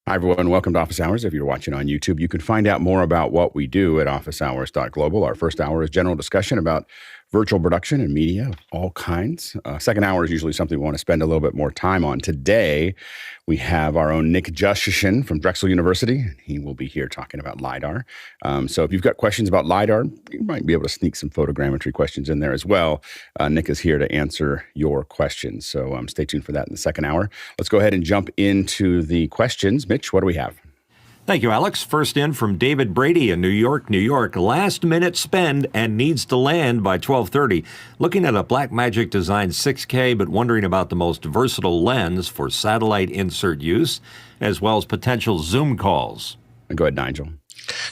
Hi, everyone. Welcome to Office Hours. If you're watching on YouTube, you can find out more about what we do at officehours.global. Our first hour is general discussion about virtual production and media of all kinds. Second hour is usually something we want to spend a little bit more time on. Today, we have our own Nick Jushchyshyn from Drexel University. He will be here talking about Lidar. So if you've got questions about Lidar, you might be able to sneak some photogrammetry questions in there as well. Nick is here to answer your questions. So stay tuned for that in the second hour. Let's go ahead and jump into the questions. Mitch, what do we have? Thank you, Alex. First in from David Brady in New York, New York. Last minute spend and needs to land by 12:30. Looking at a Blackmagic designed 6K, but wondering about the most versatile lens for satellite insert use, as well as potential Zoom calls. Go ahead, Nigel.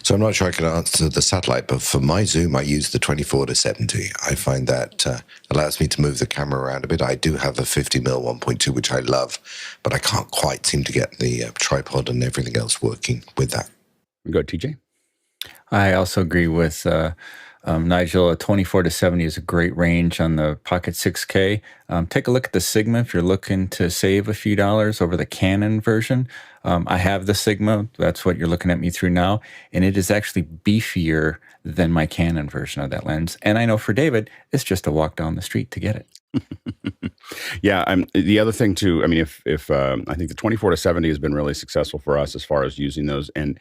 So I'm not sure I can answer the satellite, but for my zoom, I use the 24-70. I find that allows me to move the camera around a bit. I do have a 50mm 1.2, which I love, but I can't quite seem to get the tripod and everything else working with that. Go ahead, TJ. I also agree with Nigel. A 24-70 is a great range on the Pocket 6K. Take a look at the Sigma if you're looking to save a few dollars over the Canon version. I have the Sigma. That's what you're looking at me through now. And it is actually beefier than my Canon version of that lens. And I know for David, it's just a walk down the street to get it. Yeah, the other thing too, I mean, if I think the 24-70 has been really successful for us as far as using those, and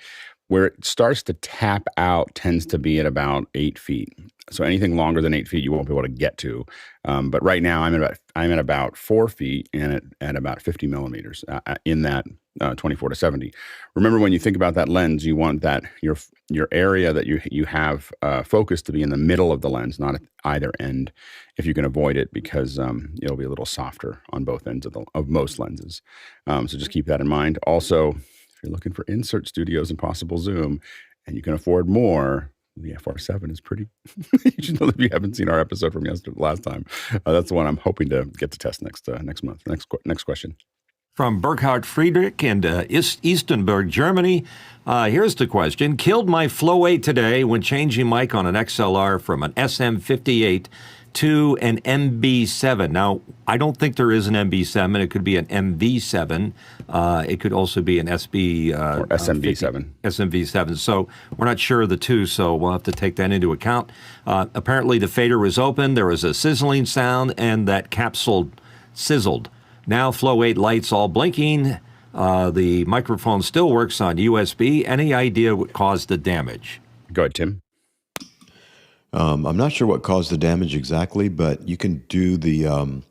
where it starts to tap out tends to be at about 8 feet. So anything longer than 8 feet, you won't be able to get to. But right now, I'm at about 4 feet and at about 50 millimeters in that 24-70. Remember, when you think about that lens, you want that your area that you have focused to be in the middle of the lens, not at either end, if you can avoid it, because it'll be a little softer on both ends of most lenses. So just keep that in mind. Also, if you're looking for insert studios and possible zoom, and you can afford more, the FR7 is pretty. You should know that if you haven't seen our episode from last time. That's the one I'm hoping to get to test next month. Next question. From Burkhard Friedrich in Eastenburg, Germany. Here's the question. Killed my Flow 8 today when changing mic on an XLR from an SM58 to an MB7. Now, I don't think there is an MB7. It could be an MV7. It could also be an SB or SMV7. SMV7. So we're not sure of the two, so we'll have to take that into account. Apparently, the fader was open. There was a sizzling sound, and that capsule sizzled. Now, Flow 8 lights all blinking. The microphone still works on USB. Any idea what caused the damage? Go ahead, Tim. I'm not sure what caused the damage exactly, but you can do the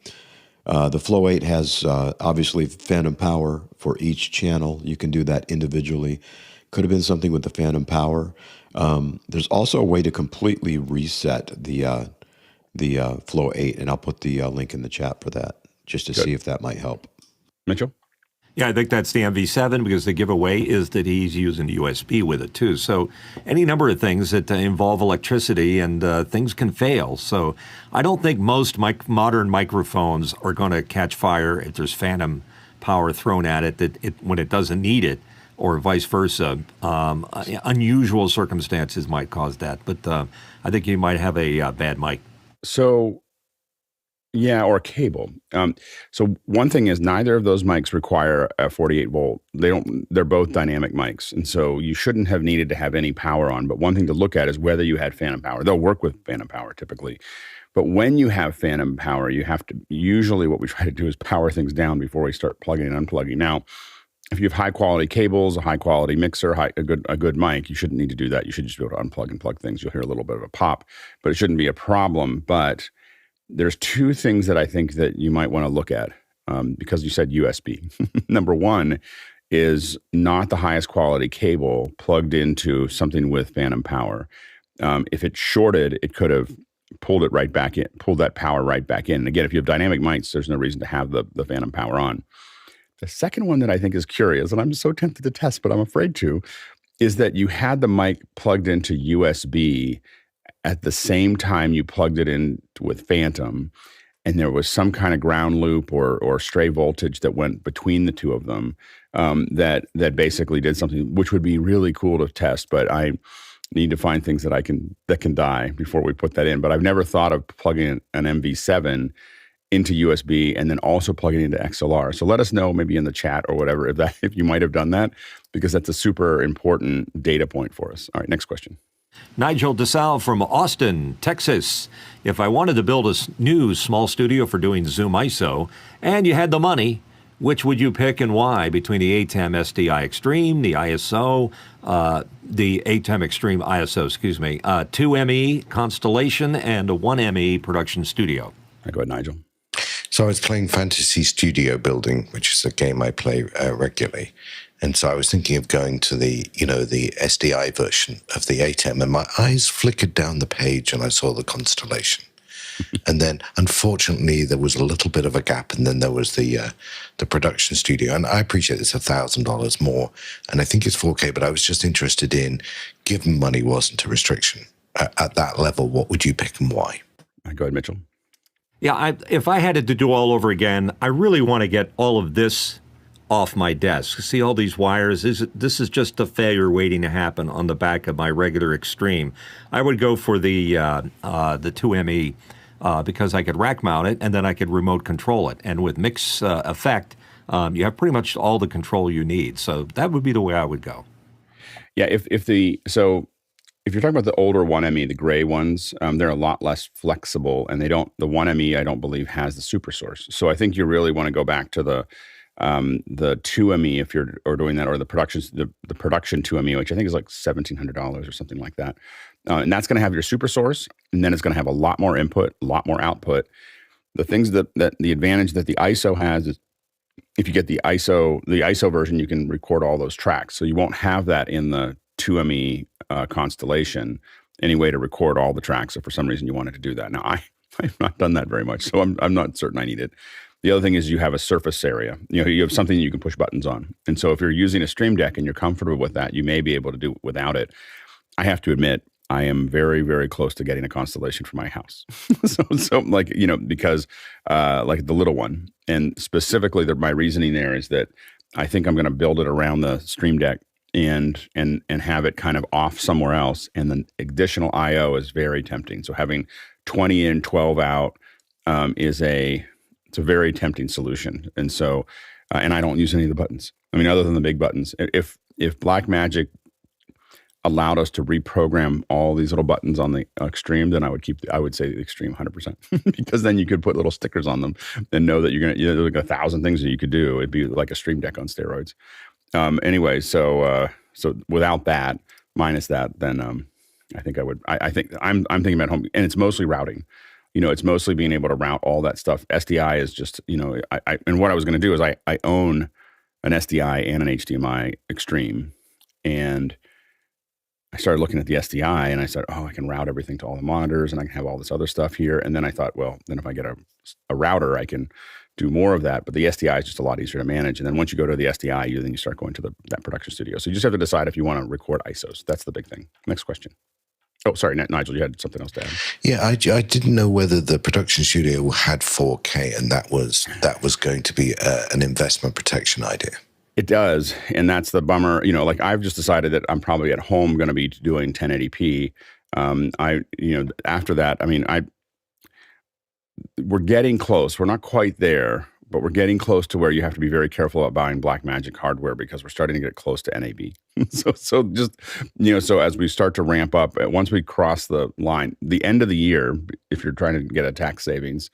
Flow 8 has obviously phantom power for each channel. You can do that individually. Could have been something with the phantom power. There's also a way to completely reset the Flow 8, and I'll put the link in the chat for that, just to see if that might help. Mitchell? Yeah, I think that's the MV7, because the giveaway is that he's using USB with it too. So any number of things that involve electricity, and things can fail. So I don't think most modern microphones are going to catch fire if there's phantom power thrown at it, when it doesn't need it, or vice versa. Unusual circumstances might cause that, but I think you might have a bad mic. So, yeah, or a cable. So one thing is, neither of those mics require a 48 volt. They're both dynamic mics. And so you shouldn't have needed to have any power on. But one thing to look at is whether you had phantom power. They'll work with phantom power typically. But when you have phantom power, you have to, usually what we try to do is power things down before we start plugging and unplugging. Now, if you have high quality cables, a high quality mixer, a good mic, you shouldn't need to do that. You should just be able to unplug and plug things. You'll hear a little bit of a pop, but it shouldn't be a problem. But there's two things that I think that you might want to look at, because you said USB. Number one is not the highest quality cable plugged into something with phantom power. If it shorted, it could have pulled it right back in, pulled that power right back in. And again, if you have dynamic mics, there's no reason to have the phantom power on. The second one that I think is curious, and I'm so tempted to test, but I'm afraid to, is that you had the mic plugged into USB at the same time you plugged it in with phantom, and there was some kind of ground loop or stray voltage that went between the two of them, that basically did something which would be really cool to test, but I need to find things that can die before we put that in. But I've never thought of plugging in an MV7 into USB and then also plugging into XLR. So let us know maybe in the chat or whatever if you might have done that, because that's a super important data point for us. All right, next question. Nigel DeSalle from Austin, Texas. If I wanted to build a new small studio for doing Zoom ISO and you had the money, which would you pick and why between the ATEM SDI Extreme, the ISO, the ATEM Extreme ISO, 2ME Constellation, and a 1ME Production Studio? Go ahead, Nigel. So I was playing Fantasy Studio Building, which is a game I play regularly. And so I was thinking of going to the SDI version of the ATEM, and my eyes flickered down the page and I saw the Constellation. And then, unfortunately, there was a little bit of a gap, and then there was the production studio. And I appreciate it's $1,000 more, and I think it's 4K, but I was just interested in, given money wasn't a restriction, at that level, what would you pick and why? Go ahead, Mitchell. Yeah, if I had it to do all over again, I really want to get all of this off my desk. See all these wires? This is just a failure waiting to happen on the back of my regular Extreme. I would go for the 2ME because I could rack mount it and then I could remote control it. And with mix effect, you have pretty much all the control you need. So that would be the way I would go. Yeah, if you're talking about the older 1ME, the gray ones, they're a lot less flexible, and the 1ME I don't believe has the super source. So I think you really want to go back to the 2ME if you're doing that, or the production 2ME, which I think is like $1,700 or something like that. And that's going to have your super source, and then it's going to have a lot more input, a lot more output. The things that the advantage that the ISO has is if you get the ISO version, you can record all those tracks. So you won't have that in the 2ME Constellation, any way to record all the tracks. So for some reason you wanted to do that. Now I've not done that very much, so I'm not certain I need it. The other thing is you have a surface area. You have something you can push buttons on. And so if you're using a Stream Deck and you're comfortable with that, you may be able to do it without it. I have to admit, I am very, very close to getting a Constellation for my house. so like, because like the little one. And specifically my reasoning there is that I think I'm going to build it around the Stream Deck and have it kind of off somewhere else. And the additional IO is very tempting. So having 20 in, 12 out it's a very tempting solution. And so, and I don't use any of the buttons. I mean, other than the big buttons. If Blackmagic allowed us to reprogram all these little buttons on the Extreme, then I would say the Extreme 100%, because then you could put little stickers on them and know that there's like 1,000 things that you could do. It'd be like a Stream Deck on steroids. Anyway, so without that, minus that, then I think I would. I think I'm thinking about home, and it's mostly routing. It's mostly being able to route all that stuff. SDI is just, and what I was going to do is I own an SDI and an HDMI Extreme, and I started looking at the SDI and I said, I can route everything to all the monitors and I can have all this other stuff here. And then I thought, well, then if I get a router, I can do more of that. But the SDI is just a lot easier to manage. And then once you go to the SDI, then you start going to that production studio. So you just have to decide if you want to record ISOs. That's the big thing. Next question. Oh, sorry, Nigel, you had something else to add. Yeah, I didn't know whether the production studio had 4K, and that was going to be an investment protection idea. It does, and that's the bummer. Like I've just decided that I'm probably at home going to be doing 1080p. After that, we're getting close. We're not quite there, but we're getting close to where you have to be very careful about buying Blackmagic hardware because we're starting to get close to NAB. So as we start to ramp up, once we cross the line, the end of the year, if you're trying to get a tax savings,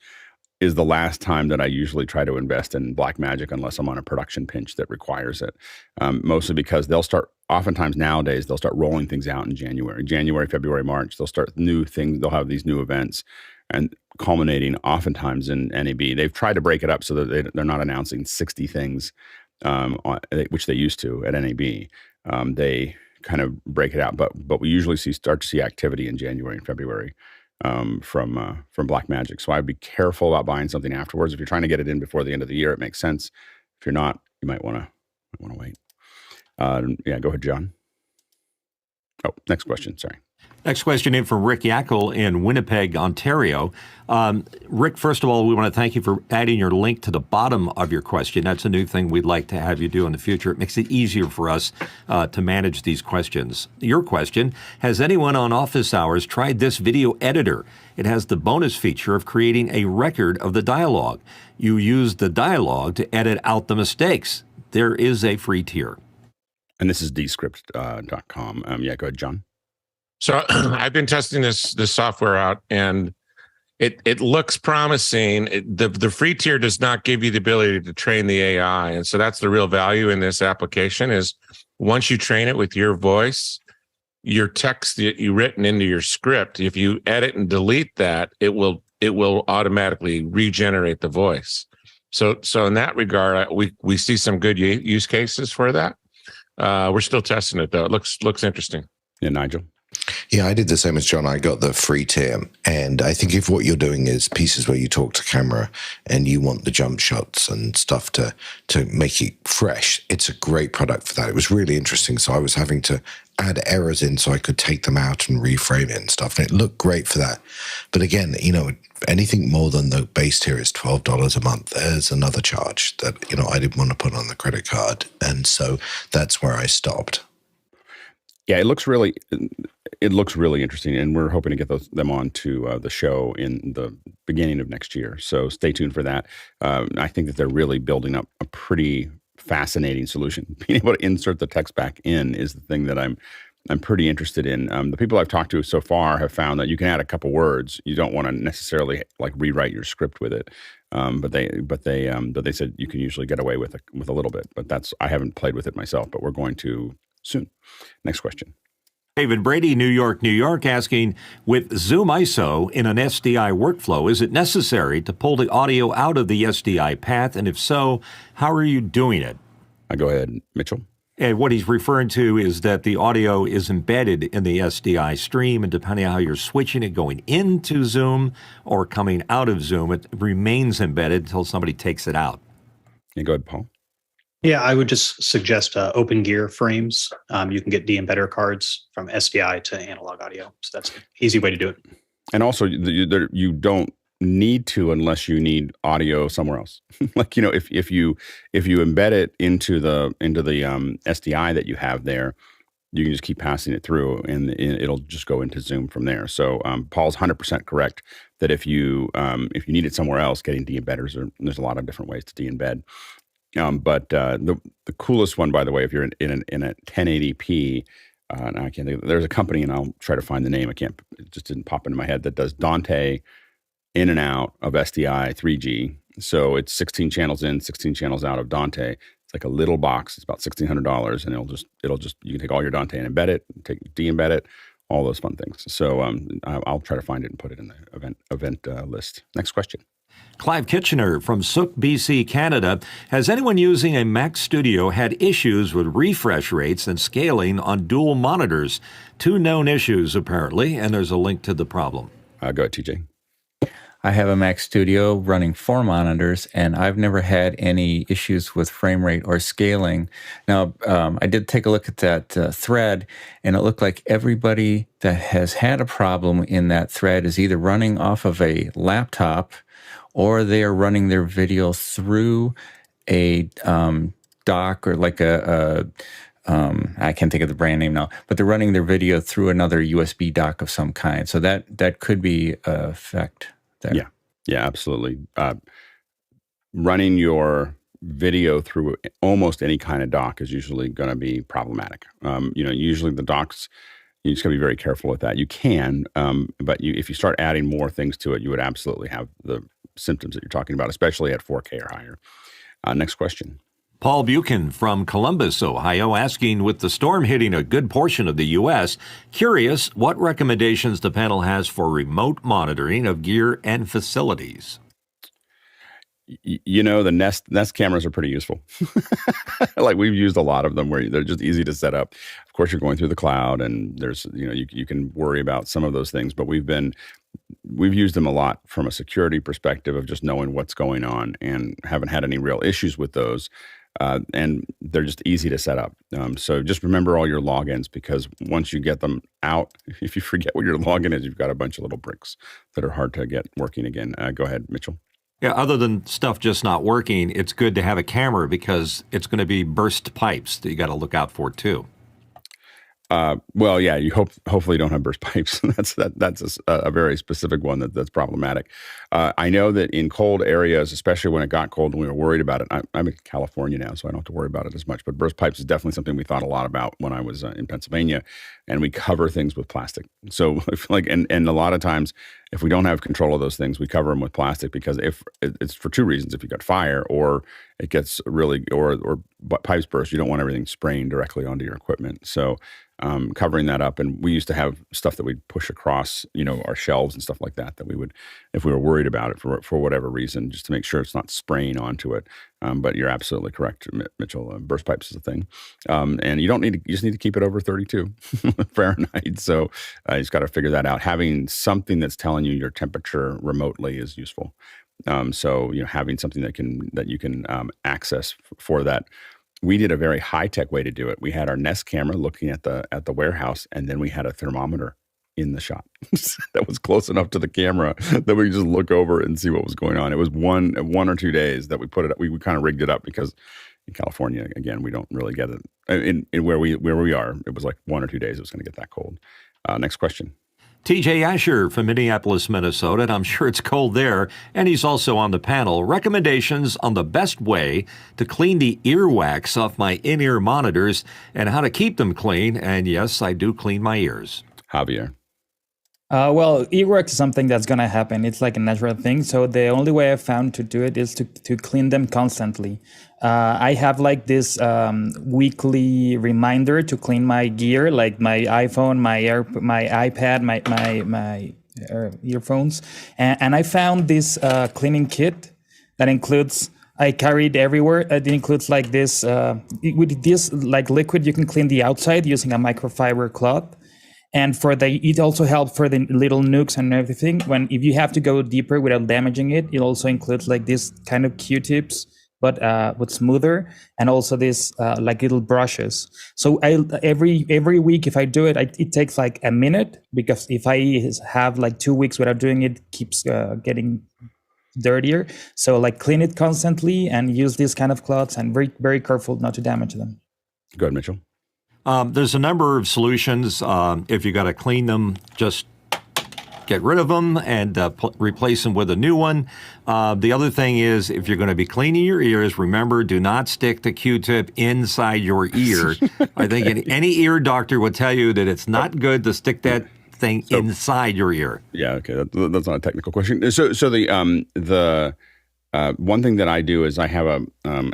is the last time that I usually try to invest in Blackmagic unless I'm on a production pinch that requires it. Mostly because oftentimes nowadays, they'll start rolling things out in January, February, March. They'll start new things. They'll have these new events and culminating oftentimes in NAB. They've tried to break it up so that they're not announcing 60 things, which they used to at NAB. They kind of break it out, but we usually start to see activity in January and February. From Blackmagic. So I'd be careful about buying something afterwards. If you're trying to get it in before the end of the year, it makes sense. If you're not, you might want to wait. Go ahead, John. Oh, next question. Sorry. Next question in from Rick Yackel in Winnipeg, Ontario. Rick, first of all, we want to thank you for adding your link to the bottom of your question. That's a new thing we'd like to have you do in the future. It makes it easier for us to manage these questions. Your question, has anyone on office hours tried this video editor? It has the bonus feature of creating a record of the dialogue. You use the dialogue to edit out the mistakes. There is a free tier. And this is descript.com. Yeah, go ahead, John. So I've been testing this software out, and it looks promising. The free tier does not give you the ability to train the AI, and so that's the real value in this application. Is once you train it with your voice, your text that you written into your script, if you edit and delete that, it will automatically regenerate the voice. So in that regard, we see some good use cases for that. We're still testing it though. It looks interesting. Yeah, Nigel. Yeah, I did the same as John. I got the free tier. And I think if what you're doing is pieces where you talk to camera and you want the jump shots and stuff to make it fresh, it's a great product for that. It was really interesting. So I was having to add errors in so I could take them out and reframe it and stuff. And it looked great for that. But again, anything more than the base tier is $12 a month. There's another charge that, I didn't want to put on the credit card. And so that's where I stopped. Yeah, it looks really interesting, and we're hoping to get them on to the show in the beginning of next year. So stay tuned for that. I think that they're really building up a pretty fascinating solution. Being able to insert the text back in is the thing that I'm pretty interested in. The people I've talked to so far have found that you can add a couple words. You don't want to necessarily like rewrite your script with it, but they said you can usually get away with a little bit. But I haven't played with it myself, but we're going to soon. Next question. David Brady, New York, asking, with Zoom ISO in an SDI workflow, is it necessary to pull the audio out of the SDI path? And if so, how are you doing it? Go ahead, Mitchell. And what he's referring to is that the audio is embedded in the SDI stream, and depending on how you're switching it going into Zoom or coming out of Zoom, it remains embedded until somebody takes it out. Yeah, go ahead, Paul. Yeah, I would just suggest open gear frames. You can get de-embedder cards from SDI to analog audio. So that's an easy way to do it. And also, you don't need to unless you need audio somewhere else. Like, if you embed it into the SDI that you have there, you can just keep passing it through, and it'll just go into Zoom from there. So Paul's 100% correct that if you need it somewhere else, getting de-embedders, there's a lot of different ways to de-embed. But the coolest one, by the way, if you're in a 1080p, now I can't think of, there's a company, and I'll try to find the name. It just didn't pop into my head, that does Dante in and out of SDI 3G. So it's 16 channels in, 16 channels out of Dante. It's like a little box. It's about $1,600, and it'll just you can take all your Dante and embed it, de-embed it, all those fun things. So I'll try to find it and put it in the event list. Next question. Clive Kitchener from Sook, BC, Canada. Has anyone using a Mac Studio had issues with refresh rates and scaling on dual monitors? 2 known issues, apparently, and there's a link to the problem. Go ahead, TJ. I have a Mac Studio running 4 monitors, and I've never had any issues with frame rate or scaling. Now, I did take a look at that thread, and it looked like everybody that has had a problem in that thread is either running off of a laptop or they are running their video through a dock or like I can't think of the brand name now, but they're running their video through another USB dock of some kind. So that could be a effect there. Yeah, absolutely. Running your video through almost any kind of dock is usually going to be problematic. Usually the docks, you just got to be very careful with that. You can, but if you start adding more things to it, you would absolutely have the symptoms that you're talking about, especially at 4K or higher. Next question. Paul Buchan from Columbus, Ohio, asking, with the storm hitting a good portion of the U.S., curious what recommendations the panel has for remote monitoring of gear and facilities. The Nest cameras are pretty useful. Like, we've used a lot of them where they're just easy to set up. Of course, you're going through the cloud, and there's, you can worry about some of those things, but we've used them a lot from a security perspective of just knowing what's going on, and haven't had any real issues with those. and they're just easy to set up. So just remember all your logins, because once you get them out, if you forget what your login is, you've got a bunch of little bricks that are hard to get working again. Go ahead, Mitchell. Yeah, other than stuff just not working, it's good to have a camera because it's going to be burst pipes that you got to look out for too. Well, yeah, you hopefully you don't have burst pipes. That's a very specific one that's problematic. I know that in cold areas, especially when it got cold and we were worried about it, I'm in California now, so I don't have to worry about it as much, but burst pipes is definitely something we thought a lot about when I was in Pennsylvania, and we cover things with plastic. So I feel like, and a lot of times, if we don't have control of those things, we cover them with plastic, because if it's for two reasons: if you got fire, or it gets really, or pipes burst, you don't want everything spraying directly onto your equipment. So covering that up, and we used to have stuff that we'd push across, our shelves and stuff like that, that we would, if we were worried about it for whatever reason, just to make sure it's not spraying onto it. But you're absolutely correct, Mitchell. Burst pipes is a thing, and you just need to keep it over 32 Fahrenheit. So you just got to figure that out. Having something that's telling you your temperature remotely is useful. So having something that you can access for that. We did a very high-tech way to do it. We had our Nest camera looking at the warehouse, and then we had a thermometer in the shop that was close enough to the camera that we could just look over and see what was going on. It was one or 2 days that we put it up. We kind of rigged it up, because in California, again, we don't really get it. In where we are, it was like 1 or 2 days it was going to get that cold. Next question. TJ Asher from Minneapolis, Minnesota, and I'm sure it's cold there, and he's also on the panel. Recommendations on the best way to clean the earwax off my in-ear monitors and how to keep them clean. And yes, I do clean my ears. Javier. Well, earwax is something that's going to happen. It's like a natural thing. So the only way I've found to do it is to clean them constantly. I have like this weekly reminder to clean my gear, like my iPhone, my iPad, my earphones. And I found this cleaning kit that includes, I carry it everywhere. It includes like this, with this like liquid, you can clean the outside using a microfiber cloth. And it also helps for the little nooks and everything. If you have to go deeper without damaging it, it also includes like this kind of Q-tips, but smoother, and also this like little brushes. So every week, if I do it, it takes like a minute, because if I have like 2 weeks without doing it, it keeps getting dirtier. So like clean it constantly and use these kind of cloths, and very, very careful not to damage them. Go ahead, Mitchell. There's a number of solutions. If you got to clean them, just get rid of them and replace them with a new one. The other thing is, if you're going to be cleaning your ears, remember, do not stick the Q-tip inside your ear. Okay. I think any ear doctor would tell you that it's not good to stick that thing inside your ear. Yeah, okay, that's not a technical question. So the one thing that I do is I have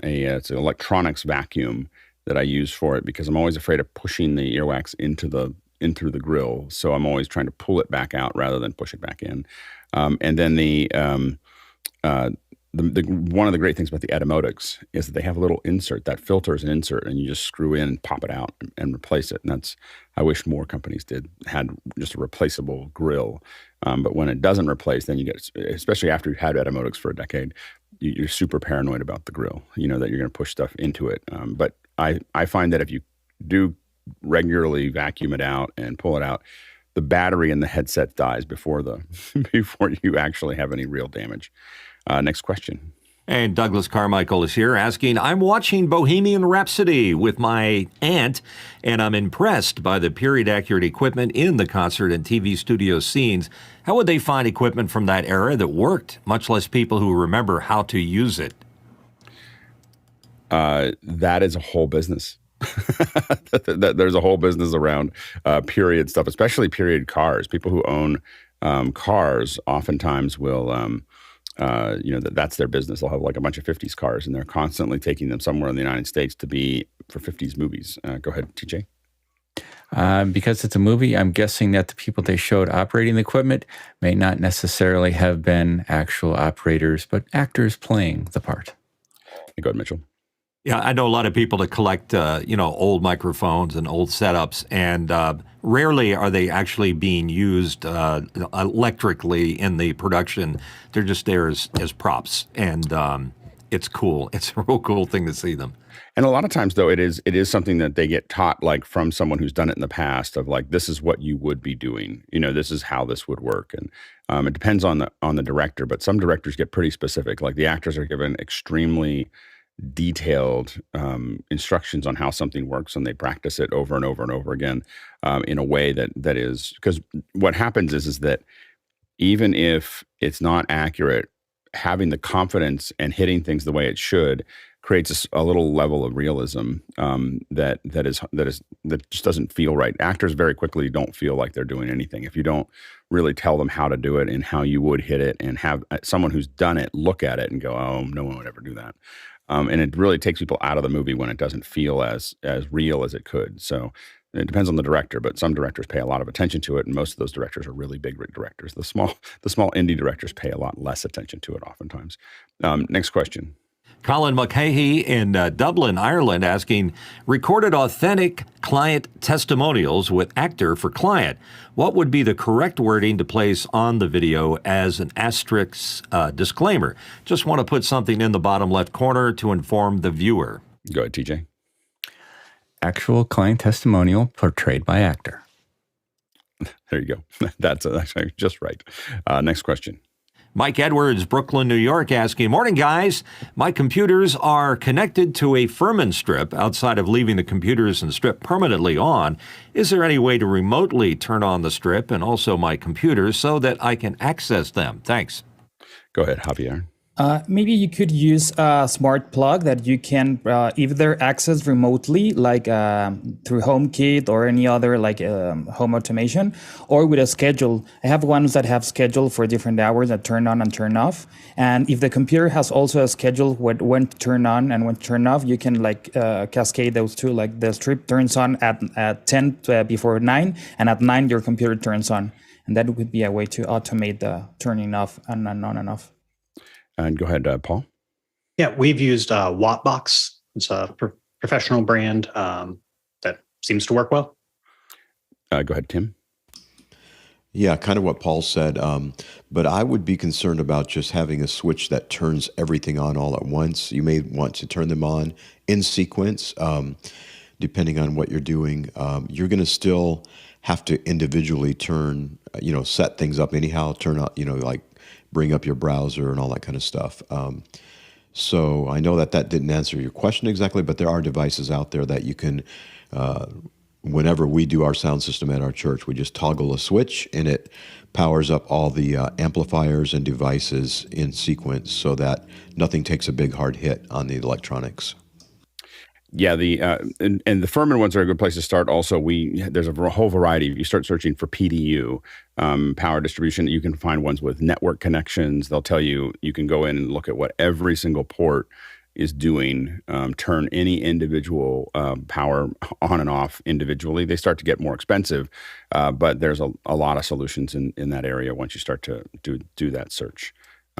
it's an electronics vacuum that I use for it, because I'm always afraid of pushing the earwax into the grill. So I'm always trying to pull it back out rather than push it back in. And then one of the great things about the Etymotics is that they have a little insert that filters an insert, and you just screw in and pop it out and replace it. And I wish more companies had just a replaceable grill. But when it doesn't replace, then you get, especially after you've had Etymotics for a decade, you're super paranoid about the grill, that you're going to push stuff into it. But I find that if you do regularly vacuum it out and pull it out, the battery in the headset dies before you actually have any real damage. Next question. And Douglas Carmichael is here asking, I'm watching Bohemian Rhapsody with my aunt, and I'm impressed by the period-accurate equipment in the concert and TV studio scenes. How would they find equipment from that era that worked, much less people who remember how to use it? That is a whole business. There's a whole business around period stuff, especially period cars. People who own cars oftentimes will, that's their business. They'll have like a bunch of 50s cars, and they're constantly taking them somewhere in the United States to be for 50s movies. Go ahead, TJ. Because it's a movie, I'm guessing that the people they showed operating the equipment may not necessarily have been actual operators, but actors playing the part. Go ahead, Mitchell. Yeah, I know a lot of people that collect, old microphones and old setups, and rarely are they actually being used electrically in the production. They're just there as props, and it's cool. It's a real cool thing to see them. And a lot of times, though, it is something that they get taught, like from someone who's done it in the past, of like, this is what you would be doing. This is how this would work. And it depends on the director, but some directors get pretty specific. Like the actors are given extremely detailed instructions on how something works, and they practice it over and over and over again in a way that is, because what happens is that even if it's not accurate, having the confidence and hitting things the way it should creates a little level of realism that just doesn't feel right. Actors very quickly don't feel like they're doing anything if you don't really tell them how to do it and how you would hit it, and have someone who's done it look at it and go, "Oh, no one would ever do that." And it really takes people out of the movie when it doesn't feel as real as it could. So it depends on the director, but some directors pay a lot of attention to it, and most of those directors are really big directors. The small indie directors pay a lot less attention to it oftentimes. Next question. Colin Mulcahy in Dublin, Ireland, asking, recorded authentic client testimonials with actor for client. What would be the correct wording to place on the video as an asterisk disclaimer? Just want to put something in the bottom left corner to inform the viewer. Go ahead, TJ. Actual client testimonial portrayed by actor. There you go. That's actually just right. Next question. Mike Edwards, Brooklyn, New York, asking, morning, guys. My computers are connected to a Furman strip. Outside of leaving the computers and strip permanently on, is there any way to remotely turn on the strip and also my computers so that I can access them? Thanks. Go ahead, Javier. Maybe you could use a smart plug that you can either access remotely, like through HomeKit or any other like home automation, or with a schedule. I have ones that have schedule for different hours that turn on and turn off. And if the computer has also a schedule when to turn on and when to turn off, you can like cascade those two. Like the strip turns on at 10 before 9, and at 9 your computer turns on. And that would be a way to automate the turning off and on and off. And go ahead, Paul. Yeah, we've used Wattbox. It's a professional brand that seems to work well. Go ahead, Tim. Yeah, kind of what Paul said. But I would be concerned about just having a switch that turns everything on all at once. You may want to turn them on in sequence, depending on what you're doing. You're going to still have to individually turn, set things up anyhow, turn on, like bring up your browser and all that kind of stuff. So I know that didn't answer your question exactly, but there are devices out there that you can, whenever we do our sound system at our church, we just toggle a switch and it powers up all the amplifiers and devices in sequence so that nothing takes a big hard hit on the electronics. Yeah, and the Furman ones are a good place to start. Also, there's a whole variety. If you start searching for PDU, power distribution, you can find ones with network connections. They'll tell you can go in and look at what every single port is doing, turn any individual power on and off individually. They start to get more expensive, but there's a lot of solutions in that area once you start to do that search.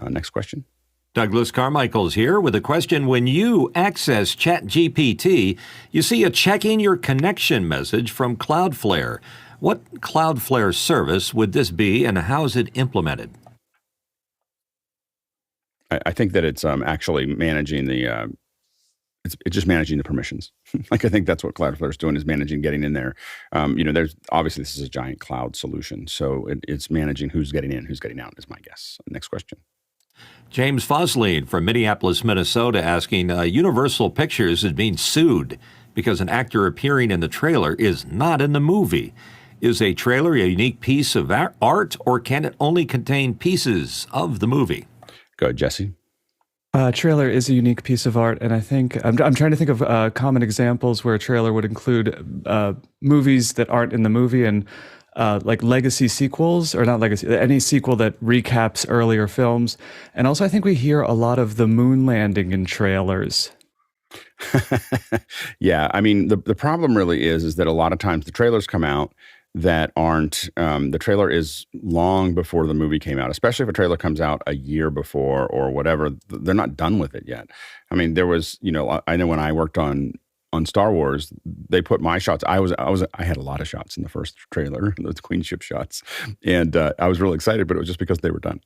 Next question. Douglas Carmichael's here with a question. When you access ChatGPT, you see a checking your connection message from Cloudflare. What Cloudflare service would this be, and how is it implemented? I think that it's actually managing it's just managing the permissions. Like I think that's what Cloudflare is doing, is managing getting in there. There's obviously this is a giant cloud solution, so it's managing who's getting in, who's getting out is my guess. Next question. James Fosline from Minneapolis, Minnesota, asking, Universal Pictures is being sued because an actor appearing in the trailer is not in the movie. Is a trailer a unique piece of art, or can it only contain pieces of the movie? Go ahead, Jesse. Trailer is a unique piece of art, and I think I'm trying to think of common examples where a trailer would include movies that aren't in the movie, and like legacy sequels, or not legacy, any sequel that recaps earlier films. And also I think we hear a lot of the moon landing in trailers. Yeah, I mean, the problem really is that a lot of times the trailers come out that aren't, the trailer is long before the movie came out, especially if a trailer comes out a year before or whatever, they're not done with it yet. I mean, there was, I know when I worked on on Star Wars, they put my shots. I had a lot of shots in the first trailer, those Queen ship shots, and I was really excited. But it was just because they were done.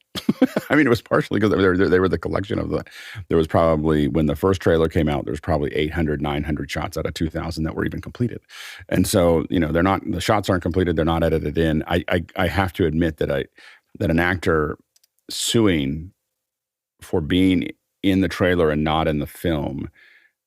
I mean, it was partially because they were the collection of the. There was probably when the first trailer came out, there was probably 800, 900 shots out of 2,000 that were even completed, and so they're not, the shots aren't completed. They're not edited in. I have to admit that an actor suing for being in the trailer and not in the film,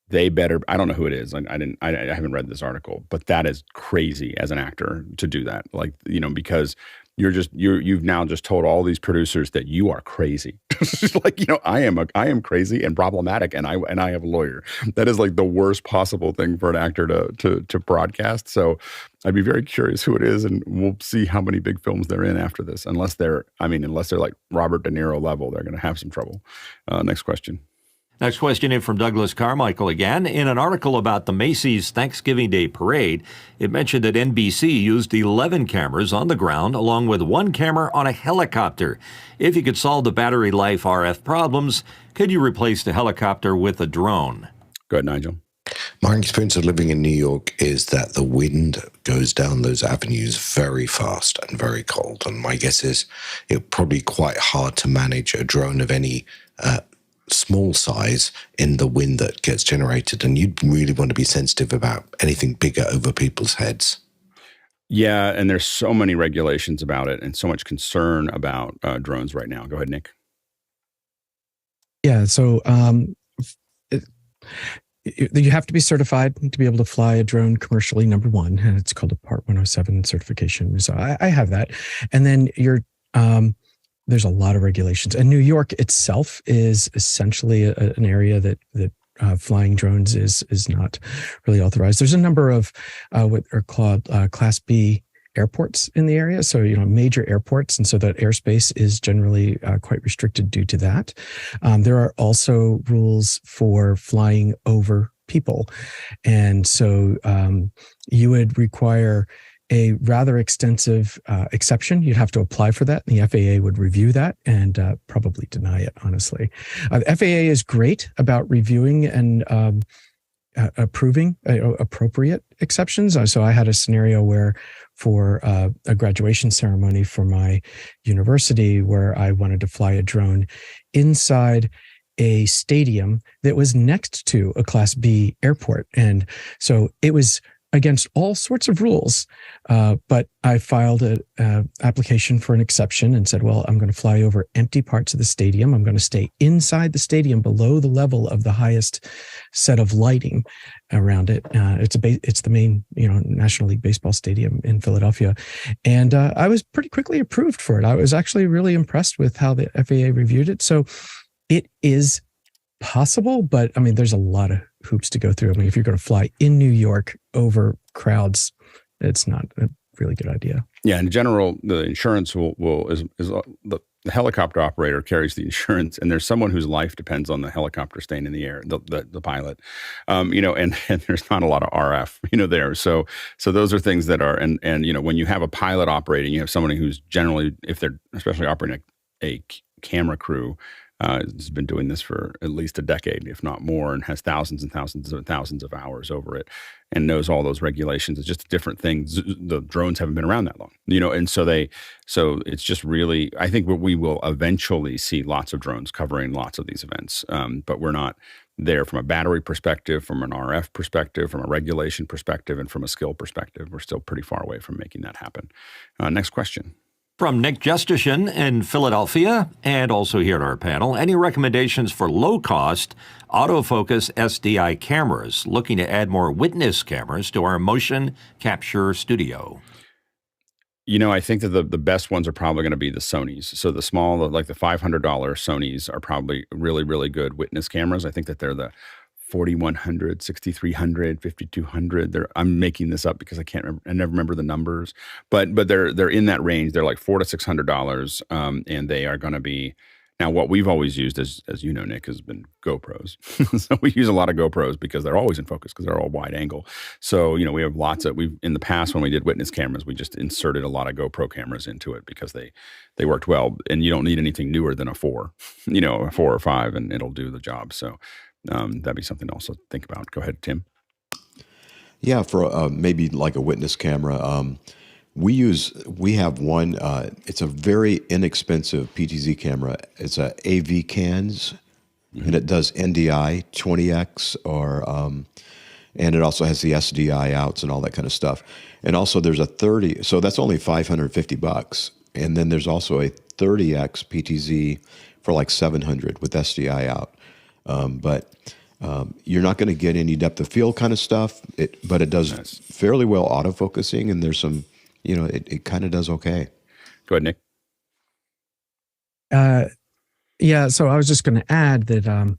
they better, I don't know who it is. I haven't read this article, but that is crazy as an actor to do that. Like, because you've now just told all these producers that you are crazy. Like, I am crazy and problematic, and I have a lawyer. That is like the worst possible thing for an actor to broadcast. So I'd be very curious who it is, and we'll see how many big films they're in after this. Unless they're like Robert De Niro level, they're going to have some trouble. Next question. Next question in from Douglas Carmichael again. In an article about the Macy's Thanksgiving Day Parade, it mentioned that NBC used 11 cameras on the ground along with one camera on a helicopter. If you could solve the battery life RF problems, could you replace the helicopter with a drone? Go ahead, Nigel. My experience of living in New York is that the wind goes down those avenues very fast and very cold. And my guess is it's probably quite hard to manage a drone of any small size in the wind that gets generated, and you'd really want to be sensitive about anything bigger over people's heads. Yeah, and there's so many regulations about it and so much concern about drones right now. Go ahead, Nick. Yeah, so you have to be certified to be able to fly a drone commercially, number one, and it's called a Part 107 certification. So I have that. And then there's a lot of regulations, and New York itself is essentially an area that flying drones is not really authorized. There's a number of what are called Class B airports in the area, so major airports, and so that airspace is generally quite restricted due to that. There are also rules for flying over people, and so you would require a rather extensive exception. You'd have to apply for that, and the FAA would review that and probably deny it, honestly. The FAA is great about reviewing and approving appropriate exceptions. So I had a scenario where for a graduation ceremony for my university where I wanted to fly a drone inside a stadium that was next to a Class B airport. And so it was against all sorts of rules, but I filed an application for an exception and said, well, I'm going to fly over empty parts of the stadium. I'm going to stay inside the stadium below the level of the highest set of lighting around it. It's the main National League Baseball stadium in Philadelphia. And I was pretty quickly approved for it. I was actually really impressed with how the FAA reviewed it. So it is possible, but I mean, there's a lot of hoops to go through. I mean, if you're going to fly in New York over crowds, it's not a really good idea. Yeah, in general, the insurance is the helicopter operator carries the insurance, and there's someone whose life depends on the helicopter staying in the air, the pilot, and there's not a lot of RF, there. So those are things that are, and when you have a pilot operating, you have somebody who's generally, if they're especially operating a camera crew, has been doing this for at least a decade, if not more, and has thousands and thousands and thousands of hours over it and knows all those regulations. It's just a different thing. The drones haven't been around that long, and so it's just really, I think we will eventually see lots of drones covering lots of these events, but we're not there from a battery perspective, from an RF perspective, from a regulation perspective, and from a skill perspective. We're still pretty far away from making that happen. Next question. From Nick Jushchyshyn in Philadelphia, and also here at our panel, any recommendations for low-cost autofocus SDI cameras, looking to add more witness cameras to our motion capture studio? I think that the best ones are probably going to be the Sonys. So the small, like the $500 Sonys are probably really, really good witness cameras. I think that they're the 4100, 6300, 5200. I'm making this up because I can't remember. I never remember the numbers, but they're in that range. They're like $400 to $600, and they are going to be. Now, what we've always used, as you know, Nick, has been GoPros. So we use a lot of GoPros because they're always in focus because they're all wide angle. So we have in the past when we did witness cameras, we just inserted a lot of GoPro cameras into it because they worked well, and you don't need anything newer than a 4, a 4 or 5, and it'll do the job. So. That'd be something to also think about. Go ahead, Tim. Yeah, for maybe like a witness camera. We have one. It's a very inexpensive PTZ camera. It's a AV cans, and it does NDI 20x and it also has the SDI outs and all that kind of stuff. And also there's a 30. So that's only $550, and then there's also a 30x PTZ for like 700 with SDI out. But you're not going to get any depth of field kind of stuff, but it does fairly well autofocusing, and there's some, it kind of does okay. Go ahead, Nick. Yeah, so I was just going to add that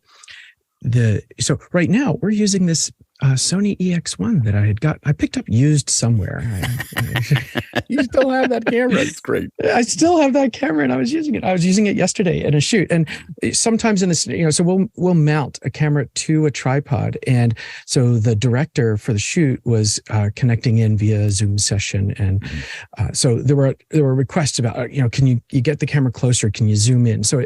so right now we're using this Sony EX1 that I picked up used somewhere. You still have that camera. It's great. I still have that camera, and I was using it. I was using it yesterday in a shoot. And sometimes in this, so we'll mount a camera to a tripod. And so the director for the shoot was connecting in via Zoom session. And so there were requests about, can you get the camera closer? Can you zoom in? So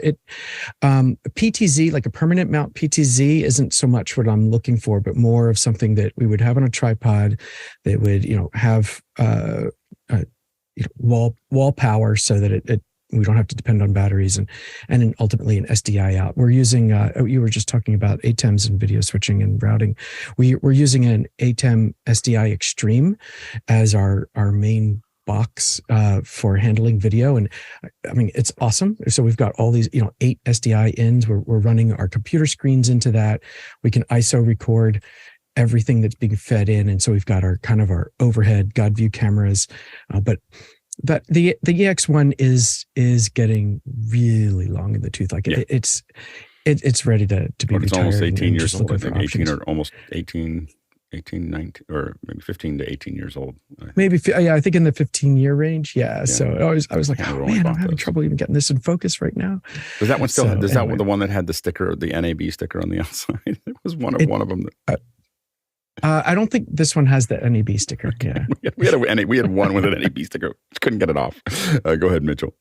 PTZ, like a permanent mount PTZ, isn't so much what I'm looking for, but more of something that we would have on a tripod that would, have wall power, so that we don't have to depend on batteries, and then ultimately an SDI out. We're using you were just talking about ATEMs and video switching and routing. We're using an ATEM SDI Extreme as our main box for handling video, and I mean it's awesome. So we've got all these 8 SDI ins. We're running our computer screens into that. We can ISO record everything that's being fed in, and so we've got our kind of our overhead God view cameras, but the EX1 is getting really long in the tooth. Like it's ready to be retired. It's almost 18 years old. I think 18 options. or almost 18, 19, or maybe 15 to 18 years old. Maybe, I think in the 15-year range. Yeah. So I was like, Yeah, oh man, I'm having trouble even getting this in focus right now. Does that one still? So, Does that anyway. one, the one that had the sticker, the NAB sticker on the outside? It was one of them. I don't think this one has the NAB sticker. Yeah. we had one with an NAB sticker. Couldn't get it off. Go ahead, Mitchell.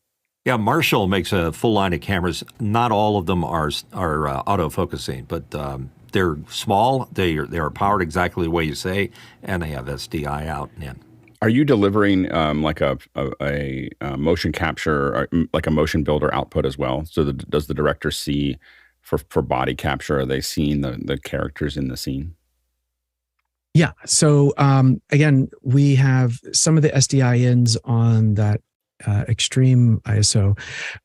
Yeah, Marshall makes a full line of cameras. Not all of them are autofocusing, but they're small. They are powered exactly the way you say, and they have SDI out and in. Are you delivering like a motion capture, or like a motion builder output as well? So does the director see for body capture? Are they seeing the characters in the scene? Yeah. So again, we have some of the SDI ins on that extreme ISO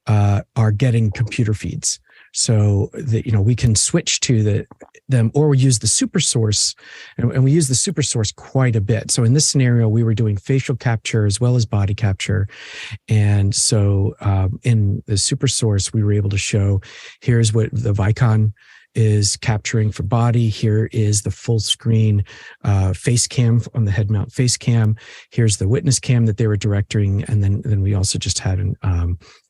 are getting computer feeds. So that we can switch to them, or we use the super source, and we use the super source quite a bit. So in this scenario, we were doing facial capture as well as body capture, and so in the super source, we were able to show here's what the Vicon is capturing for body. Here is the full screen face cam on the head mount face cam. Here's the witness cam that they were directing. And then we also just had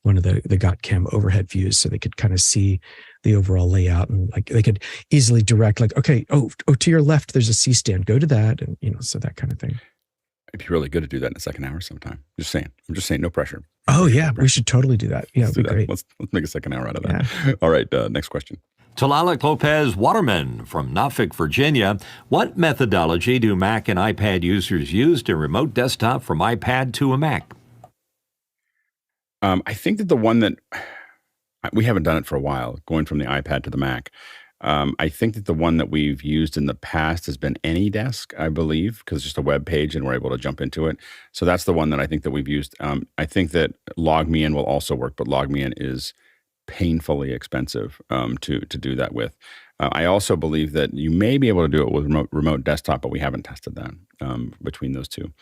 one of the GOT cam overhead views, so they could kind of see the overall layout, and like they could easily direct, like, okay, oh, to your left, there's a C stand, go to that. And, so that kind of thing. It'd be really good to do that in the second hour sometime. I'm just saying, no pressure. Oh yeah. We should totally do that. Yeah. Let's It'd be do that. great. Let's make a second hour out of that. Yeah. All right. Next question. Talalik Lopez Waterman from Norfolk, Virginia. What methodology do Mac and iPad users use to remote desktop from iPad to a Mac? I think that the one that we haven't done it for a while, going from the iPad to the Mac. I think that the one that we've used in the past has been AnyDesk, I believe, because it's just a web page and we're able to jump into it. So that's the one that I think that we've used. I think that LogMeIn will also work, but LogMeIn is painfully expensive to do that with. I also believe that you may be able to do it with remote desktop, but we haven't tested that between those two.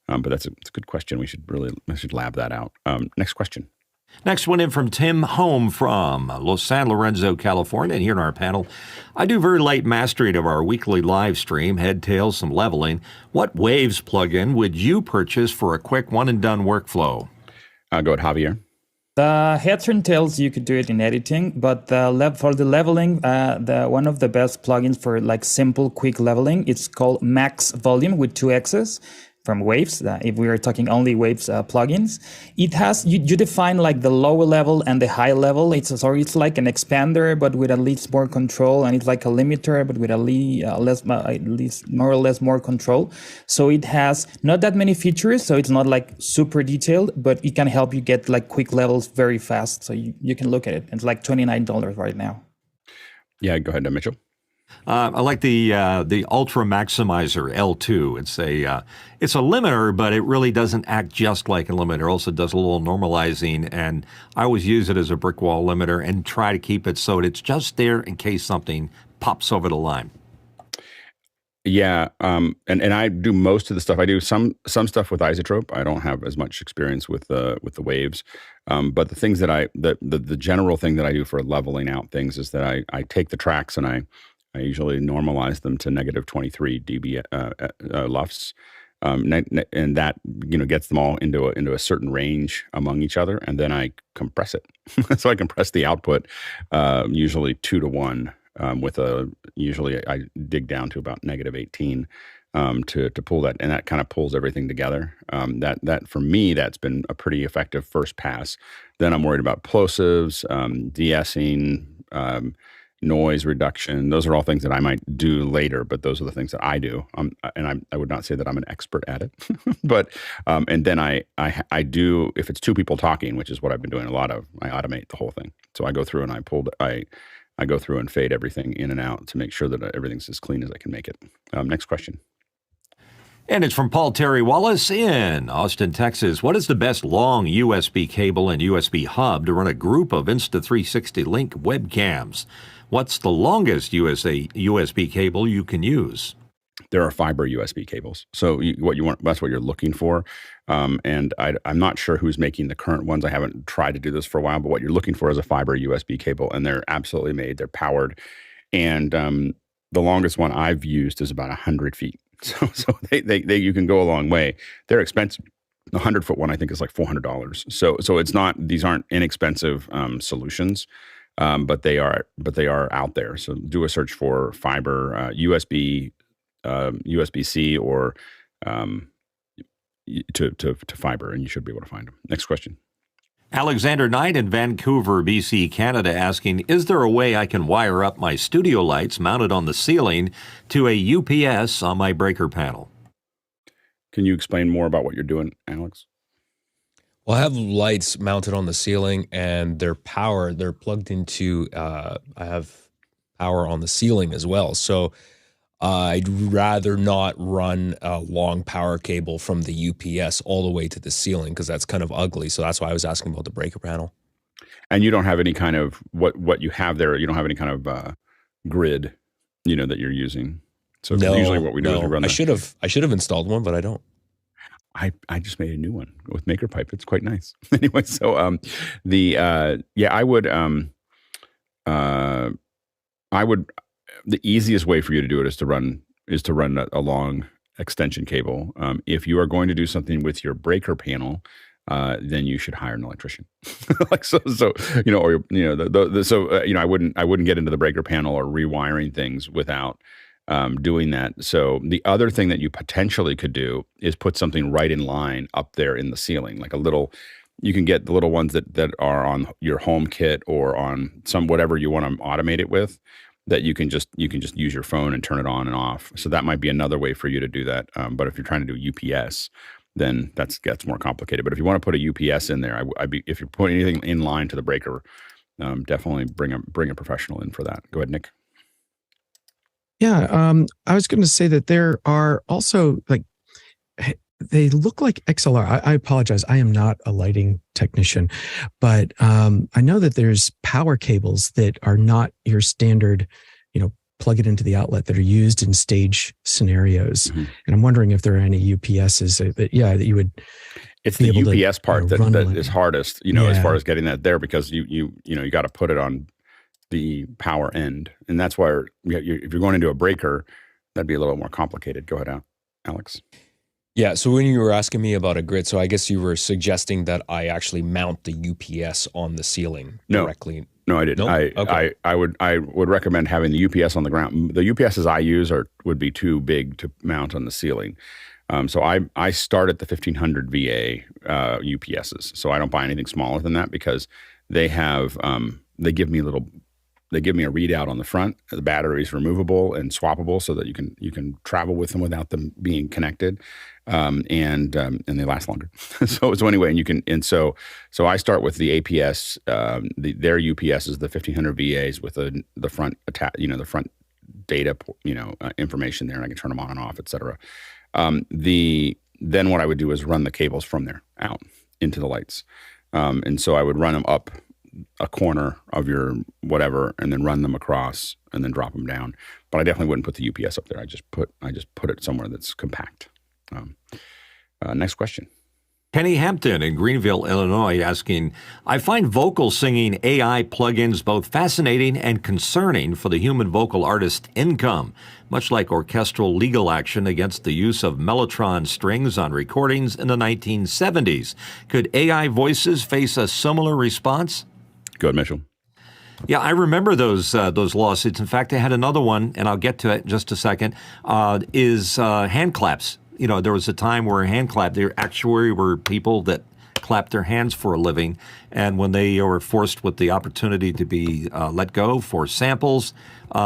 But it's a good question. We should lab that out. Next question. Next one in from Tim Home from San Lorenzo, California. And here in our panel, I do very late mastering of our weekly live stream, head, tails, some leveling. What Waves plugin would you purchase for a quick one-and-done workflow? Go at Javier. The heads and tails, you could do it in editing, but for the leveling, one of the best plugins for like simple, quick leveling, it's called Max Volume with 2 X's. Waves. If we are talking only Waves plugins, it has you define like the lower level and the high level. It's like an expander, but with at least more control, and it's like a limiter, but with at least more or less more control. So it has not that many features, so it's not like super detailed, but it can help you get like quick levels very fast. So you can look at it. It's like $29 right now. Yeah, go ahead, Mitchell. I like the Ultra Maximizer L2. It's a limiter, but it really doesn't act just like a limiter. It also does a little normalizing, and I always use it as a brick wall limiter and try to keep it so it's just there in case something pops over the line. Yeah, and I do most of the stuff. I do some stuff with isotrope. I don't have as much experience with the waves, but the things that the general thing that I do for leveling out things is that I take the tracks and I usually normalize them to negative 23 dB LUFS, and that gets them all into a certain range among each other, and then I compress it. So I compress the output usually 2 to 1. Usually I dig down to about negative 18 to pull that, and that kind of pulls everything together. That for me, that's been a pretty effective first pass. Then I'm worried about plosives, de-essing, noise reduction. Those are all things that I might do later, but those are the things that I do. And I would not say that I'm an expert at it, but and then I do, if it's two people talking, which is what I've been doing a lot of, I automate the whole thing. So I go through and I go through and fade everything in and out to make sure that everything's as clean as I can make it. Next question. And it's from Paul Terry Wallace in Austin, Texas. What is the best long USB cable and USB hub to run a group of Insta360 Link webcams? What's the longest USB cable you can use? There are fiber USB cables. So what you want, that's what you're looking for. And I'm not sure who's making the current ones. I haven't tried to do this for a while, but what you're looking for is a fiber USB cable, and they're absolutely made. They're powered. And the longest one I've used is about 100 feet. So they you can go a long way. They're expensive. The 100-foot one I think is like $400. So it's not, these aren't inexpensive solutions, but they are out there. So do a search for fiber USB. USB-C or to fiber, and you should be able to find them. Next question. Alexander Knight in Vancouver, BC, Canada, asking, is there a way I can wire up my studio lights mounted on the ceiling to a UPS on my breaker panel? Can you explain more about what you're doing, Alex? Well, I have lights mounted on the ceiling, and they're plugged into, I have power on the ceiling as well. So I'd rather not run a long power cable from the UPS all the way to the ceiling because that's kind of ugly. So that's why I was asking about the breaker panel. And you don't have any kind of, what you have there, you don't have any kind of grid, that you're using. So no, usually what we do is we run I should have installed one, but I don't. I just made a new one with MakerPipe. It's quite nice. Anyway, so I would the easiest way for you to do it is to run a long extension cable. If you are going to do something with your breaker panel, then you should hire an electrician. I wouldn't get into the breaker panel or rewiring things without doing that. So the other thing that you potentially could do is put something right in line up there in the ceiling, like you can get the little ones that are on your home kit or on whatever you want to automate it with, that you can just use your phone and turn it on and off. So that might be another way for you to do that. But if you're trying to do UPS, then that gets more complicated. But if you want to put a UPS in there, if you're putting anything in line to the breaker, definitely bring a professional in for that. Go ahead, Nick. Yeah, I was going to say that there are also they look like XLR. I apologize. I am not a lighting technician, but I know that there's power cables that are not your standard, plug it into the outlet, that are used in stage scenarios. Mm-hmm. And I'm wondering if there are any UPSs that you would. It's the UPS part that is hardest, as far as getting that there, because you got to put it on the power end, and that's where if you're going into a breaker, that'd be a little more complicated. Go ahead, Alex. Yeah, so when you were asking me about a grid, so I guess you were suggesting that I actually mount the UPS on the ceiling directly. No, I didn't. Nope? Okay. I would recommend having the UPS on the ground. The UPSs I use would be too big to mount on the ceiling. So I start at the 1500 VA UPSs. So I don't buy anything smaller than that because they have they give me a readout on the front. The battery is removable and swappable so that you can travel with them without them being connected, and they last longer. so anyway, so I start with the APS. Their UPS is the 1500 VAs with the front the front data information there, and I can turn them on and off, etc. Then what I would do is run the cables from there out into the lights. And so I would run them up a corner of your whatever and then run them across and then drop them down. But I definitely wouldn't put the UPS up there. I just put it somewhere that's compact. Next question. Kenny Hampton in Greenville, Illinois, asking, I find vocal singing AI plugins both fascinating and concerning for the human vocal artist income, much like orchestral legal action against the use of mellotron strings on recordings in the 1970s. Could AI voices face a similar response? Go ahead, Mitchell. Yeah, I remember those lawsuits. In fact, I had another one, and I'll get to it in just a second, is hand claps. There was a time where hand clap, there actually were people that clapped their hands for a living. And when they were forced with the opportunity to be let go for samples,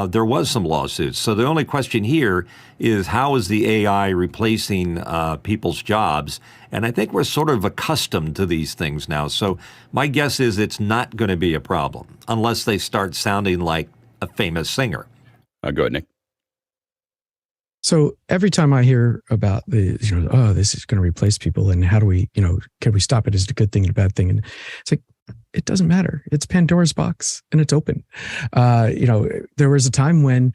there was some lawsuits. So the only question here is, how is the AI replacing people's jobs? And I think we're sort of accustomed to these things now. So my guess is it's not going to be a problem unless they start sounding like a famous singer. Go ahead, Nick. So every time I hear about this is going to replace people, and how do we, can we stop it? Is it a good thing and a bad thing? And it's like, it doesn't matter. It's Pandora's box and it's open. There was a time when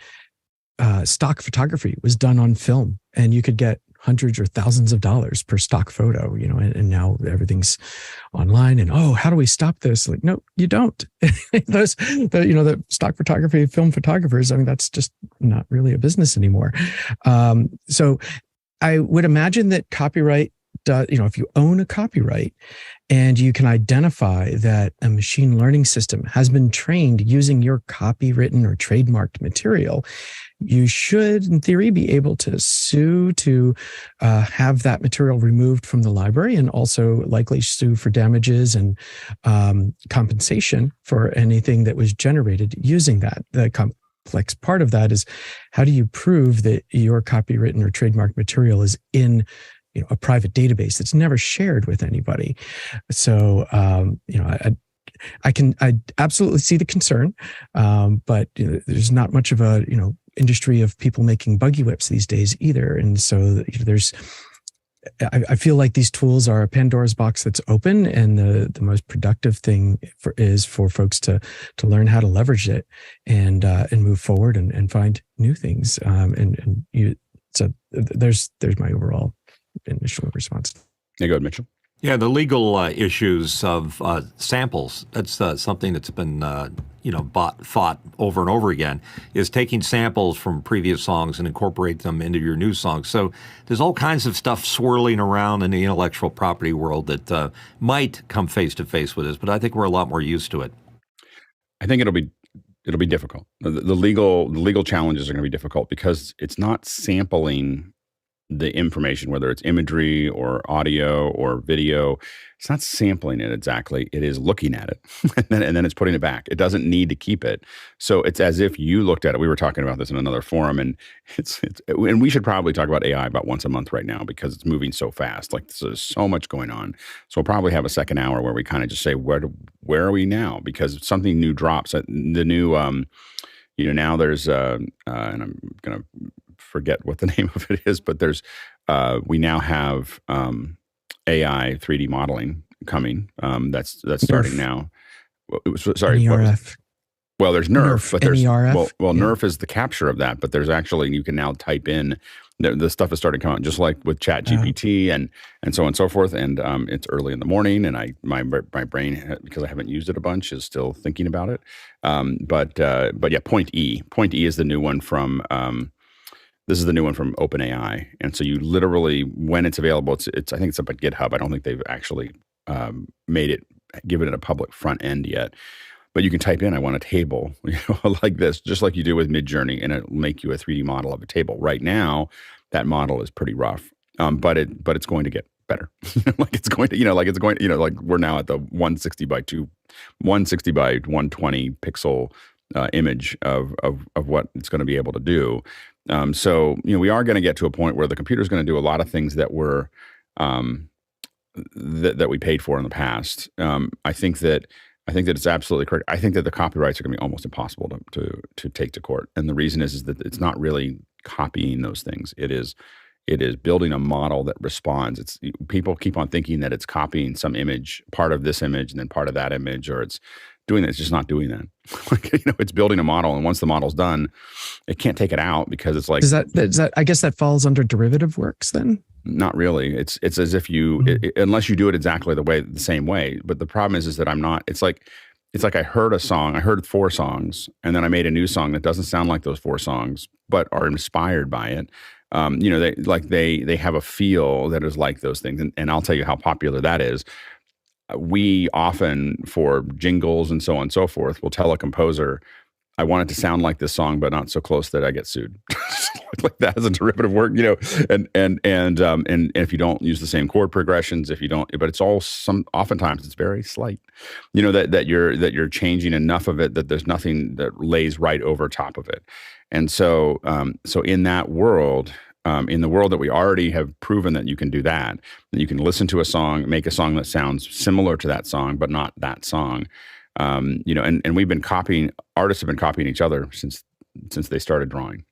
stock photography was done on film, and you could get hundreds or thousands of dollars per stock photo, and now everything's online. And how do we stop this? Like, no, you don't. The stock photography, film photographers, that's just not really a business anymore. So I would imagine that copyright, if you own a copyright and you can identify that a machine learning system has been trained using your copywritten or trademarked material, you should, in theory, be able to sue to have that material removed from the library, and also likely sue for damages and compensation for anything that was generated using that. The complex part of that is, how do you prove that your copywritten or trademarked material is in a private database that's never shared with anybody? So, I absolutely see the concern, but there's not much of a industry of people making buggy whips these days either, and so I feel like these tools are a Pandora's box that's open, and the most productive thing is for folks to learn how to leverage it and move forward and find new things. So there's my overall initial response. Yeah, go ahead, Mitchell. Yeah, the legal issues of samples, that's something that's been, fought over and over again, is taking samples from previous songs and incorporate them into your new songs. So there's all kinds of stuff swirling around in the intellectual property world that might come face to face with us, but I think we're a lot more used to it. I think it'll be difficult. The legal challenges are going to be difficult because it's not sampling the information, whether it's imagery or audio or video. It's not sampling it exactly. It is looking at it and then it's putting it back. It doesn't need to keep it. So it's as if you looked at it. We were talking about this in another forum, and and we should probably talk about AI about once a month right now because it's moving so fast. Like, there's so much going on. So we'll probably have a second hour where we kind of just say, where are we now? Because something new drops. The new, now there's, and I'm going to forget what the name of it is, but there's we now have AI 3D modeling coming. That's starting now. Sorry, NERF. Well, there's NERF, but there's NERF. NERF is the capture of that, but there's actually, you can now type in the stuff is starting to come out, just like with Chat GPT and so on and so forth. And it's early in the morning, and my brain, because I haven't used it a bunch, is still thinking about it. But yeah, Point E is the new one from. This is the new one from OpenAI, and so you literally, when it's available, it's I think it's up at GitHub. I don't think they've actually given it a public front end yet. But you can type in, I want a table, like this, just like you do with Midjourney, and it'll make you a 3D model of a table. Right now, that model is pretty rough. but it's going to get better. Like it's going to, like we're now at the 160 by 120 pixel image of what it's going to be able to do. So we are going to get to a point where the computer is going to do a lot of things that were that we paid for in the past. I think that it's absolutely correct. I think that the copyrights are going to be almost impossible to take to court, and the reason is that it's not really copying those things. It is building a model that responds. People keep on thinking that it's copying some image, part of this image, and then part of that image, or it's doing that. It's just not doing that. It's building a model, and once the model's done, it can't take it out because it's like. Is that? I guess that falls under derivative works then. Not really. It's as if you, unless you do it exactly the same way. But the problem is that I'm not. It's like I heard a song. I heard 4 songs, and then I made a new song that doesn't sound like those 4 songs, but are inspired by it. They have a feel that is like those things, and I'll tell you how popular that is. We often, for jingles and so on and so forth, will tell a composer, I want it to sound like this song, but not so close that I get sued. Like that is a derivative work, and if you don't use the same chord progressions, but it's all oftentimes it's very slight, that you're changing enough of it that there's nothing that lays right over top of it. And so in that world, in the world that we already have proven that you can do that you can listen to a song, make a song that sounds similar to that song, but not that song. And we've been artists have been copying each other since they started drawing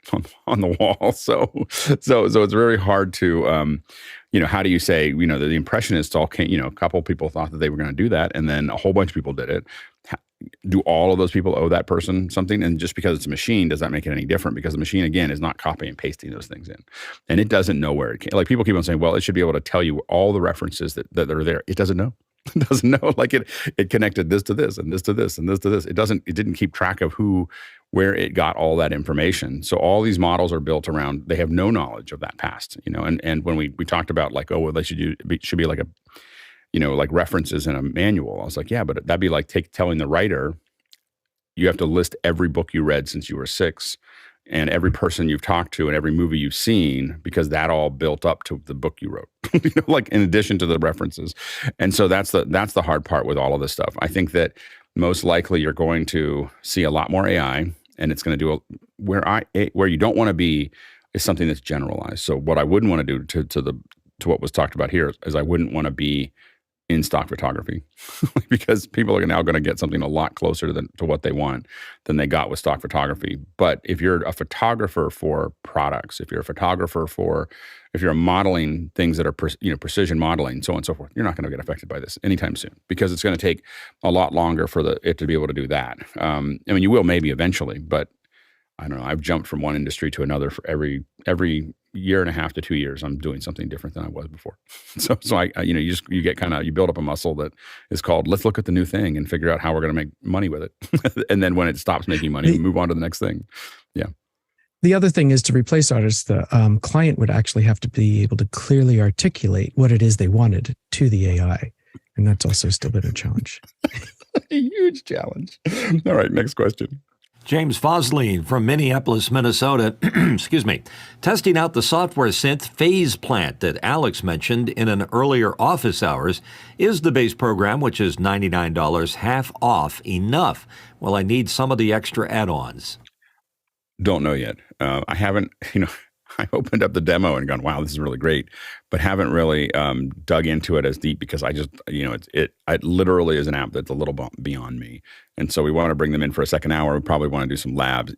on the wall. So it's very hard to, how do you say, the impressionists all came, a couple people thought that they were going to do that. And then a whole bunch of people did it. Do all of those people owe that person something? And just because it's a machine, does that make it any different? Because the machine, again, is not copying and pasting those things in. And it doesn't know where it came. Like people keep on saying, well, it should be able to tell you all the references that are there. It doesn't know. It doesn't know. Like it connected this to this and this to this and this to this. It didn't keep track of where it got all that information. So all these models are built around, they have no knowledge of that past, and when we talked about like, oh, well, they should be like a, like references in a manual. I was like, yeah, but that'd be like telling the writer, you have to list every book you read since you were 6 and every person you've talked to and every movie you've seen, because that all built up to the book you wrote, like in addition to the references. And so that's the hard part with all of this stuff. I think that most likely you're going to see a lot more AI, and it's going to do where you don't want to be is something that's generalized. So what I wouldn't want to do to what was talked about here is I wouldn't want to be in stock photography because people are now going to get something a lot closer to what they want than they got with stock photography. But if you're a photographer for products, if you're modeling things that are precision modeling, so on and so forth, you're not going to get affected by this anytime soon because it's going to take a lot longer for it to be able to do that. You will maybe eventually, but I don't know. I've jumped from one industry to another for every year and a half to 2 years. I'm doing something different than I was before. So you get you build up a muscle that is called, let's look at the new thing and figure out how we're going to make money with it. And then when it stops making money, move on to the next thing. Yeah. The other thing is to replace artists, the client would actually have to be able to clearly articulate what it is they wanted to the AI. And that's also still been a challenge. A huge challenge. All right, next question. James Fosline from Minneapolis, Minnesota, excuse me, testing out the software synth Phase Plant that Alex mentioned in an earlier office hours. Is the base program, which is $99, half off, enough? Well, I need some of the extra add-ons. Don't know yet. I haven't, I opened up the demo and gone, wow, this is really great, but haven't really dug into it as deep because I just, it literally is an app that's a little beyond me. And so we want to bring them in for a second hour. We probably want to do some labs.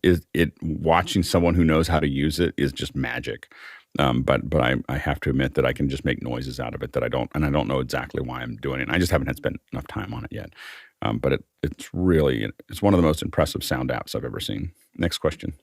Watching someone who knows how to use it is just magic. But I have to admit that I can just make noises out of it that I don't know exactly why I'm doing it. I just haven't spent enough time on it yet. But it's one of the most impressive sound apps I've ever seen. Next question.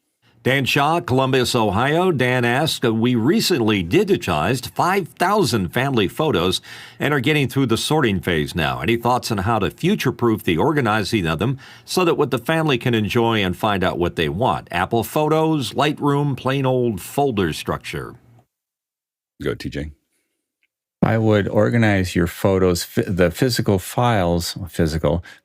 Dan Shaw, Columbus, Ohio. Dan asked, we recently digitized 5,000 family photos and are getting through the sorting phase now. Any thoughts on how to future-proof the organizing of them so that what the family can enjoy and find out what they want? Apple Photos, Lightroom, plain old folder structure. Go, TJ. I would organize your photos, the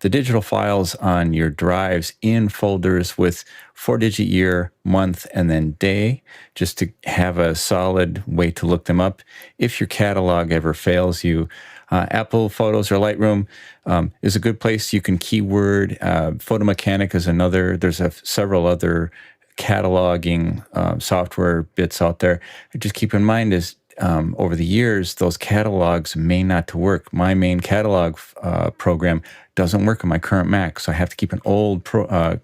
digital files on your drives in folders with 4-digit year, month, and then day, just to have a solid way to look them up. If your catalog ever fails you, Apple Photos or Lightroom is a good place. You can keyword. Photo Mechanic is another. There's several other cataloging software bits out there. Just keep in mind is over the years, those catalogs may not work. My main catalog program doesn't work on my current Mac, so I have to keep an old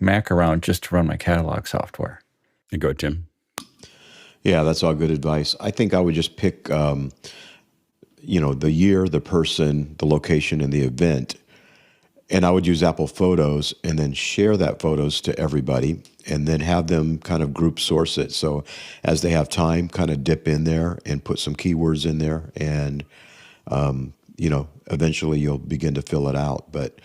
Mac around just to run my catalog software. And go, Tim. Yeah, that's all good advice. I think I would just pick, the year, the person, the location, and the event. And I would use Apple Photos and then share that photos to everybody and then have them kind of group source it. So as they have time, kind of dip in there and put some keywords in there. And, eventually you'll begin to fill it out. But,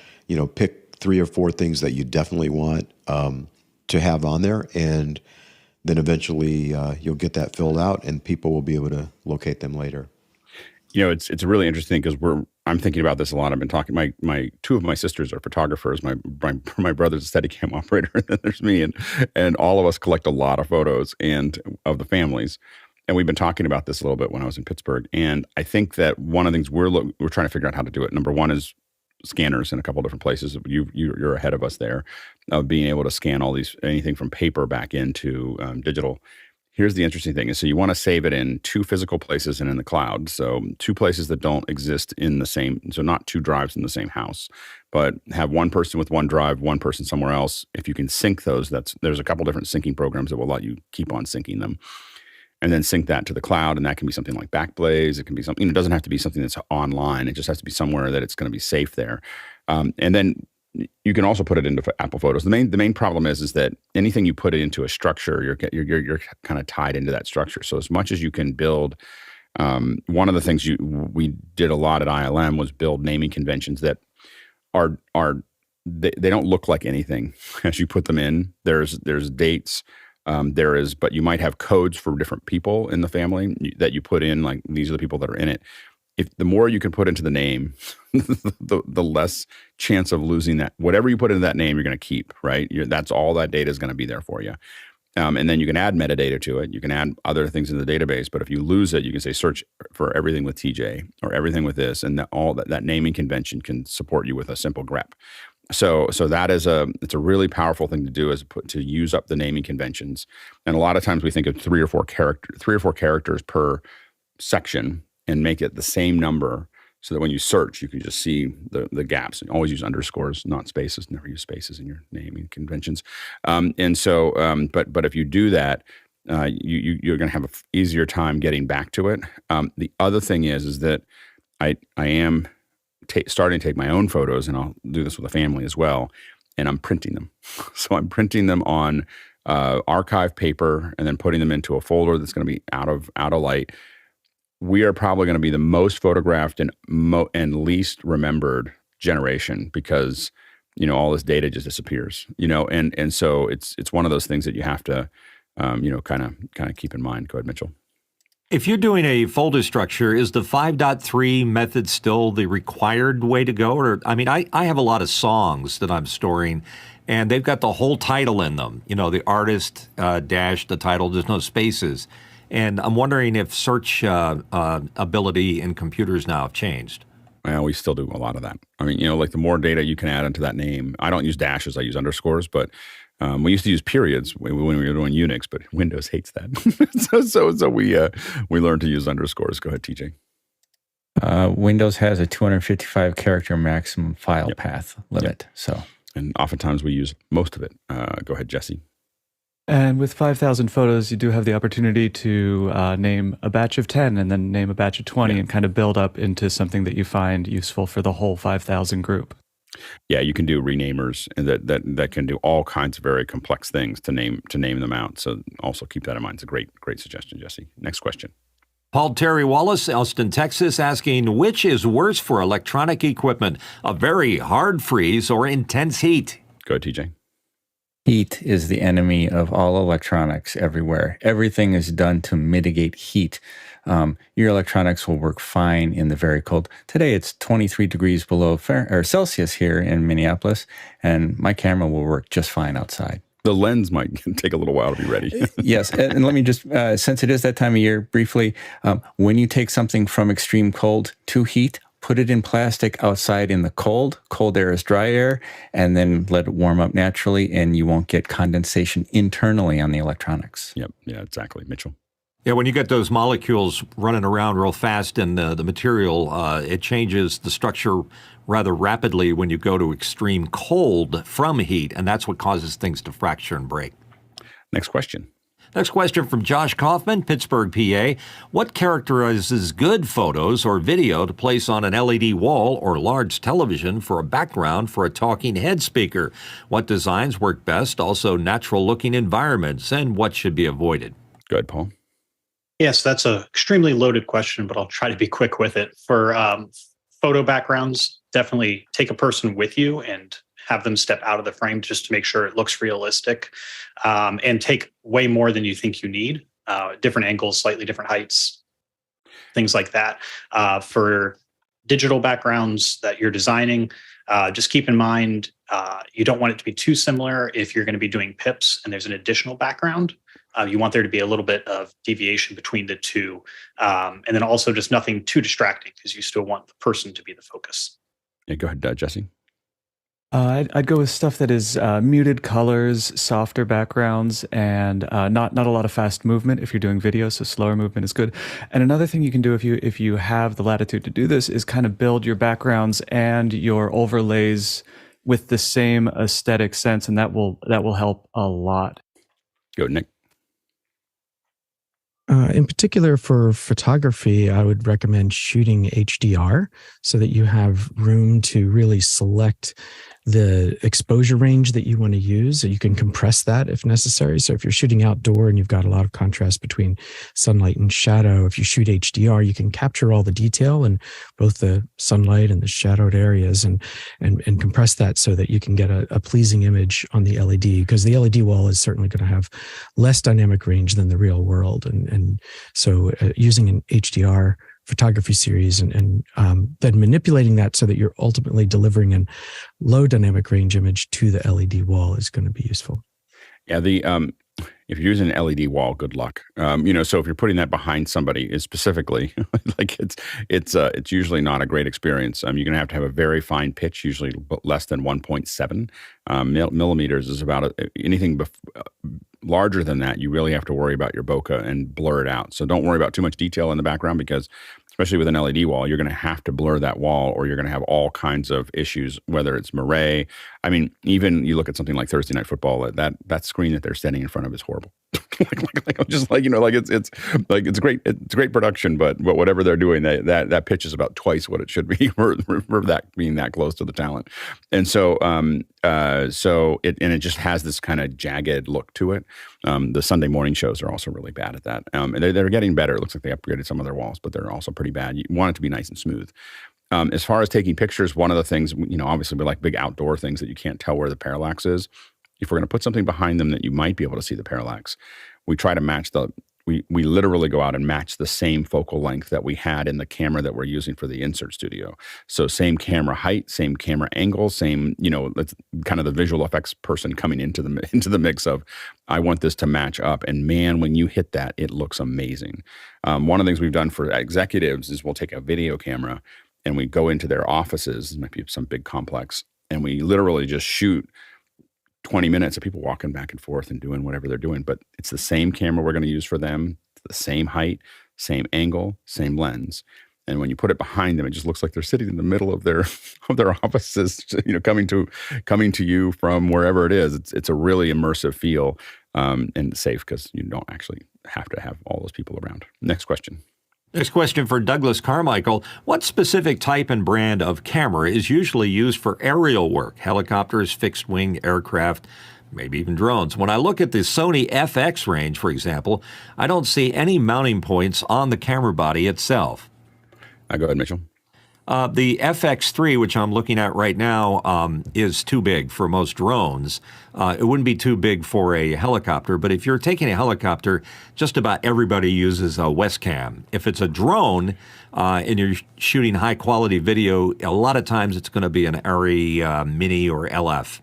pick 3 or 4 things that you definitely want to have on there. And then eventually you'll get that filled out and people will be able to locate them later. It's really interesting because I'm thinking about this a lot. I've been talking. My 2 of my sisters are photographers. My brother's a Steadicam operator, and then there's me, and all of us collect a lot of photos and of the families. And we've been talking about this a little bit when I was in Pittsburgh. And I think that one of the things we're trying to figure out how to do it. Number one is scanners in a couple of different places. You're ahead of us there, of being able to scan anything from paper back into digital. Here's the interesting thing is, so you want to save it in 2 physical places and in the cloud. So 2 places that don't exist in the same, so not 2 drives in the same house, but have one person with one drive, one person somewhere else. If you can sync those, there's a couple different syncing programs that will let you keep on syncing them. And then sync that to the cloud. And that can be something like Backblaze. It can be something, it doesn't have to be something that's online. It just has to be somewhere that it's going to be safe there. And then you can also put it into Apple Photos. The main problem is that anything you put it into a structure, you're kind of tied into that structure. So as much as you can build, one of the things we did a lot at ILM was build naming conventions that they don't look like anything as you put them in. There's dates, but you might have codes for different people in the family that you put in, like these are the people that are in it. If the more you can put into the name, the less chance of losing that. Whatever you put into that name, you're going to keep, right? That's all that data is going to be there for you. And then you can add metadata to it. You can add other things in the database. But if you lose it, you can say search for everything with TJ or everything with this, and that naming convention can support you with a simple grep. So that is it's a really powerful thing to do, to use up the naming conventions. And a lot of times we think of 3 or 4 characters per section, and make it the same number so that when you search, you can just see the gaps. And always use underscores, not spaces. Never use spaces in your naming conventions. But if you do that, you're going to have an easier time getting back to it. The other thing is that I am starting to take my own photos, and I'll do this with a family as well, and I'm printing them. So I'm printing them on archive paper and then putting them into a folder that's going to be out of light. We are probably going to be the most photographed and least remembered generation because, all this data just disappears, and so it's one of those things that you have to, kind of keep in mind. Go ahead, Mitchell. If you're doing a folder structure, is the 5.3 method still the required way to go? Or, I have a lot of songs that I'm storing, and they've got the whole title in them. The artist dash the title. There's no spaces. And I'm wondering if search ability in computers now have changed. Well, we still do a lot of that. Like the more data you can add into that name. I don't use dashes, I use underscores, but we used to use periods when we were doing Unix, but Windows hates that. so we learned to use underscores. Go ahead, TJ. Windows has a 255 character maximum file path limit. Yep. And oftentimes we use most of it. Go ahead, Jesse. And with 5,000 photos, you do have the opportunity to name a batch of 10 and then name a batch of 20 and kind of build up into something that you find useful for the whole 5,000 group. Yeah, you can do renamers and that can do all kinds of very complex things to name them out. So also keep that in mind. It's a great suggestion, Jesse. Next question. Paul Terry Wallace, Austin, Texas, asking, which is worse for electronic equipment, a very hard freeze or intense heat? Go ahead, TJ. Heat is the enemy of all electronics everywhere. Everything is done to mitigate heat. your electronics will work fine in the very cold. Today it's 23 degrees below Celsius here in Minneapolis, and my camera will work just fine outside. The lens might take a little while to be ready. Yes, and let me just, since it is that time of year, briefly, when you take something from extreme cold to heat, put it in plastic outside in the cold. Cold air is dry air, and then let it warm up naturally, and you won't get condensation internally on the electronics. Yep. Yeah, exactly. Mitchell. Yeah, when you get those molecules running around real fast in the material, it changes the structure rather rapidly when you go to extreme cold from heat, and that's what causes things to fracture and break. Next question. Next question from Josh Kaufman, Pittsburgh, PA. What characterizes good photos or video to place on an LED wall or large television for a background for a talking head speaker? What designs work best? Also, natural-looking environments, and what should be avoided? Go ahead, Paul. Yes, that's an extremely loaded question, but I'll try to be quick with it. For photo backgrounds, definitely take a person with you and have them step out of the frame just to make sure it looks realistic, and take way more than you think you need. Different angles, slightly different heights, things like that. For digital backgrounds that you're designing, just keep in mind, you don't want it to be too similar. If you're going to be doing pips and there's an additional background, you want there to be a little bit of deviation between the two. And then also just nothing too distracting, because you still want the person to be the focus. Yeah, go ahead, Jesse. I'd go with stuff that is muted colors, softer backgrounds, and not a lot of fast movement if you're doing video. So slower movement is good. And another thing you can do if you have the latitude to do this is kind of build your backgrounds and your overlays with the same aesthetic sense, and that will help a lot. Go, Nick. In particular, for photography, I would recommend shooting HDR so that you have room to really select the exposure range that you want to use. You can compress that if necessary. So if you're shooting outdoor and you've got a lot of contrast between sunlight and shadow, if you shoot HDR, you can capture all the detail in both the sunlight and the shadowed areas and compress that so that you can get a pleasing image on the LED, because the LED wall is certainly going to have less dynamic range than the real world. And so using an HDR photography series and then manipulating that so that you're ultimately delivering a low dynamic range image to the LED wall is going to be useful. Yeah, if you're using an LED wall, good luck. So if you're putting that behind somebody, is specifically like it's usually not a great experience. You're going to have a very fine pitch, usually less than 1.7 millimeters is about anything larger than that. You really have to worry about your bokeh and blur it out. So don't worry about too much detail in the background, because especially with an LED wall, you're going to have to blur that wall, or you're going to have all kinds of issues, whether it's moire. I mean, even you look at something like Thursday Night Football, that screen that they're standing in front of is horrible. It's great production, but whatever they're doing, that pitch is about twice what it should be for that being that close to the talent. And so it just has this kind of jagged look to it. The Sunday morning shows are also really bad at that. And they're getting better. It looks like they upgraded some of their walls, but they're also pretty bad. You want it to be nice and smooth. As far as taking pictures, one of the things, obviously we like big outdoor things that you can't tell where the parallax is. If we're going to put something behind them that you might be able to see the parallax, we try to match we literally go out and match the same focal length that we had in the camera that we're using for the insert studio. So same camera height, same camera angle, same, that's kind of the visual effects person coming into the mix of, I want this to match up. And man, when you hit that, it looks amazing. One of the things we've done for executives is we'll take a video camera and we go into their offices, it might be some big complex, and we literally just shoot 20 minutes of people walking back and forth and doing whatever they're doing. But it's the same camera we're going to use for them, the same height, same angle, same lens. And when you put it behind them, it just looks like they're sitting in the middle of their offices, coming to you from wherever it is. It's a really immersive feel, and safe, because you don't actually have to have all those people around. Next question. Next question for Douglas Carmichael. What specific type and brand of camera is usually used for aerial work? Helicopters, fixed-wing aircraft, maybe even drones. When I look at the Sony FX range, for example, I don't see any mounting points on the camera body itself. Go ahead, Mitchell. The FX3, which I'm looking at right now, is too big for most drones. It wouldn't be too big for a helicopter, but if you're taking a helicopter, just about everybody uses a Westcam. If it's a drone and you're shooting high-quality video, a lot of times it's going to be an Arri Mini or LF.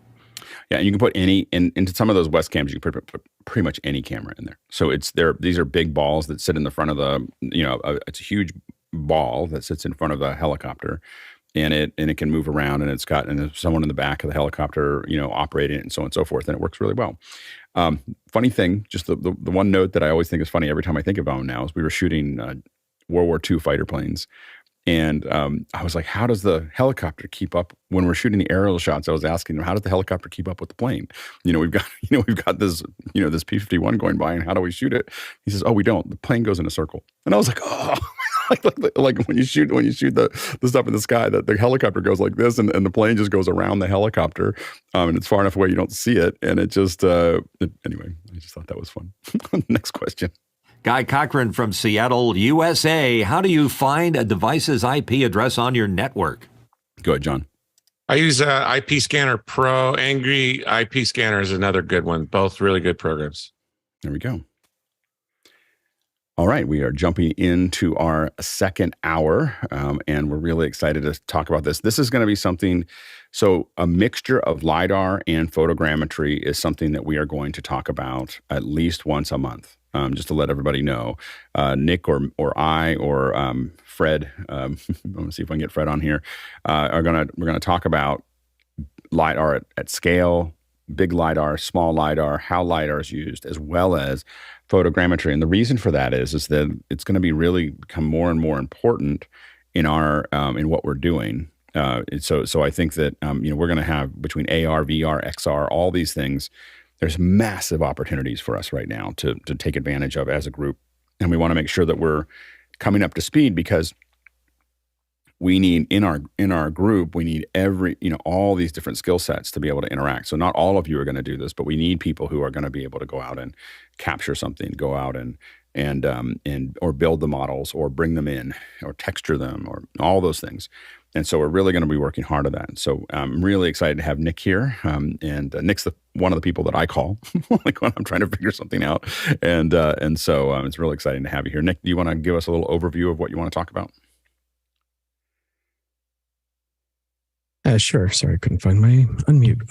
Yeah, and you can put into some of those Westcams, you can put pretty much any camera in there. So these are big balls that sit in the front of the, it's a huge ball that sits in front of a helicopter, and it can move around, and there's someone in the back of the helicopter, operating it, and so on and so forth, and it works really well. Funny thing, just the one note that I always think is funny every time I think about them now is we were shooting World War II fighter planes. And I was like, how does the helicopter keep up when we're shooting the aerial shots? I was asking him, how does the helicopter keep up with the plane? We've got this, this P-51 going by, and how do we shoot it? He says, oh, we don't. The plane goes in a circle. And I was like, oh, like when you shoot the stuff in the sky, that the helicopter goes like this, and the plane just goes around the helicopter, and it's far enough away you don't see it. And it just, anyway, I just thought that was fun. Next question. Guy Cochran from Seattle, USA. How do you find a device's IP address on your network? Go ahead, John. I use IP Scanner Pro. Angry IP Scanner is another good one. Both really good programs. There we go. All right, we are jumping into our second hour, and we're really excited to talk about this. This is going to be something, so a mixture of LiDAR and photogrammetry is something that we are going to talk about at least once a month. Just to let everybody know, Nick or I or Fred, I'm going to see if I can get Fred on here, we're going to talk about LiDAR at scale, big LiDAR, small LiDAR, how LiDAR is used, as well as photogrammetry. And the reason for that is that it's going to be really become more and more important in in what we're doing. So I think that we're going to have between AR, VR, XR, all these things. There's massive opportunities for us right now to take advantage of as a group. And we want to make sure that we're coming up to speed, because we need in our group, we need all these different skill sets to be able to interact. So not all of you are going to do this, but we need people who are going to be able to go out and capture something, go out and or build the models, or bring them in, or texture them, or all those things. And so we're really going to be working hard at that. So I'm really excited to have Nick here. And Nick's one of the people that I call like when I'm trying to figure something out. And so it's really exciting to have you here. Nick, do you want to give us a little overview of what you want to talk about? Sure. Sorry, I couldn't find my unmute.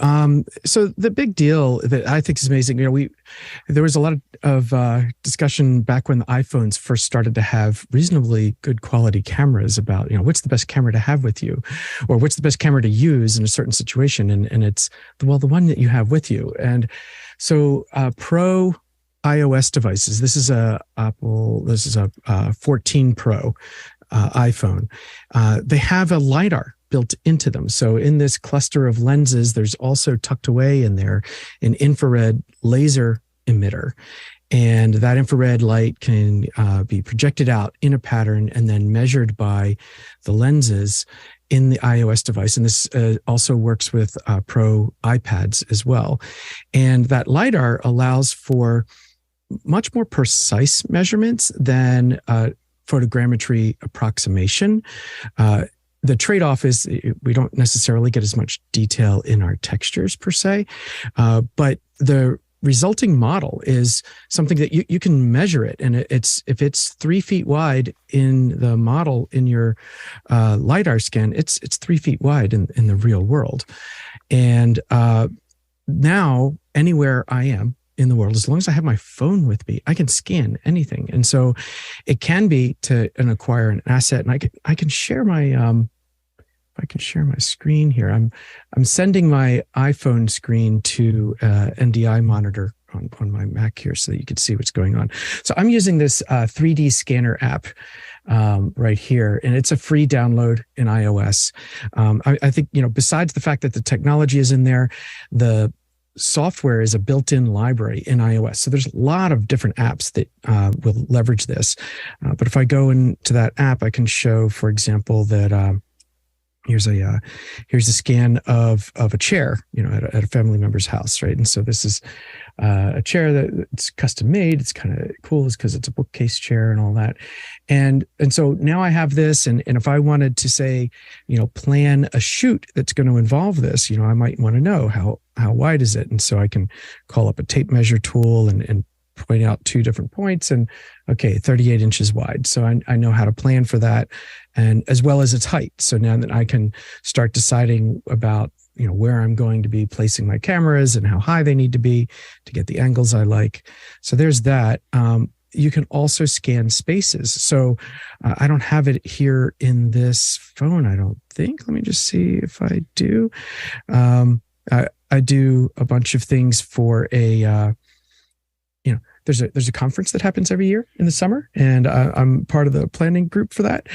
So the big deal that I think is amazing, there was a lot of discussion back when the iPhones first started to have reasonably good quality cameras about, what's the best camera to have with you, or what's the best camera to use in a certain situation. And it's, the one that you have with you. And so Pro iOS devices, this is a 14 Pro iPhone. They have a LiDAR built into them. So in this cluster of lenses, there's also tucked away in there an infrared laser emitter. And that infrared light can be projected out in a pattern and then measured by the lenses in the iOS device. And this also works with Pro iPads as well. And that LiDAR allows for much more precise measurements than photogrammetry approximation. The trade-off is we don't necessarily get as much detail in our textures per se, but the resulting model is something that you can measure it. And if it's 3 feet wide in the model in your LiDAR scan, it's 3 feet wide in the real world. And now anywhere I am in the world, as long as I have my phone with me, I can scan anything. And so it can be to acquire an asset. And I can share my I can share my screen here. I'm sending my iPhone screen to NDI monitor on my Mac here so that you can see what's going on. So I'm using this 3D scanner app right here, and it's a free download in iOS. I think, besides the fact that the technology is in there, the software is a built-in library in iOS. So there's a lot of different apps that will leverage this. But if I go into that app, I can show, for example, that here's a scan of a chair, at a family member's house, right? And so this is a chair that it's custom made. It's kind of cool, is because it's a bookcase chair and all that. And so now I have this, and if I wanted to say, plan a shoot that's going to involve this, I might want to know how wide is it, and so I can call up a tape measure tool and point out 2 different points, and okay, 38 inches wide. So I know how to plan for that, and as well as its height. So now that I can start deciding about, where I'm going to be placing my cameras and how high they need to be to get the angles I like. So there's that. You can also scan spaces. So I don't have it here in this phone, I don't think. Let me just see if I do. I do a bunch of things for there's a conference that happens every year in the summer, and I'm part of the planning group for that.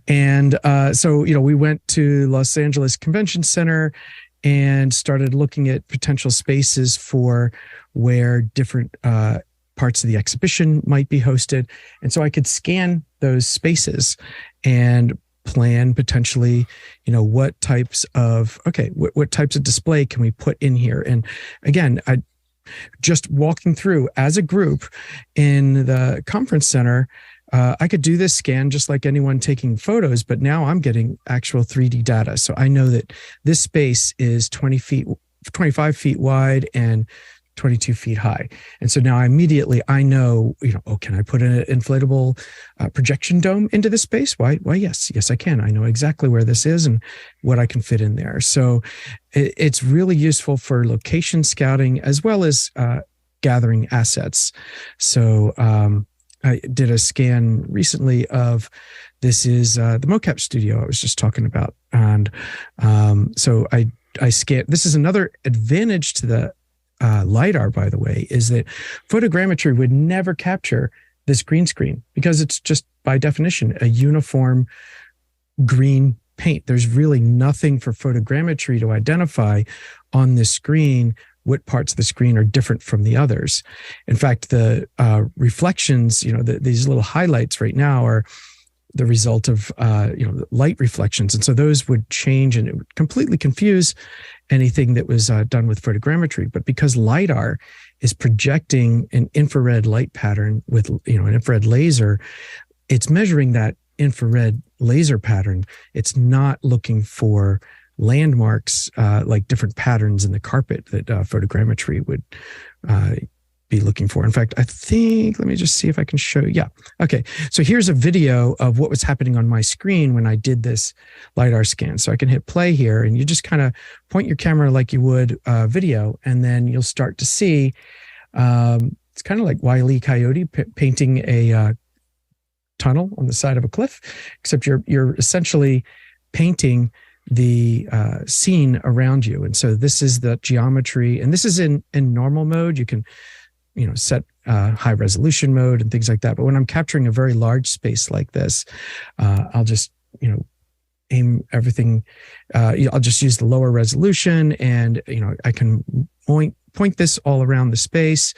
And so we went to Los Angeles Convention Center and started looking at potential spaces for where different parts of the exhibition might be hosted. And so I could scan those spaces and plan potentially, what types of display can we put in here? And again, just walking through as a group in the conference center, I could do this scan just like anyone taking photos, but now I'm getting actual 3D data. So I know that this space is 25 feet wide and 22 feet high. And so now I know, can I put an inflatable projection dome into this space? Why, yes, I can. I know exactly where this is and what I can fit in there. So it's really useful for location scouting as well as gathering assets. So I did a scan recently of, this is the mocap studio I was just talking about. And so I scanned, this is another advantage to the LiDAR, by the way, is that photogrammetry would never capture this green screen because it's just by definition a uniform green paint. There's really nothing for photogrammetry to identify on this screen what parts of the screen are different from the others. In fact, the reflections, these little highlights right now are the result of light reflections, and so those would change and it would completely confuse anything that was done with photogrammetry. But because LiDAR is projecting an infrared light pattern with an infrared laser, it's measuring that infrared laser pattern. It's not looking for landmarks like different patterns in the carpet that photogrammetry would be looking for. In fact, I think, let me just see if I can show. Yeah. Okay. So here's a video of what was happening on my screen when I did this LiDAR scan. So I can hit play here and you just kind of point your camera like you would video. And then you'll start to see, it's kind of like Wile E. Coyote painting a tunnel on the side of a cliff, except you're essentially painting the scene around you. And so this is the geometry, and this is in normal mode. You can set high resolution mode and things like that. But when I'm capturing a very large space like this, I'll just, aim everything. I'll just use the lower resolution, and, I can point this all around the space.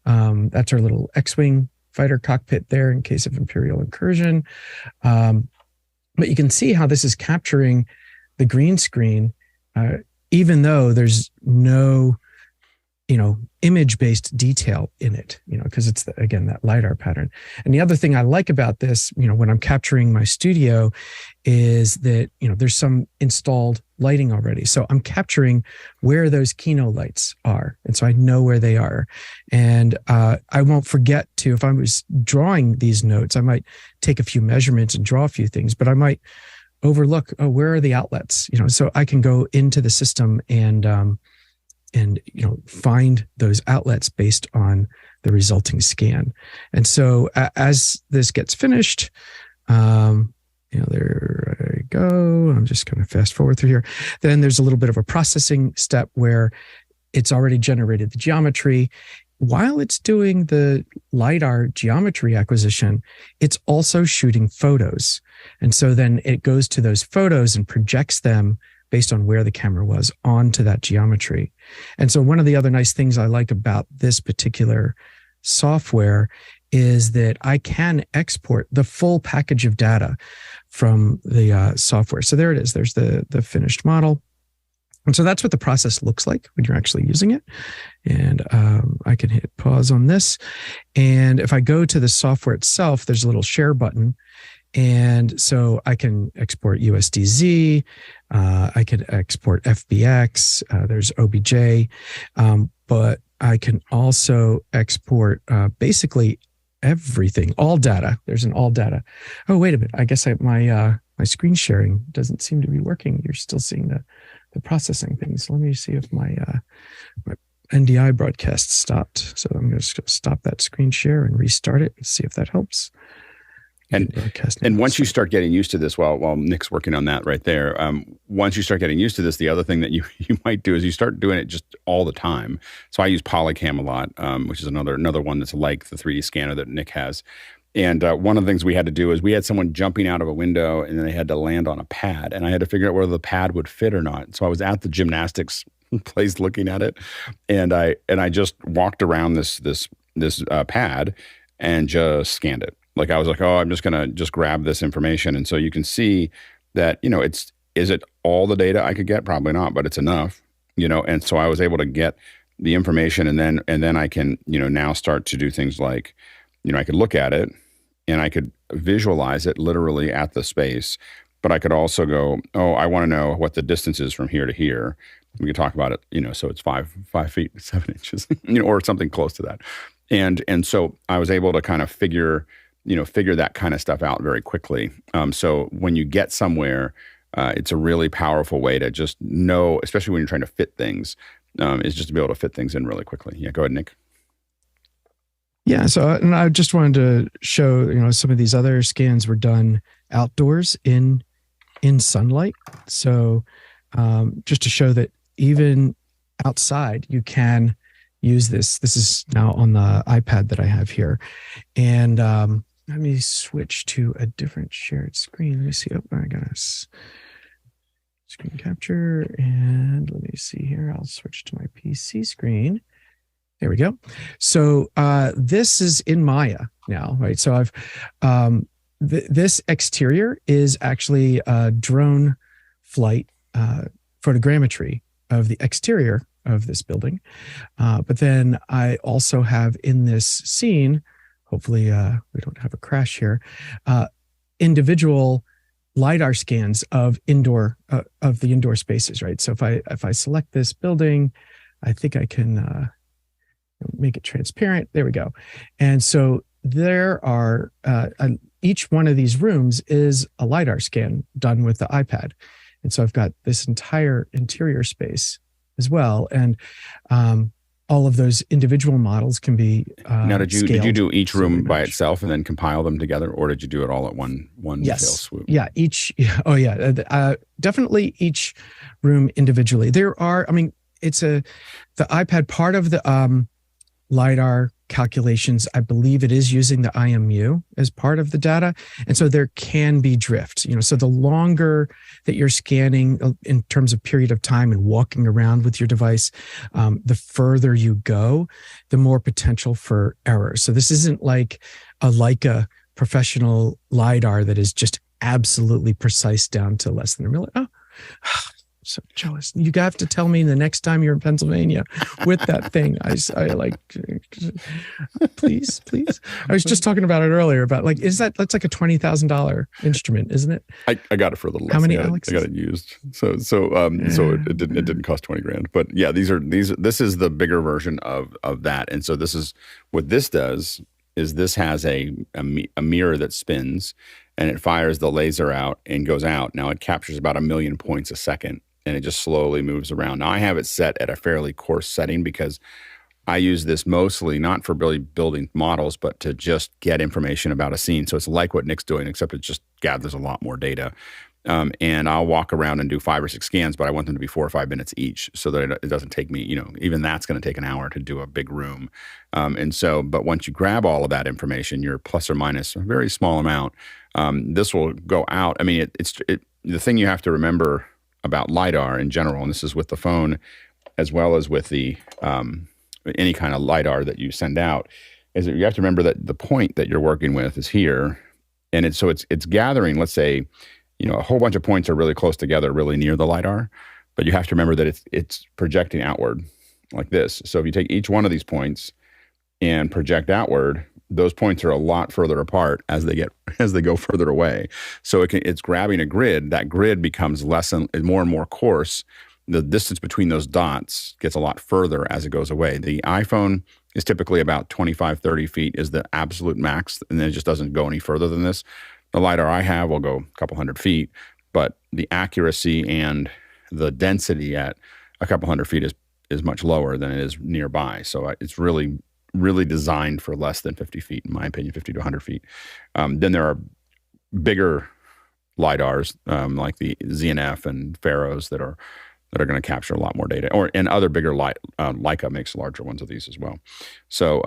That's our little X-Wing fighter cockpit there in case of Imperial incursion. But you can see how this is capturing the green screen, even though there's no image-based detail in it, because it's again that LiDAR pattern. And the other thing I like about this, when I'm capturing my studio, is that there's some installed lighting already. So I'm capturing where those Kino lights are, and so I know where they are. And I won't forget to, if I was drawing these notes, I might take a few measurements and draw a few things, but I might overlook, where are the outlets? So I can go into the system and find those outlets based on the resulting scan. And so as this gets finished, there I go. I'm just going to fast forward through here. Then there's a little bit of a processing step where it's already generated the geometry. While it's doing the LiDAR geometry acquisition, it's also shooting photos. And so then it goes to those photos and projects them based on where the camera was onto that geometry. And so one of the other nice things I like about this particular software is that I can export the full package of data from the software. So there it is. There's the finished model. And so that's what the process looks like when you're actually using it. And I can hit pause on this. And if I go to the software itself, there's a little share button. And so I can export USDZ. I can export FBX. There's OBJ. But I can also export basically everything, all data. There's an all data. Oh, wait a minute. I guess my screen sharing doesn't seem to be working. You're still seeing the processing things. Let me see if my NDI broadcast stopped. So I'm just going to stop that screen share and restart it and see if that helps. And once you start getting used to this, while Nick's working on that right there, once you start getting used to this, the other thing that you might do is you start doing it just all the time. So I use Polycam a lot, which is another one that's like the 3D scanner that Nick has. And one of the things we had to do is we had someone jumping out of a window and then they had to land on a pad. And I had to figure out whether the pad would fit or not. So I was at the gymnastics place looking at it. And I just walked around this pad and just scanned it. Like I was like, oh, I'm just going to just grab this information. And so you can see that, is it all the data I could get? Probably not, but it's enough, And so I was able to get the information and then I can, now start to do things like, I could look at it and I could visualize it literally at the space, but I could also go, oh, I want to know what the distance is from here to here. We could talk about it, so it's 5 feet, 7 inches, or something close to that. And so I was able to kind of figure that kind of stuff out very quickly. So when you get somewhere, it's a really powerful way to just know, especially when you're trying to fit things, is just to be able to fit things in really quickly. Yeah, go ahead, Nick. Yeah, so and I just wanted to show, some of these other scans were done outdoors in sunlight. So just to show that even outside, you can use this. This is now on the iPad that I have here. And let me switch to a different shared screen. Let me see. Oh, I got a screen capture. And let me see here. I'll switch to my PC screen. There we go. So this is in Maya now, right? So I've this exterior is actually a drone flight photogrammetry of the exterior of this building. But then I also have in this scene, hopefully we don't have a crash here, individual LiDAR scans of the indoor spaces, right? So if I select this building, I think I can make it transparent. There we go. And so there are, each one of these rooms is a LiDAR scan done with the iPad. And so I've got this entire interior space as well. And all of those individual models can be now, did you do each room really by itself and then compile them together, or did you do it all at one yes. fell swoop? Yeah, definitely each room individually. There are, the iPad, part of the LiDAR calculations, I believe it is using the IMU as part of the data. And so there can be drift, so the longer that you're scanning in terms of period of time and walking around with your device, the further you go, the more potential for error. So this isn't like a Leica professional LiDAR that is just absolutely precise down to less than a milli. Oh, so jealous. You have to tell me the next time you're in Pennsylvania with that thing. I like, please. I was just talking about it earlier about that's like a $20,000 instrument, isn't it? I got it for a little less. How many, Alex? I got it used. So it didn't cost 20 grand, but yeah, this is the bigger version of that. And so this is what this does is this has a mirror that spins and it fires the laser out and goes out. Now it captures about 1 million points a second. And it just slowly moves around. Now I have it set at a fairly coarse setting because I use this mostly not for building models, but to just get information about a scene. So it's like what Nick's doing, except it just gathers a lot more data. And I'll walk around and do 5 or 6 scans, but I want them to be 4 or 5 minutes each so that it doesn't take me, even that's going to take an hour to do a big room. But once you grab all of that information, you're plus or minus a very small amount. This will go out. The thing you have to remember about LiDAR in general, and this is with the phone as well as with the any kind of LiDAR that you send out, is that you have to remember that the point that you're working with is here, and it's gathering. Let's say, a whole bunch of points are really close together, really near the LiDAR, but you have to remember that it's projecting outward like this. So if you take each one of these points and project outward, those points are a lot further apart as they go further away. So it's grabbing a grid. That grid becomes more and more coarse. The distance between those dots gets a lot further as it goes away. The iPhone is typically about 25, 30 feet is the absolute max, and then it just doesn't go any further than this. The LiDAR I have will go a couple hundred feet, but the accuracy and the density at a couple hundred feet is much lower than it is nearby. So it's really, really designed for less than 50 feet, in my opinion, 50 to 100 feet. Then there are bigger LiDARs like the ZNF and Pharos that are going to capture a lot more data, and other bigger Leica makes larger ones of these as well. So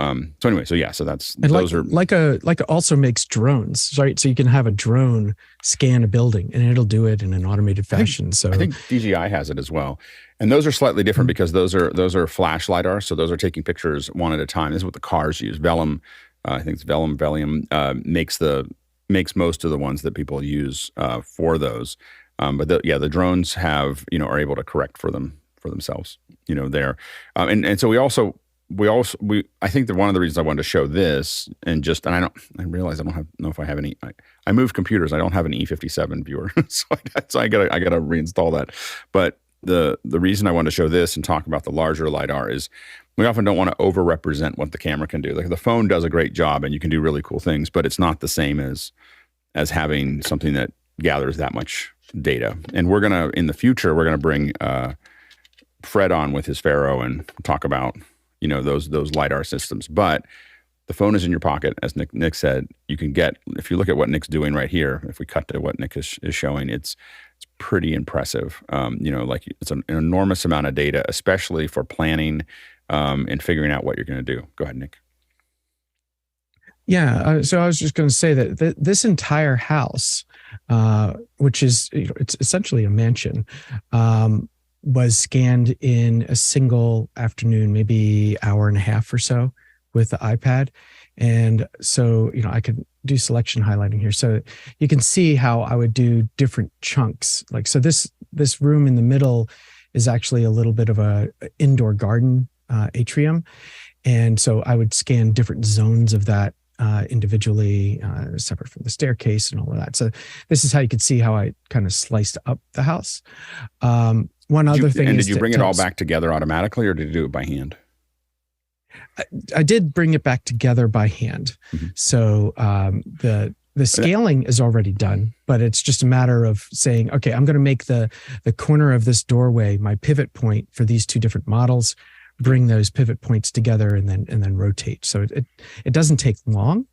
anyway, so that's and Leica also makes drones, right? So you can have a drone scan a building, and it'll do it in an automated fashion. I think DJI has it as well, and those are slightly different because those are flash LiDAR, so those are taking pictures one at a time. This is what the cars use. Vellum, I think it's Velium makes most of the ones that people use for those. But the drones are able to correct for themselves, there. And so I think that one of the reasons I wanted to show this I realize I don't know if I have any, I moved computers. I don't have an E57 viewer. so I gotta reinstall that. But the reason I wanted to show this and talk about the larger LiDAR is we often don't want to over-represent what the camera can do. Like the phone does a great job and you can do really cool things, but it's not the same as having something that gathers that much data. And in the future, we're gonna bring Fred on with his Pharo and talk about those LiDAR systems. But the phone is in your pocket, as Nick said. You can if you look at what Nick's doing right here, if we cut to what Nick is showing, it's pretty impressive. It's an enormous amount of data, especially for planning and figuring out what you're going to do. Go ahead, Nick. Yeah, so I was just going to say that this entire house, which is it's essentially a mansion, was scanned in a single afternoon, maybe hour and a half or so, with the iPad. And so I could do selection highlighting here, so you can see how I would do different chunks. Like so, this room in the middle is actually a little bit of a indoor garden atrium, and so I would scan different zones of that individually, separate from the staircase and all of that. So this is how you could see how I kind of sliced up the house. Did you bring it all back together automatically, or did you do it by hand? I did bring it back together by hand. Mm-hmm. So the scaling is already done, but it's just a matter of saying, okay, I'm going to make the corner of this doorway my pivot point for these two different models, bring those pivot points together, and then rotate. So it doesn't take long,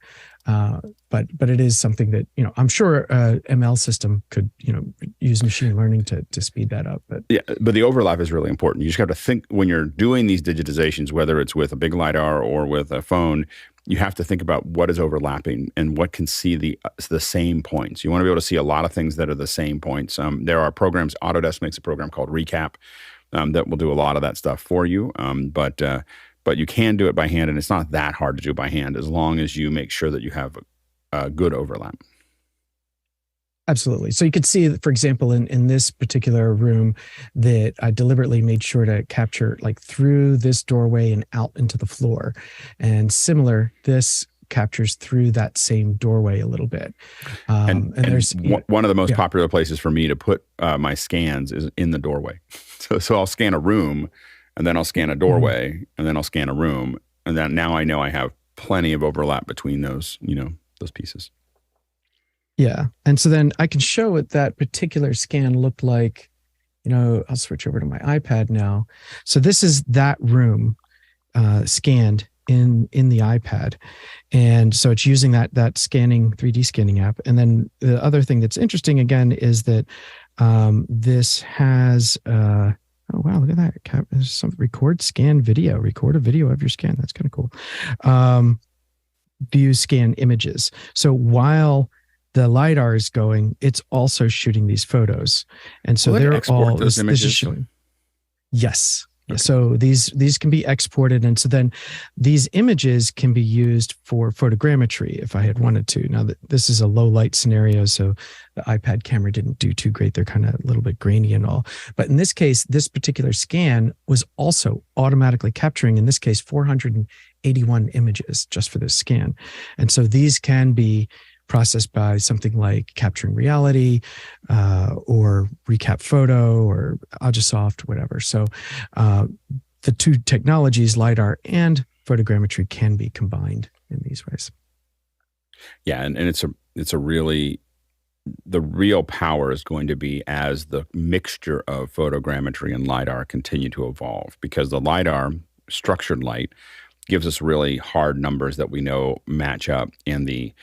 but it is something that I'm sure a ML system could use machine learning to speed that up. But the overlap is really important. You just have to think when you're doing these digitizations, whether it's with a big LiDAR or with a phone, you have to think about what is overlapping and what can see the same points. You want to be able to see a lot of things that are the same points. There are programs. Autodesk makes a program called Recap that will do a lot of that stuff for you. But you can do it by hand, and it's not that hard to do by hand as long as you make sure that you have a good overlap. Absolutely. So you could see, for example, in this particular room, that I deliberately made sure to capture like through this doorway and out into the floor. And similar, this captures through that same doorway a little bit. And there's one of the most popular places for me to put my scans is in the doorway. So I'll scan a room, and then I'll scan a doorway, mm-hmm. and then I'll scan a room, and then now I know I have plenty of overlap between those pieces. Yeah. And so then I can show what that particular scan looked like. I'll switch over to my iPad now. So this is that room scanned in the iPad. And so it's using that scanning 3D scanning app. And then the other thing that's interesting again is that this has oh wow, look at that. There's some record a video of your scan. That's kind of cool. View scan images. So while the LiDAR is going, it's also shooting these photos. And so they're all, those images? This is showing. Yes. Yeah, so these can be exported, and so then these images can be used for photogrammetry if I had wanted to. Now, this is a low light scenario, so the iPad camera didn't do too great. They're kind of a little bit grainy and all. But in this case, this particular scan was also automatically capturing, in this case, 481 images just for this scan. And so these can be processed by something like Capturing Reality or Recap Photo or Agisoft, whatever. So the two technologies, LiDAR and photogrammetry, can be combined in these ways. Yeah, and it's a really, the real power is going to be as the mixture of photogrammetry and LiDAR continue to evolve, because the LiDAR, structured light, gives us really hard numbers that we know match up, and the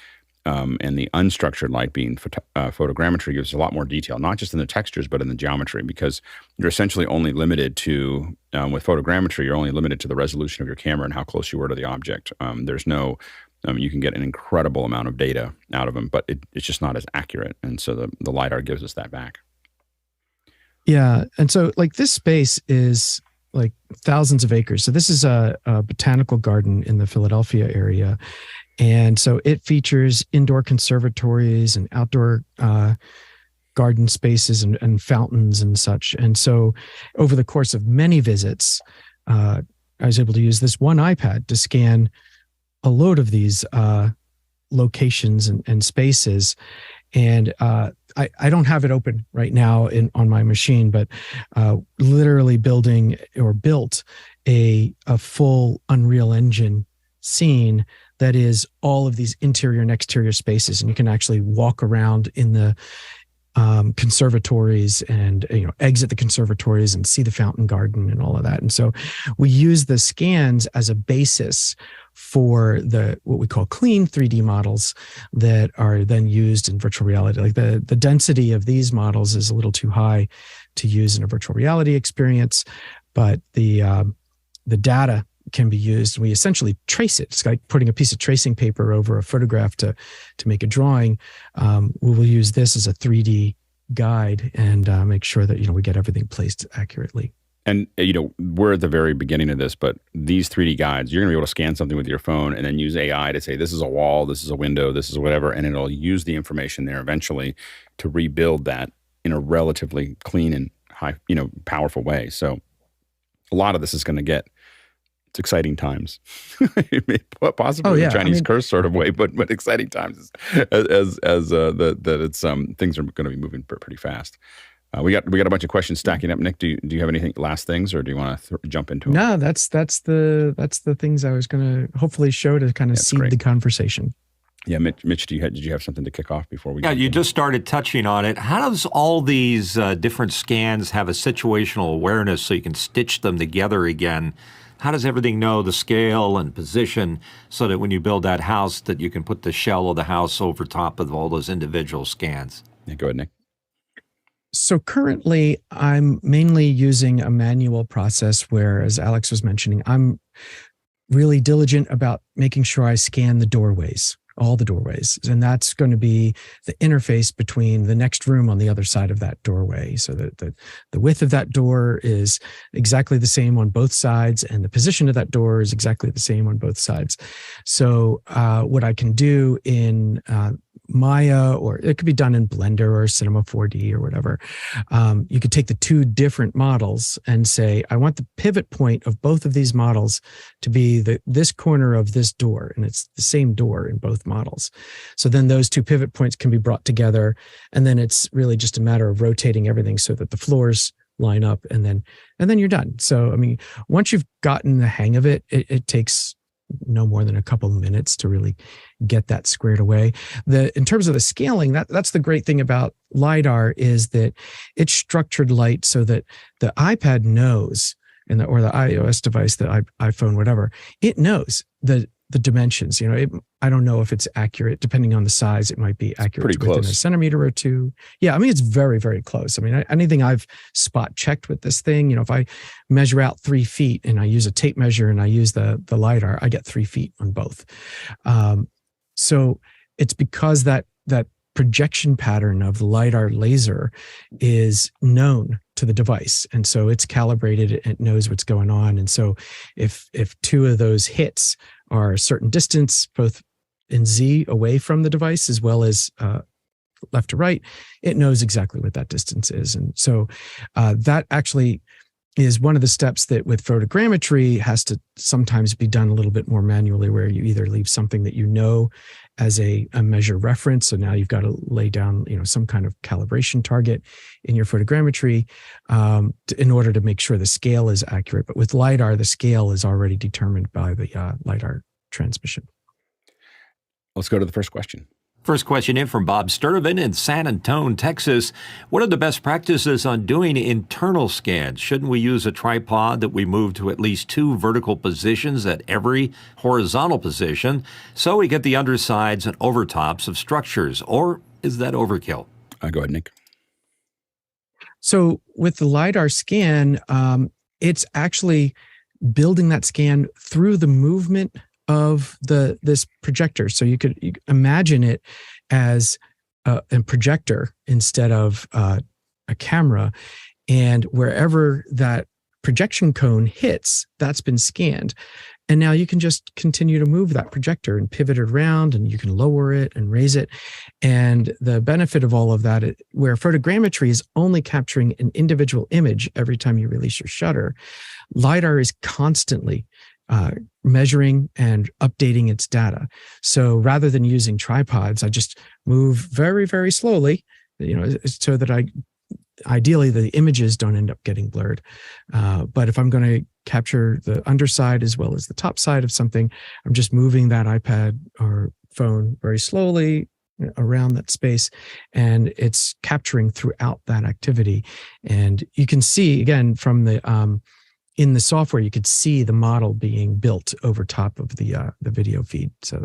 unstructured light, being photogrammetry, gives a lot more detail, not just in the textures, but in the geometry, because you're essentially only limited to, with photogrammetry, you're only limited to the resolution of your camera and how close you were to the object. There's no, you can get an incredible amount of data out of them, but it's just not as accurate. And so the LiDAR gives us that back. Yeah. And so like this space is like thousands of acres. So this is a botanical garden in the Philadelphia area. And so it features indoor conservatories and outdoor garden spaces and fountains and such. And so over the course of many visits, I was able to use this one iPad to scan a load of these locations and spaces. And I don't have it open right now on my machine, but literally built a full Unreal Engine scene that is all of these interior and exterior spaces, and you can actually walk around in the conservatories and exit the conservatories and see the fountain garden and all of that. And so we use the scans as a basis for what we call clean 3D models that are then used in virtual reality. Like the density of these models is a little too high to use in a virtual reality experience, but the data can be used. We essentially trace it. It's like putting a piece of tracing paper over a photograph to make a drawing. We will use this as a 3D guide and make sure that we get everything placed accurately. And we're at the very beginning of this, but these 3D guides, you're going to be able to scan something with your phone and then use AI to say, this is a wall, this is a window, this is whatever, and it'll use the information there eventually to rebuild that in a relatively clean and high, powerful way. So a lot of this is going to get, it's exciting times. Possibly the Chinese curse sort of way, but exciting times as it's things are going to be moving pretty fast. We got a bunch of questions stacking up. Nick, do you have anything last things, or do you want to jump into them? No, that's the things I was going to hopefully show to kind of seed the conversation. Yeah, Mitch, did you have something to kick off before we? Yeah, you just started touching on it. How does all these different scans have a situational awareness so you can stitch them together again? How does everything know the scale and position so that when you build that house that you can put the shell of the house over top of all those individual scans? Yeah, go ahead, Nick. So currently, I'm mainly using a manual process where, as Alex was mentioning, I'm really diligent about making sure I scan the doorways, all the doorways. And that's going to be the interface between the next room on the other side of that doorway. So that the width of that door is exactly the same on both sides, and the position of that door is exactly the same on both sides. So what I can do in Maya, or it could be done in Blender or Cinema 4D or whatever. You could take the two different models and say, I want the pivot point of both of these models to be this corner of this door, and it's the same door in both models. So then those two pivot points can be brought together, and then it's really just a matter of rotating everything so that the floors line up, and then you're done. So, I mean, once you've gotten the hang of it, it takes no more than a couple of minutes to really get that squared away. In terms of the scaling, that's the great thing about LiDAR, is that it's structured light so that the iPad knows, or the iOS device, the iPhone, whatever, it knows the dimensions. I don't know if it's accurate. Depending on the size, it might be accurate within a centimeter or two. Yeah, I mean, it's very, very close. I mean, anything I've spot checked with this thing, if I measure out 3 feet and I use a tape measure and I use the LiDAR, I get 3 feet on both. So it's because that projection pattern of the LiDAR laser is known to to the device, and so it's calibrated. It knows what's going on, and so if two of those hits are a certain distance, both in Z away from the device as well as left to right, it knows exactly what that distance is. And so that actually is one of the steps that with photogrammetry has to sometimes be done a little bit more manually, where you either leave something that you know as a measure reference. So now you've got to lay down, some kind of calibration target in your photogrammetry in order to make sure the scale is accurate. But with LiDAR, the scale is already determined by the LiDAR transmission. Let's go to the first question. First question in from Bob Sturtevant in San Antonio, Texas. What are the best practices on doing internal scans? Shouldn't we use a tripod that we move to at least 2 vertical positions at every horizontal position so we get the undersides and overtops of structures? Or is that overkill? Go ahead, Nick. So with the LiDAR scan, it's actually building that scan through the movement of this projector. So you could imagine it as a projector instead of a camera. And wherever that projection cone hits, that's been scanned. And now you can just continue to move that projector and pivot it around, and you can lower it and raise it. And the benefit of all of that, where photogrammetry is only capturing an individual image every time you release your shutter, LiDAR is constantly measuring and updating its data. So rather than using tripods, I just move very, very slowly, so that ideally the images don't end up getting blurred. But if I'm going to capture the underside as well as the top side of something, I'm just moving that iPad or phone very slowly around that space, and it's capturing throughout that activity. And you can see, again, from the in the software, you could see the model being built over top of the video feed. So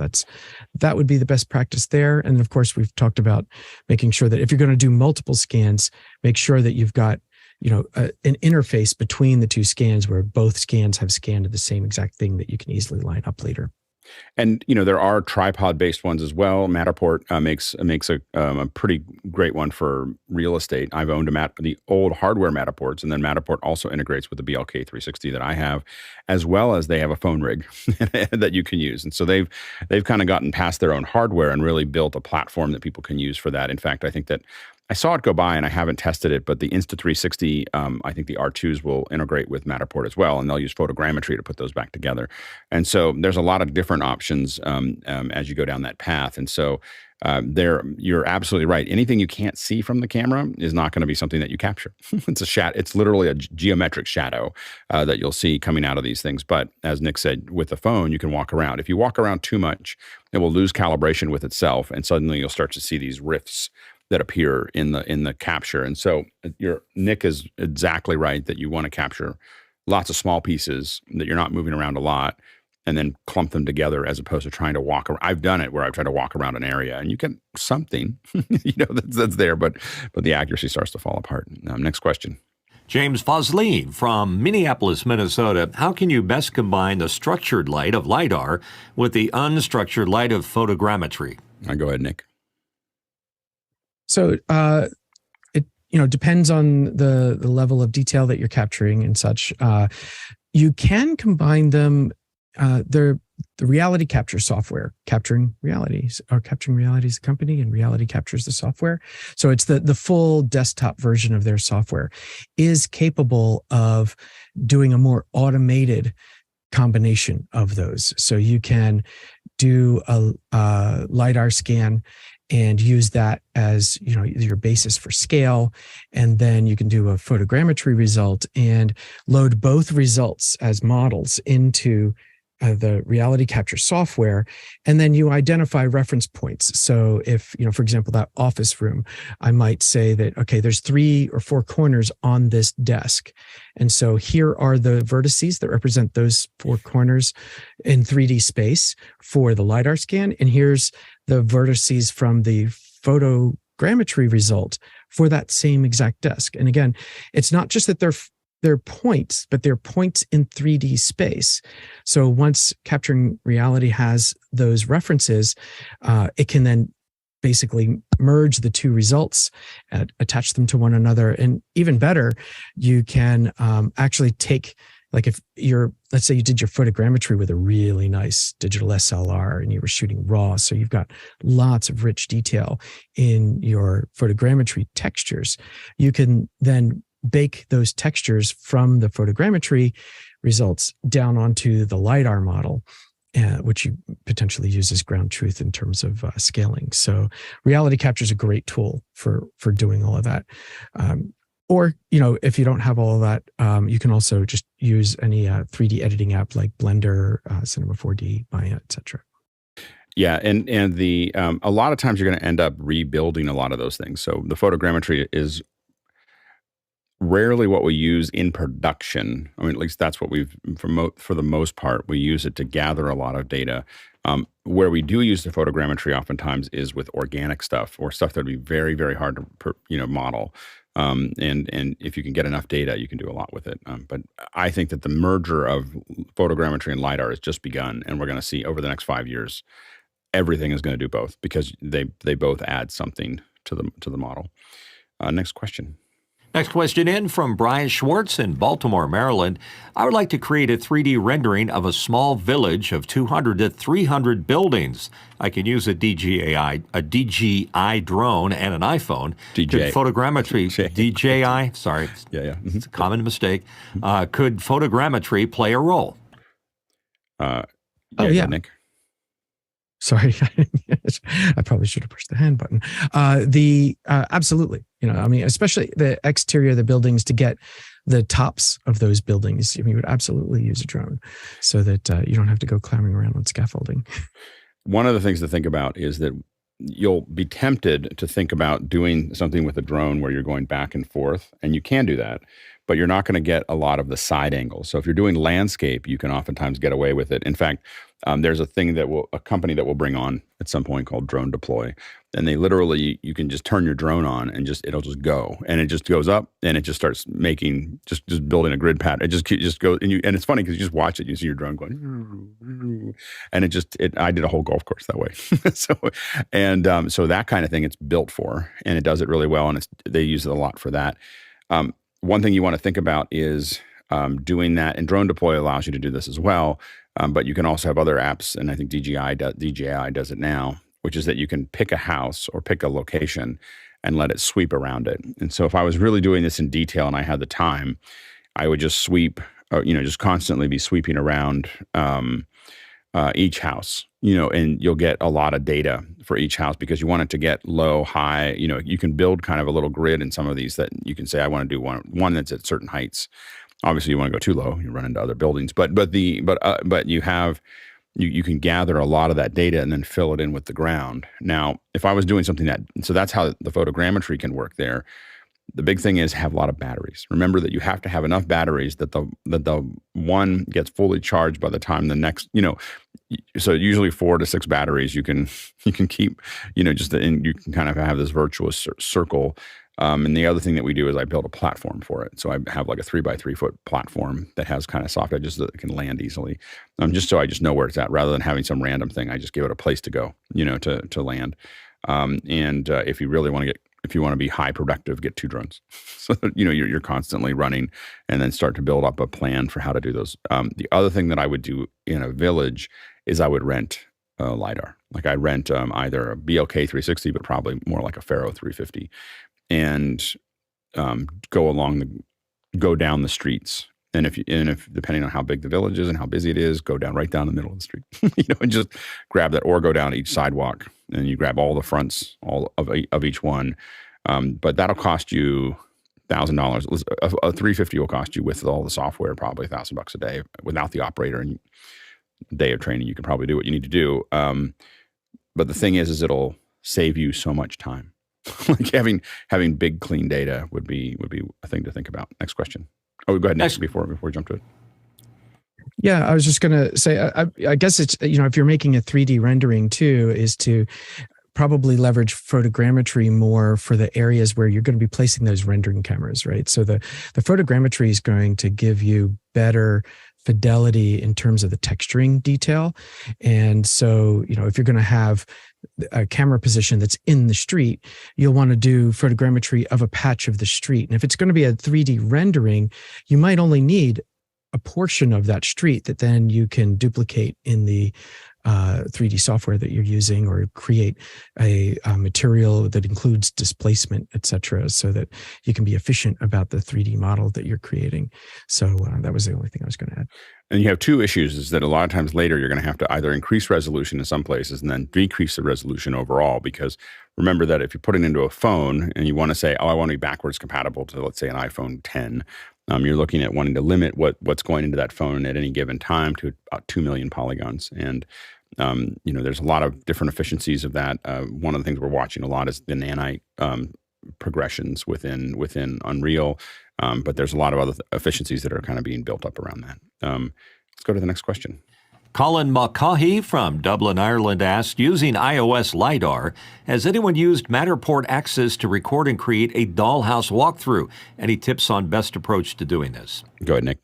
that would be the best practice there. And of course, we've talked about making sure that if you're going to do multiple scans, make sure that you've got an interface between the two scans where both scans have scanned the same exact thing that you can easily line up later. And there are tripod-based ones as well. Matterport makes a pretty great one for real estate. I've owned the old hardware Matterports, and then Matterport also integrates with the BLK 360 that I have, as well as they have a phone rig that you can use. And so they've kind of gotten past their own hardware and really built a platform that people can use for that. In fact, I think that I saw it go by and I haven't tested it, but the Insta360, I think the R2s will integrate with Matterport as well, and they'll use photogrammetry to put those back together. And so there's a lot of different options as you go down that path. And so you're absolutely right. Anything you can't see from the camera is not going to be something that you capture. It's literally a geometric shadow that you'll see coming out of these things. But as Nick said, with the phone, you can walk around. If you walk around too much, it will lose calibration with itself, and suddenly you'll start to see these rifts that appear in the capture. And so Nick is exactly right that you want to capture lots of small pieces that you're not moving around a lot, and then clump them together as opposed to trying to walk around. I've done it where I've tried to walk around an area and you get something, that's there, but the accuracy starts to fall apart. Next question. James Fosleen from Minneapolis, Minnesota. How can you best combine the structured light of LiDAR with the unstructured light of photogrammetry? Go ahead, Nick. So it depends on the level of detail that you're capturing and such. You can combine them. The reality capture software, Capturing Realities, the company, and Reality captures the software. So it's the full desktop version of their software is capable of doing a more automated combination of those. So you can do a LiDAR scan and use that as your basis for scale, and then you can do a photogrammetry result and load both results as models into the reality capture software, and then you identify reference points. So if, for example, that office room, I might say that, okay, there's 3 or 4 corners on this desk. And so here are the vertices that represent those 4 corners in 3D space for the LiDAR scan. And here's the vertices from the photogrammetry result for that same exact desk. And again, it's not just that they're points, but they're points in 3D space. So once Capturing Reality has those references, it can then basically merge the two results, attach them to one another. And even better, you can actually take, like if let's say you did your photogrammetry with a really nice digital SLR and you were shooting raw, so you've got lots of rich detail in your photogrammetry textures, you can then bake those textures from the photogrammetry results down onto the LiDAR model, which you potentially use as ground truth in terms of scaling. So reality capture is a great tool for doing all of that. Or, if you don't have all of that, you can also just use any 3D editing app like Blender, Cinema 4D, Maya, etc. Yeah, and the a lot of times you're going to end up rebuilding a lot of those things. So the photogrammetry is rarely what we use in production. I mean, at least that's what for the most part, we use it to gather a lot of data. Where we do use the photogrammetry oftentimes is with organic stuff or stuff that would be very, very hard to model. And if you can get enough data, you can do a lot with it. But I think that the merger of photogrammetry and LiDAR has just begun, and we're going to see over the next 5 years, everything is going to do both because they both add something to the model. Next question. Next question in from Brian Schwartz in Baltimore, Maryland. I would like to create a 3D rendering of a small village of 200 to 300 buildings. I can use a DJI drone and an iPhone. Could photogrammetry, DJI, sorry, it's a common mistake. Could photogrammetry play a role? Nick. Sorry, I probably should have pushed the hand button. Absolutely, especially the exterior of the buildings to get the tops of those buildings. You would absolutely use a drone so that you don't have to go clambering around on scaffolding. One of the things to think about is that you'll be tempted to think about doing something with a drone where you're going back and forth, and you can do that, but you're not going to get a lot of the side angles. So if you're doing landscape, you can oftentimes get away with it. In fact, there's a company that will bring on at some point called Drone Deploy, and they literally, you can just turn your drone on and it'll just go, and it just goes up and it just starts making, just building a grid pattern. It just goes, and it's funny because you just watch it, you see your drone going, and I did a whole golf course that way. So that kind of thing it's built for, and it does it really well, and they use it a lot for that. One thing you want to think about is doing that, and Drone Deploy allows you to do this as well. But you can also have other apps, and I think DJI does it now, which is that you can pick a house or pick a location and let it sweep around it. And so if I was really doing this in detail and I had the time, I would just sweep, just constantly be sweeping around each house, and you'll get a lot of data for each house because you want it to get low, high. You can build kind of a little grid in some of these that you can say, I want to do one that's at certain heights. Obviously, you want to go too low, you run into other buildings. But you can gather a lot of that data and then fill it in with the ground. Now, if I was doing something so that's how the photogrammetry can work there. The big thing is have a lot of batteries. Remember that you have to have enough batteries that the one gets fully charged by the time the next. So usually 4 to 6 batteries you can keep. And you can kind of have this virtuous circle. And the other thing that we do is I build a platform for it. So I have like a 3x3 foot platform that has kind of soft edges that can land easily. Just so I just know where it's at rather than having some random thing. I just give it a place to go, to land. If you really want to be high productive, get 2 drones. So, you're constantly running and then start to build up a plan for how to do those. The other thing that I would do in a village is I would rent LiDAR. Like I rent either a BLK 360, but probably more like a Faro 350. And go down the streets, and if depending on how big the village is and how busy it is, go right down the middle of the street, and just grab that, or go down each sidewalk, and you grab all the fronts, all of each one. But that'll cost you $1,000. A 350 will cost you with all the software probably $1,000 a day. Without the operator and day of training, you can probably do what you need to do. But the thing is it'll save you so much time. Like having big clean data would be a thing to think about. Next question. Oh, go ahead next before we jump to it. Yeah, I was just going to say, I guess it's, if you're making a 3D rendering too, is to probably leverage photogrammetry more for the areas where you're going to be placing those rendering cameras, right? So the photogrammetry is going to give you better fidelity in terms of the texturing detail. And so, if you're going to have a camera position that's in the street, you'll want to do photogrammetry of a patch of the street. And if it's going to be a 3D rendering, you might only need a portion of that street that then you can duplicate in the 3D software that you're using, or create a material that includes displacement, et cetera, so that you can be efficient about the 3D model that you're creating. So that was the only thing I was going to add. And you have two issues, is that a lot of times later you're going to have to either increase resolution in some places and then decrease the resolution overall, because remember that if you put it into a phone and you want to say, oh, I want to be backwards compatible to, let's say, an iPhone 10, you're looking at wanting to limit what's going into that phone at any given time to about 2 million polygons. And there's a lot of different efficiencies of that. One of the things we're watching a lot is the nanite progressions within Unreal, but there's a lot of other efficiencies that are kind of being built up around that. Let's go to the next question. Colin Mulcahy from Dublin, Ireland asked, using iOS Lidar, has anyone used Matterport Axis to record and create a dollhouse walkthrough? Any tips on best approach to doing this? Go ahead, Nick.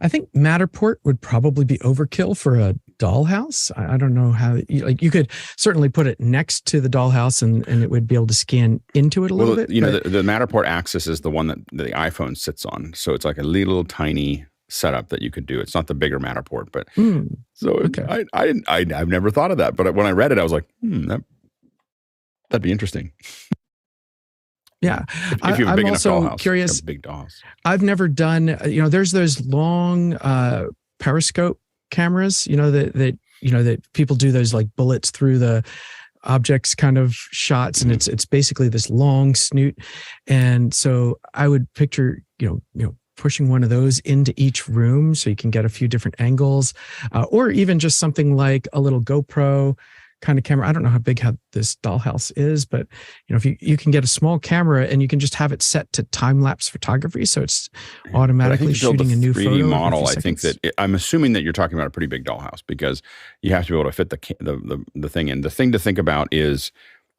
I think Matterport would probably be overkill for a dollhouse. I don't know how you could certainly put it next to the dollhouse and it would be able to scan into it a little bit. The Matterport Axis is the one that the iPhone sits on. So it's like a little tiny setup that you could do. It's not the bigger Matterport, but okay. I've never thought of that. But when I read it, I was like, that'd be interesting. Yeah. If you have a big enough dollhouse, curious. Big dollhouse. I've never done, there's those long periscope cameras, that people do those like bullets through the objects kind of shots. And it's basically this long snoot. And so I would picture, pushing one of those into each room so you can get a few different angles, or even just something like a little GoPro kind of camera. I don't know how big this dollhouse is, but if you can get a small camera and you can just have it set to time-lapse photography, so it's automatically shooting a new 3D photo model. I think that I'm assuming that you're talking about a pretty big dollhouse, because you have to be able to fit the thing in. The thing to think about is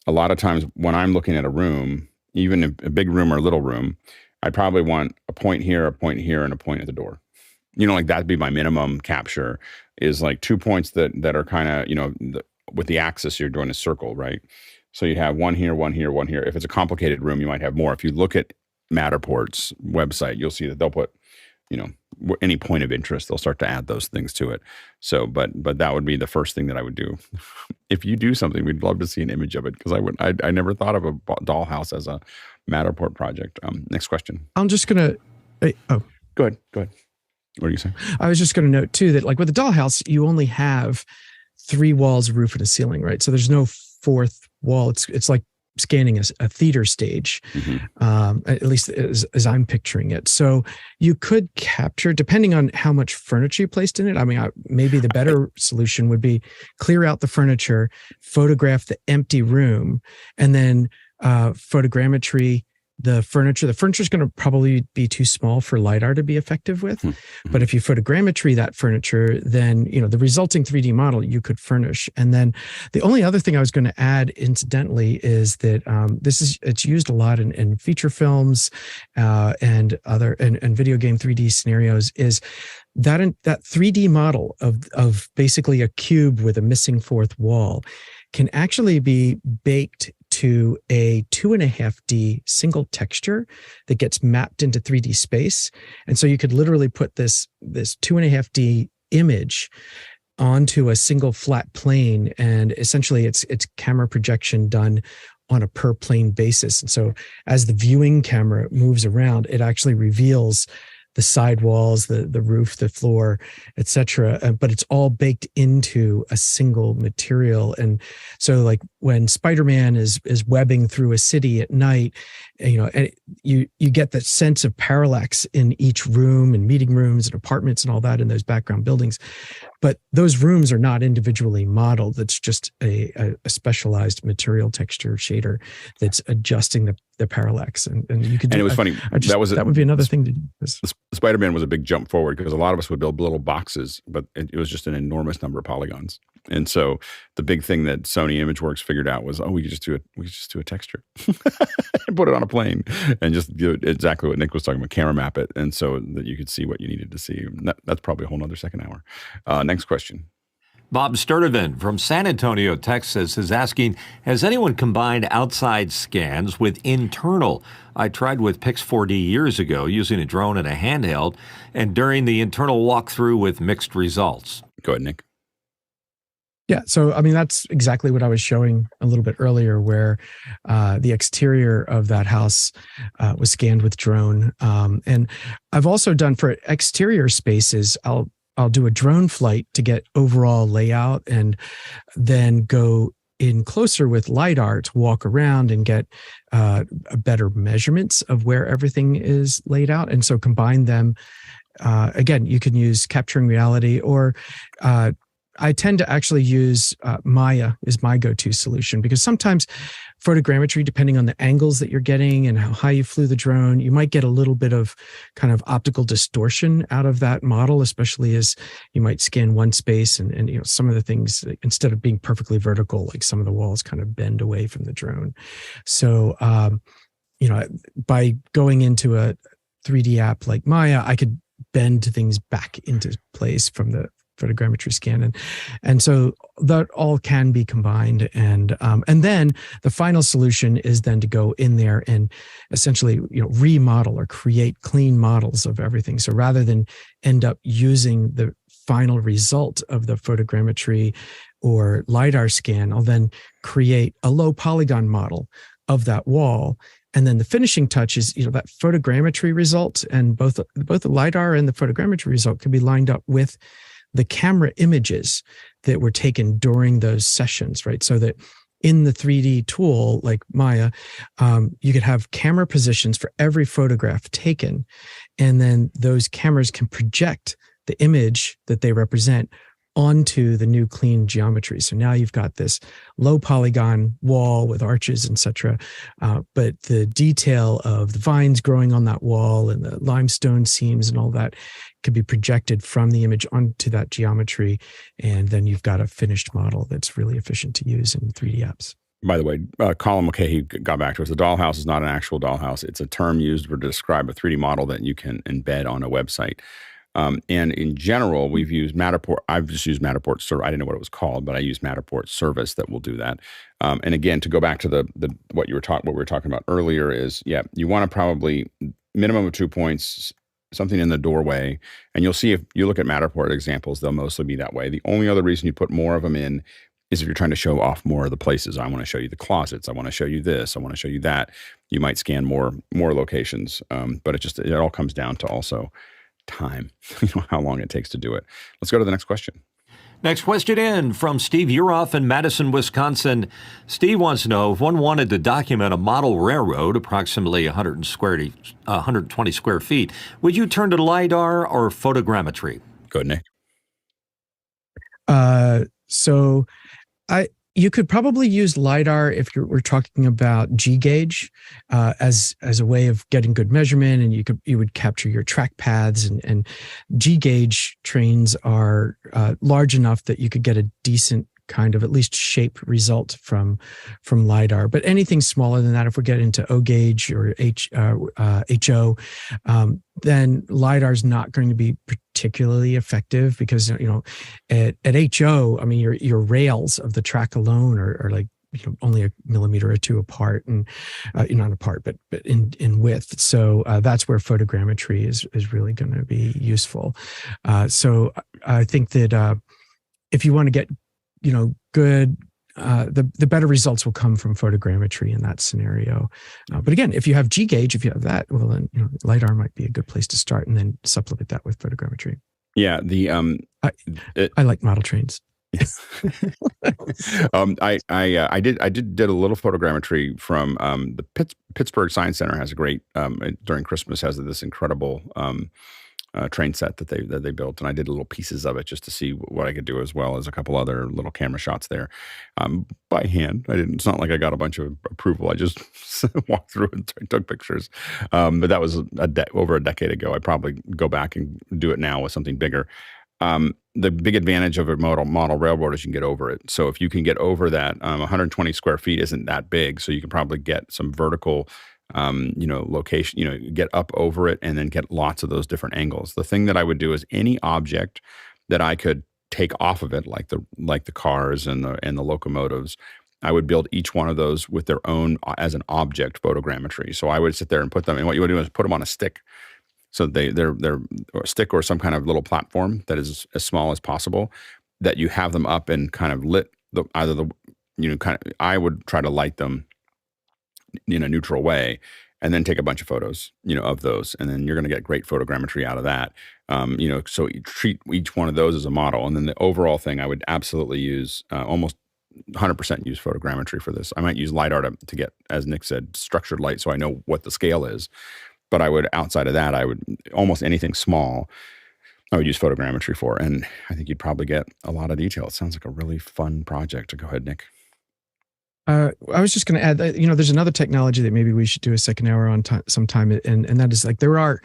a lot of times when I'm looking at a room, even a big room or a little room, I'd probably want a point here, and a point at the door. Like that'd be my minimum capture, is like 2 points that are kind of, with the axis, you're doing a circle, right? So you'd have one here, one here, one here. If it's a complicated room, you might have more. If you look at Matterport's website, you'll see that they'll put, any point of interest, they'll start to add those things to it. So, but that would be the first thing that I would do. If you do something, we'd love to see an image of it, because I never thought of a dollhouse as a Matterport project. Next question. I'm just gonna. Go ahead. What are you saying? I was just going to note too that like with a dollhouse, you only have 3 walls, a roof, and a ceiling, right? So there's no fourth wall. It's like scanning a theater stage, at least as I'm picturing it. So you could capture, depending on how much furniture you placed in it. I mean, maybe the better solution would be clear out the furniture, photograph the empty room, and then photogrammetry the furniture. The furniture is going to probably be too small for LiDAR to be effective with. But if you photogrammetry that furniture, then, the resulting 3D model you could furnish. And then the only other thing I was going to add incidentally is that it's used a lot in feature films and other and video game 3D scenarios, is that 3D model of basically a cube with a missing fourth wall can actually be baked to a 2.5D single texture that gets mapped into 3D space. And so you could literally put this 2.5D image onto a single flat plane, and essentially it's camera projection done on a per plane basis. And so as the viewing camera moves around, it actually reveals the side walls, the roof, the floor, etc. But it's all baked into a single material. And so like when Spider-Man is webbing through a city at night and you get that sense of parallax in each room and meeting rooms and apartments and all that in those background buildings. But those rooms are not individually modeled. It's just a specialized material texture shader that's adjusting the parallax. And you could do, and it was funny. That would be another thing to do. Spider-Man was a big jump forward because a lot of us would build little boxes, but it was just an enormous number of polygons. And so the big thing that Sony ImageWorks figured out was, we could just do a texture and put it on a plane and just do exactly what Nick was talking about, camera map it, and so that you could see what you needed to see. That's probably a whole nother second hour. Next question. Bob Sturdivant from San Antonio, Texas, is asking, has anyone combined outside scans with internal? I tried with Pix4D years ago using a drone and a handheld, and during the internal walkthrough with mixed results. Go ahead, Nick. Yeah, so I mean, that's exactly what I was showing a little bit earlier, where the exterior of that house was scanned with drone. And I've also done for exterior spaces, I'll do a drone flight to get overall layout and then go in closer with LiDAR to walk around and get better measurements of where everything is laid out. And so combine them. Again, you can use capturing reality, or I tend to actually use Maya is my go-to solution, because sometimes photogrammetry, depending on the angles that you're getting and how high you flew the drone, you might get a little bit of kind of optical distortion out of that model, especially as you might scan one space and some of the things, instead of being perfectly vertical, like some of the walls kind of bend away from the drone. So, by going into a 3D app like Maya, I could bend things back into place from the photogrammetry scan, and so that all can be combined, and then the final solution is then to go in there and essentially remodel or create clean models of everything. So rather than end up using the final result of the photogrammetry or LiDAR scan, I'll then create a low polygon model of that wall. And then the finishing touch is, that photogrammetry result, and both the LiDAR and the photogrammetry result can be lined up with the camera images that were taken during those sessions, right? So that in the 3D tool, like Maya, you could have camera positions for every photograph taken, and then those cameras can project the image that they represent onto the new clean geometry. So now you've got this low polygon wall with arches, etc. But the detail of the vines growing on that wall and the limestone seams and all that could be projected from the image onto that geometry. And then you've got a finished model that's really efficient to use in 3D apps. By the way, Colin he got back to us. The dollhouse is not an actual dollhouse. It's a term used to describe a 3D model that you can embed on a website. And in general, we've used Matterport. I've just used Matterport Service. I didn't know what it was called, but I use Matterport Service that will do that. And again, to go back to what we were talking about earlier is, you want to probably minimum of 2 points, something in the doorway. And you'll see if you look at Matterport examples, they'll mostly be that way. The only other reason you put more of them in is if you're trying to show off more of the places. I want to show you the closets. I want to show you this. I want to show you that. You might scan more locations. But it all comes down to also time, how long it takes to do it. Let's go to the next question. Next question in from Steve Uroff in Madison, Wisconsin. Steve wants to know, if one wanted to document a model railroad, approximately 120 square feet, would you turn to LiDAR or photogrammetry? Go ahead, Nick. So you could probably use LiDAR if we're talking about G-gauge as a way of getting good measurement, and you would capture your track paths, and G-gauge trains are large enough that you could get a decent kind of at least shape result from LiDAR. But anything smaller than that, if we get into O-gauge or HO, then LiDAR is not going to be particularly effective, because at HO, I mean, your rails of the track alone are like only a millimeter or two apart, and not apart, but in width. So that's where photogrammetry is really going to be useful. So I think that if you want to get good, the better results will come from photogrammetry in that scenario. But again, if you have G-gauge, if you have that, well, then LiDAR might be a good place to start, and then supplement that with photogrammetry. Yeah, I like model trains. I did a little photogrammetry from the Pittsburgh Science Center has a great during Christmas has this incredible train set that they built, and I did little pieces of it just to see what I could do, as well as a couple other little camera shots there by hand. It's not like I got a bunch of approval. I just walked through and took pictures. But that was over a decade ago. I'd probably go back and do it now with something bigger. The big advantage of a model railroad is you can get over it. So if you can get over that, 120 square feet isn't that big. So you can probably get some vertical, location, get up over it and then get lots of those different angles. The thing that I would do is any object that I could take off of it, like the cars and the locomotives, I would build each one of those with their own as an object photogrammetry. So I would sit there and put them, and what you would do is put them on a stick. So they're a stick or some kind of little platform that is as small as possible, that you have them up and kind of lit I would try to light them in a neutral way, and then take a bunch of photos, of those, and then you're going to get great photogrammetry out of that. So you treat each one of those as a model, and then the overall thing, I would absolutely use almost 100% use photogrammetry for this. I might use LiDAR to get, as Nick said, structured light, so I know what the scale is. But outside of that, I would almost anything small, I would use photogrammetry for, and I think you'd probably get a lot of detail. It sounds like a really fun project. Go ahead, Nick. I was just going to add that, there's another technology that maybe we should do a second hour on sometime, and that is like there are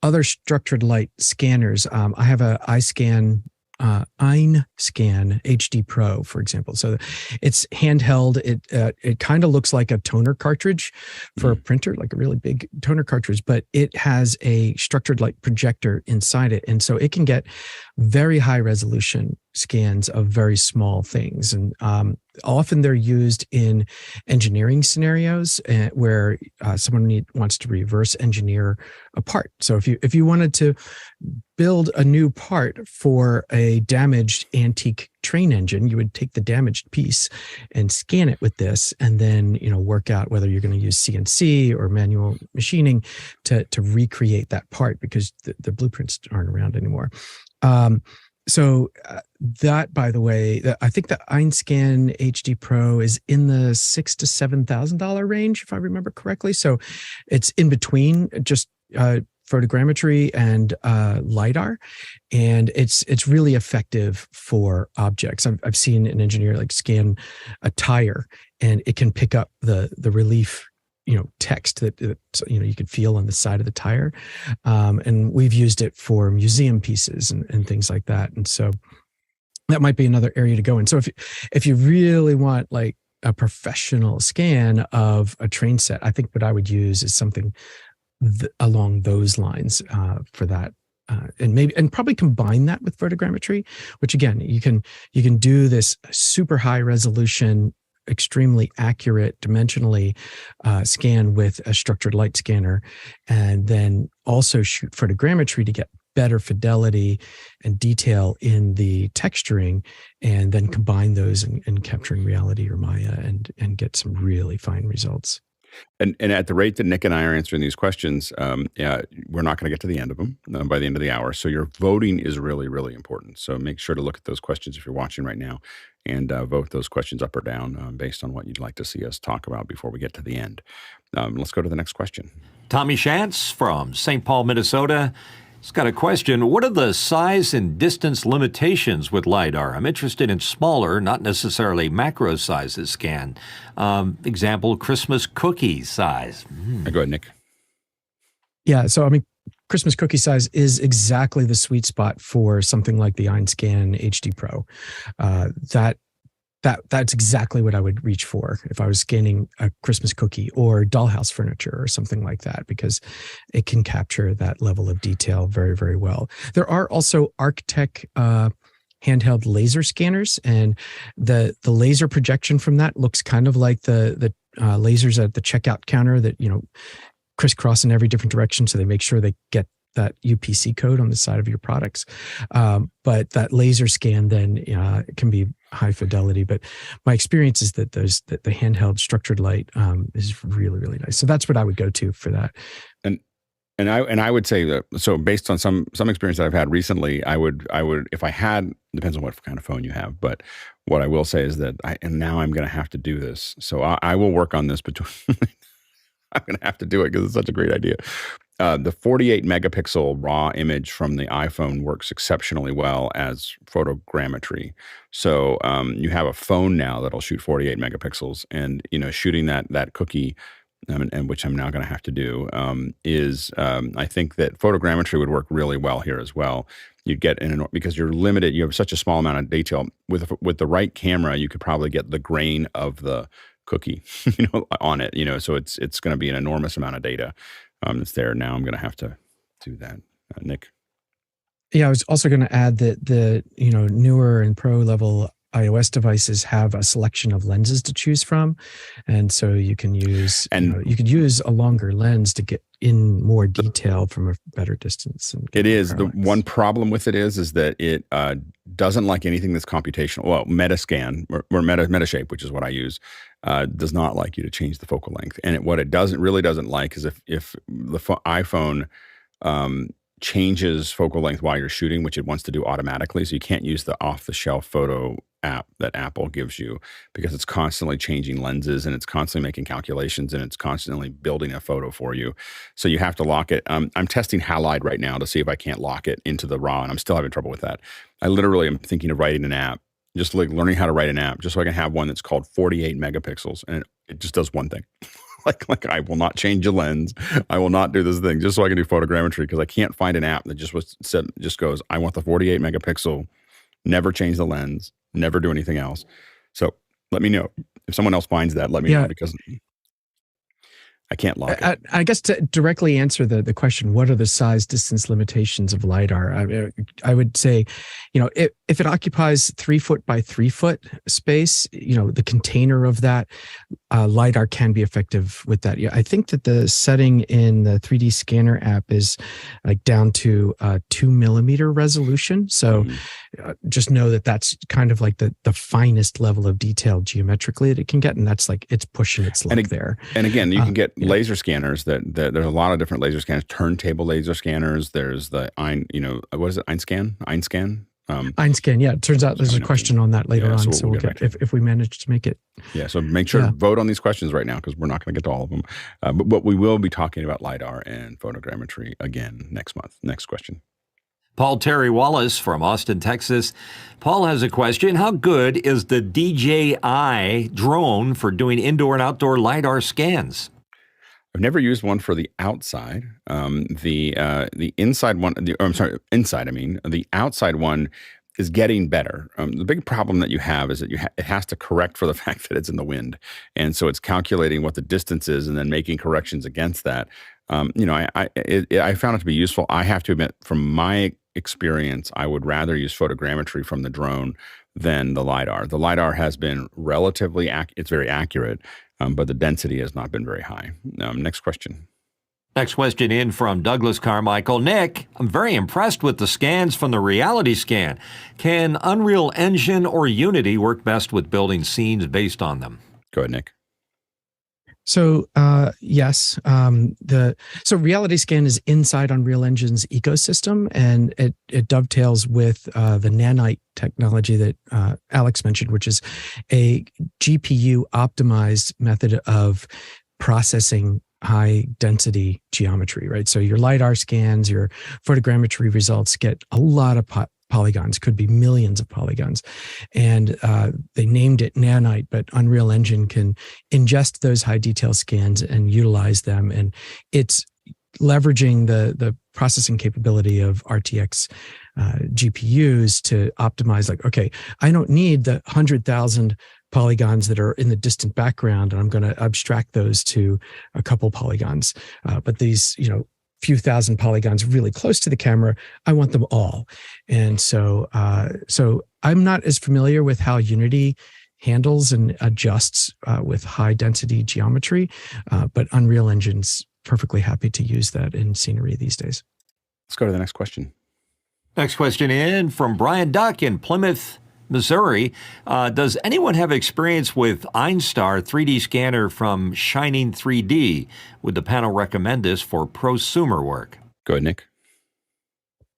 other structured light scanners. I have a Einscan HD Pro, for example. So it's handheld. It kind of looks like a toner cartridge for a printer, like a really big toner cartridge, but it has a structured light projector inside it. And so it can get very high resolution scans of very small things. And often they're used in engineering scenarios where someone wants to reverse engineer a part. So if you wanted to build a new part for a damaged antique train engine, you would take the damaged piece and scan it with this, and then work out whether you're going to use CNC or manual machining to recreate that part, because the blueprints aren't around anymore. So that, by the way, I think the Einscan HD Pro is in the $6,000 to $7,000 range, if I remember correctly. So it's in between just photogrammetry and LiDAR, and it's really effective for objects. I've seen an engineer scan a tire, and it can pick up the relief text that you could feel on the side of the tire, and we've used it for museum pieces and things like that. And so that might be another area to go in. So if you really want a professional scan of a train set, I think what I would use is something along those lines for that. And probably combine that with photogrammetry, which again, you can do this super high resolution, extremely accurate dimensionally scan with a structured light scanner, and then also shoot photogrammetry to get better fidelity and detail in the texturing, and then combine those and capture in Reality or Maya and get some really fine results. And at the rate that Nick and I are answering these questions, we're not going to get to the end of them by the end of the hour. So your voting is really, really important. So make sure to look at those questions if you're watching right now, and vote those questions up or down based on what you'd like to see us talk about before we get to the end. Let's go to the next question. Tommy Shantz from St. Paul, Minnesota. He's got a question. What are the size and distance limitations with LiDAR? I'm interested in smaller, not necessarily macro sizes scan. Example, Christmas cookie size. Go ahead, Nick. Yeah, so Christmas cookie size is exactly the sweet spot for something like the Einscan HD Pro. That's exactly what I would reach for if I was scanning a Christmas cookie or dollhouse furniture or something like that, because it can capture that level of detail very, very well. There are also Arctech handheld laser scanners, and the laser projection from that looks kind of like the lasers at the checkout counter that crisscross in every different direction, so they make sure they get that UPC code on the side of your products. But that laser scan then can be high fidelity. But my experience is that the handheld structured light is really, really nice. So that's what I would go to for that. I would say that, so based on some experience that I've had recently, I would if I had, depends on what kind of phone you have, but what I will say is that now I'm going to have to do this. So I will work on this between. I'm going to have to do it because it's such a great idea. The 48 megapixel raw image from the iPhone works exceptionally well as photogrammetry. So you have a phone now that'll shoot 48 megapixels, and shooting that cookie, and which I'm now going to have to do, I think that photogrammetry would work really well here as well. You'd get because you're limited. You have such a small amount of detail. With the right camera, you could probably get the grain of the cookie, on it. So it's going to be an enormous amount of data that's there. Now I'm going to have to do that. Nick. Yeah, I was also going to add that the newer and pro level iOS devices have a selection of lenses to choose from, and so you can use you could use a longer lens to get in more detail from a better distance. It is the one problem with it is that it doesn't like anything that's computational. Well, Metascan or Metashape, which is what I use, does not like you to change the focal length. And what it really doesn't like is if the iPhone changes focal length while you're shooting, which it wants to do automatically. So you can't use the off-the-shelf photo app that Apple gives you, because it's constantly changing lenses and it's constantly making calculations and it's constantly building a photo for you. So you have to lock it. I'm testing Halide right now to see if I can't lock it into the RAW, and I'm still having trouble with that. I literally am thinking of writing an app, just like learning how to write an app, just so I can have one that's called 48 megapixels, and it just does one thing. Like I will not change a lens. I will not do this thing just so I can do photogrammetry, because I can't find an app that just goes, I want the 48 megapixel, never change the lens, never do anything else. So let me know if someone else finds that. Let me know, because I can't lock it. I guess to directly answer the question, what are the size distance limitations of LiDAR? I would say, if it occupies 3 foot by 3 foot space, the container of that, LiDAR can be effective with that. Yeah, I think that the setting in the 3D scanner app is like down to 2 millimeter resolution. So just know that that's kind of like the finest level of detail geometrically that it can get. And that's like, it's pushing its luck there. And again, you can get laser scanners that there's a lot of different laser scanners, turntable laser scanners. There's the what is it? Einscan? Einscan, yeah. It turns out there's a question on that later on, so we'll get if we manage to make it. Yeah, so make sure to vote on these questions right now, because we're not going to get to all of them. But we will be talking about LiDAR and photogrammetry again next month. Next question. Paul Terry Wallace from Austin, Texas. Paul has a question. How good is the DJI drone for doing indoor and outdoor LiDAR scans? I've never used one for the outside. The inside one, the outside one is getting better. The big problem that you have is that it has to correct for the fact that it's in the wind. And so it's calculating what the distance is and then making corrections against that. I found it to be useful. I have to admit, from my experience, I would rather use photogrammetry from the drone than the LiDAR. The LiDAR has been relatively, it's very accurate, but the density has not been very high. Next question. Next question in from Douglas Carmichael. Nick, I'm very impressed with the scans from the RealityScan. Can Unreal Engine or Unity work best with building scenes based on them? Go ahead, Nick. So yes, so RealityScan is inside Unreal Engine's ecosystem, and it dovetails with the nanite technology that Alex mentioned, which is a GPU optimized method of processing high density geometry, right? So your LiDAR scans, your photogrammetry results get a lot of polygons, could be millions of polygons. And they named it nanite, but Unreal Engine can ingest those high detail scans and utilize them. And it's leveraging the processing capability of RTX GPUs to optimize, like, okay, I don't need the 100,000 polygons that are in the distant background, and I'm going to abstract those to a couple polygons. But these, few thousand polygons really close to the camera, I want them all. And so I'm not as familiar with how Unity handles and adjusts with high density geometry, but Unreal Engine's perfectly happy to use that in scenery these days. Let's go to the next question. Next question in from Brian Duck in Plymouth, Missouri. Does anyone have experience with Einstar 3D scanner from Shining 3D? Would the panel recommend this for prosumer work? Go ahead, Nick.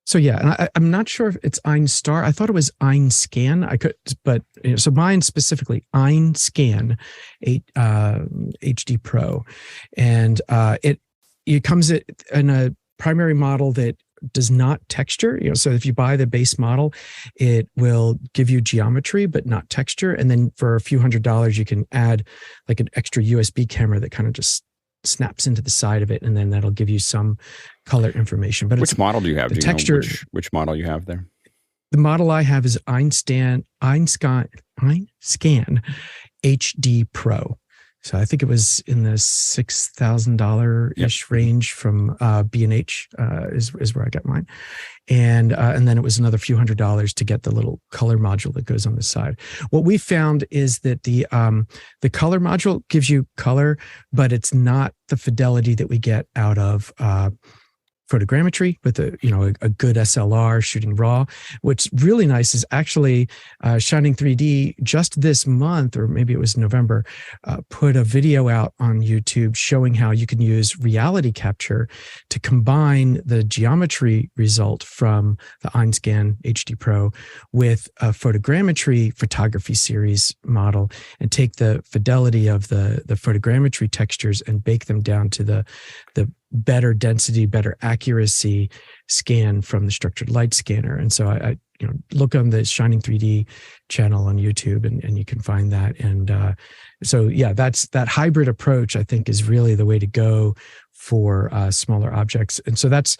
So yeah, and I'm not sure if it's Einstar. I thought it was Einscan. I could, but so mine specifically Einscan, HD Pro, and it comes in a primary model that does not texture. So if you buy the base model, it will give you geometry but not texture, and then for a few $100s you can add like an extra USB camera that kind of just snaps into the side of it, and then that'll give you some color information. But which model do you have? The do you texture, know which model you have there? The model I have is Einscan HD Pro. So I think it was in the $6,000-ish range from B&H is where I got mine, and then it was another few $100s to get the little color module that goes on the side. What we found is that the color module gives you color, but it's not the fidelity that we get out of photogrammetry with a good SLR shooting raw. What's really nice is actually Shining 3D just this month, or maybe it was November, put a video out on YouTube showing how you can use reality capture to combine the geometry result from the Einscan HD Pro with a photogrammetry photography series model and take the fidelity of the photogrammetry textures and bake them down to the better density, better accuracy scan from the structured light scanner. And so I look on the Shining 3D channel on YouTube and you can find that. And so yeah, that hybrid approach I think is really the way to go for smaller objects. And so that's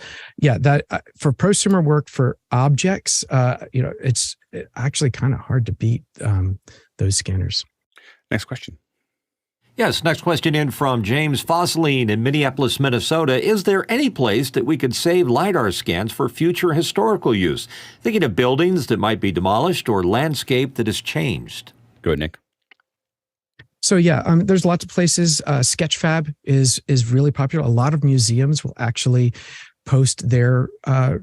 for prosumer work for objects, it's actually kind of hard to beat those scanners. Next question. Yes, next question in from James Fosseline in Minneapolis, Minnesota. Is there any place that we could save LiDAR scans for future historical use? Thinking of buildings that might be demolished or landscape that has changed. Go ahead, Nick. So yeah, there's lots of places. Sketchfab is really popular. A lot of museums will actually post their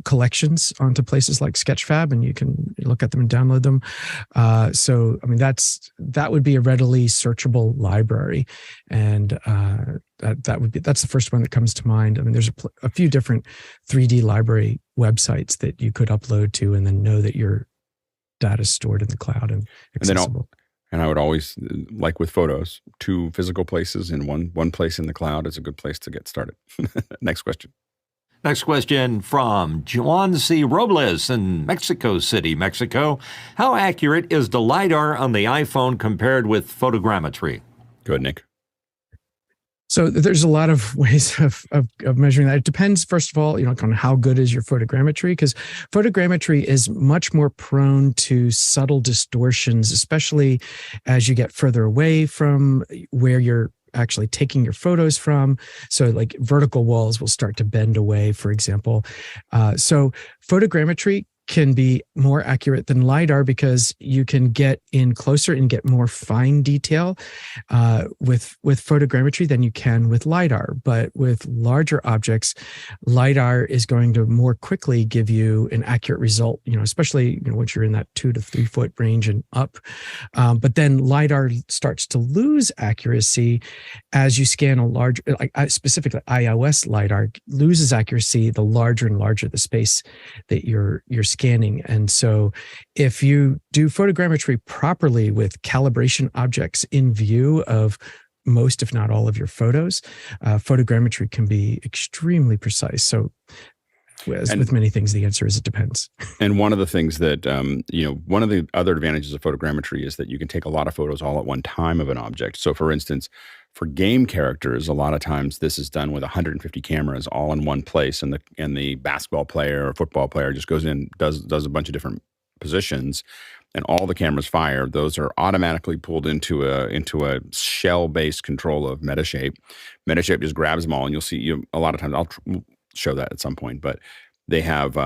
collections onto places like Sketchfab, and you can look at them and download them. So I mean, that would be a readily searchable library, and that's the first one that comes to mind. I mean, there's a few different 3D library websites that you could upload to, and then know that your data is stored in the cloud and accessible. And I would always, like with photos, 2 physical places in one place in the cloud is a good place to get started. Next question. Next question from Juan C. Robles in Mexico City, Mexico. How accurate is the LiDAR on the iPhone compared with photogrammetry? Go ahead, Nick. So there's a lot of ways of measuring that. It depends, first of all, on how good is your photogrammetry, because photogrammetry is much more prone to subtle distortions, especially as you get further away from where you're actually taking your photos from. So like vertical walls will start to bend away, for example. So photogrammetry can be more accurate than LiDAR because you can get in closer and get more fine detail with photogrammetry than you can with LiDAR. But with larger objects, LiDAR is going to more quickly give you an accurate result, especially once you're in that 2 to 3 foot range and up. But then LiDAR starts to lose accuracy as you scan a large, specifically iOS Lidar loses accuracy the larger and larger the space that you're scanning. And so if you do photogrammetry properly with calibration objects in view of most, if not all of your photos, photogrammetry can be extremely precise. So with many things, the answer is it depends. And one of the things that, one of the other advantages of photogrammetry is that you can take a lot of photos all at one time of an object. So for instance, for game characters, a lot of times this is done with 150 cameras all in one place, and the basketball player or football player just goes in, does a bunch of different positions, and all the cameras fire. Those are automatically pulled into a shell-based control of Metashape. Metashape just grabs them all, and you'll see a lot of times. I'll show that at some point, but they have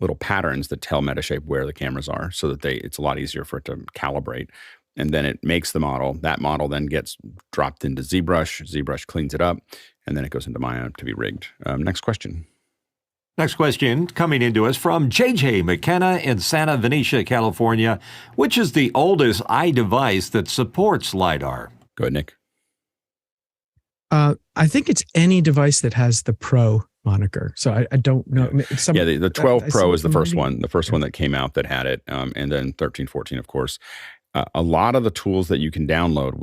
little patterns that tell Metashape where the cameras are, so that it's a lot easier for it to calibrate. And then it makes the model. That model then gets dropped into ZBrush. ZBrush cleans it up, and then it goes into Maya to be rigged. Next question. Next question coming into us from JJ McKenna in Santa Venetia, California. Which is the oldest iDevice that supports LiDAR? Go ahead, Nick. I think it's any device that has the Pro moniker. So I don't know. Yeah, the 12 Pro is the first one, that came out that had it, and then 13, 14, of course. A lot of the tools that you can download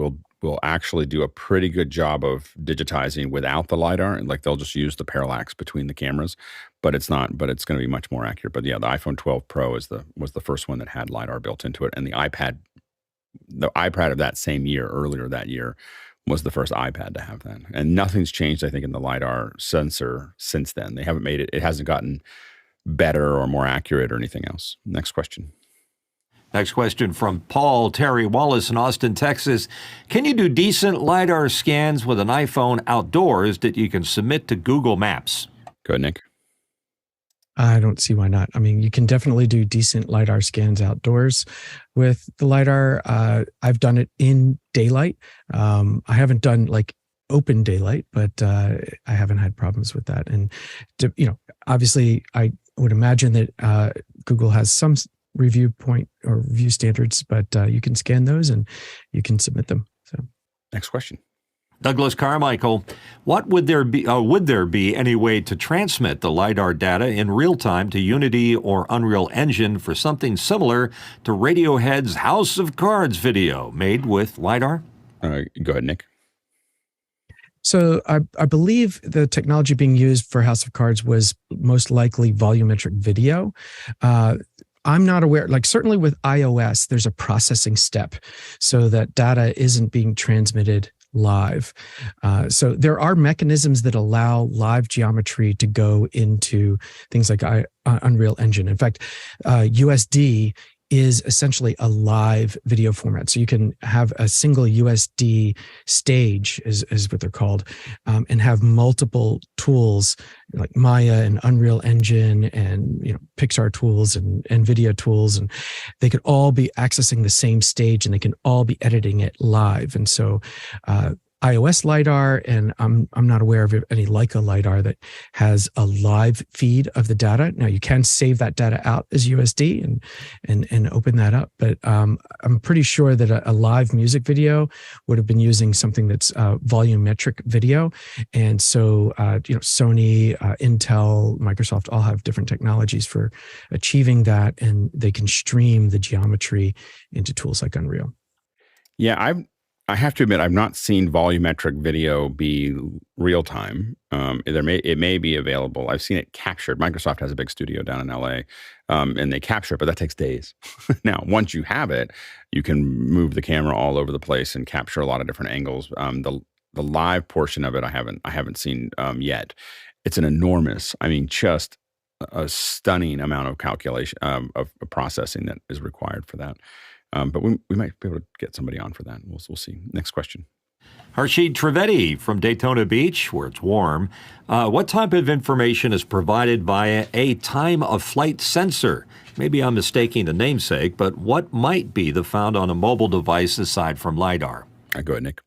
will actually do a pretty good job of digitizing without the LiDAR, and like they'll just use the parallax between the cameras, but it's going to be much more accurate. But yeah, the iPhone 12 Pro was the first one that had LiDAR built into it, and the iPad of that same year, earlier that year, was the first iPad to have that. And nothing's changed, I think, in the LiDAR sensor since then. They haven't made it hasn't gotten better or more accurate or anything else. Next question. Next question from Paul Terry Wallace in Austin, Texas. Can you do decent LiDAR scans with an iPhone outdoors that you can submit to Google Maps? Go ahead, Nick. I don't see why not. I mean, you can definitely do decent LiDAR scans outdoors with the LiDAR. I've done it in daylight. I haven't done like open daylight, but I haven't had problems with that. And, obviously, I would imagine that Google has some review point or review standards, but you can scan those and you can submit them. So, next question. Douglas Carmichael, would there be any way to transmit the LiDAR data in real time to Unity or Unreal Engine for something similar to Radiohead's House of Cards video made with LiDAR? Go ahead, Nick. So I believe the technology being used for House of Cards was most likely volumetric video. I'm not aware, like certainly with iOS, there's a processing step so that data isn't being transmitted live. So there are mechanisms that allow live geometry to go into things like Unreal Engine. In fact, USD is essentially a live video format. So you can have a single USD stage, is what they're called, and have multiple tools like Maya and Unreal Engine and Pixar tools and NVIDIA tools, and they could all be accessing the same stage and they can all be editing it live. And so iOS Lidar, and I'm not aware of any Leica Lidar that has a live feed of the data. Now you can save that data out as USD and open that up, but I'm pretty sure that a live music video would have been using something that's volumetric video. And so Sony, Intel, Microsoft all have different technologies for achieving that, and they can stream the geometry into tools like Unreal. Yeah, I have to admit, I've not seen volumetric video be real time. It may be available. I've seen it captured. Microsoft has a big studio down in LA, and they capture it, but that takes days. Now, once you have it, you can move the camera all over the place and capture a lot of different angles. The live portion of it, I haven't seen yet. It's an enormous, just a stunning amount of calculation of processing that is required for that. But we might be able to get somebody on for that. We'll see. Next question. Harshid Trivedi from Daytona Beach, where it's warm. What type of information is provided via a time of flight sensor? Maybe I'm mistaking the namesake, but what might be the found on a mobile device aside from LiDAR? Go ahead, Nick.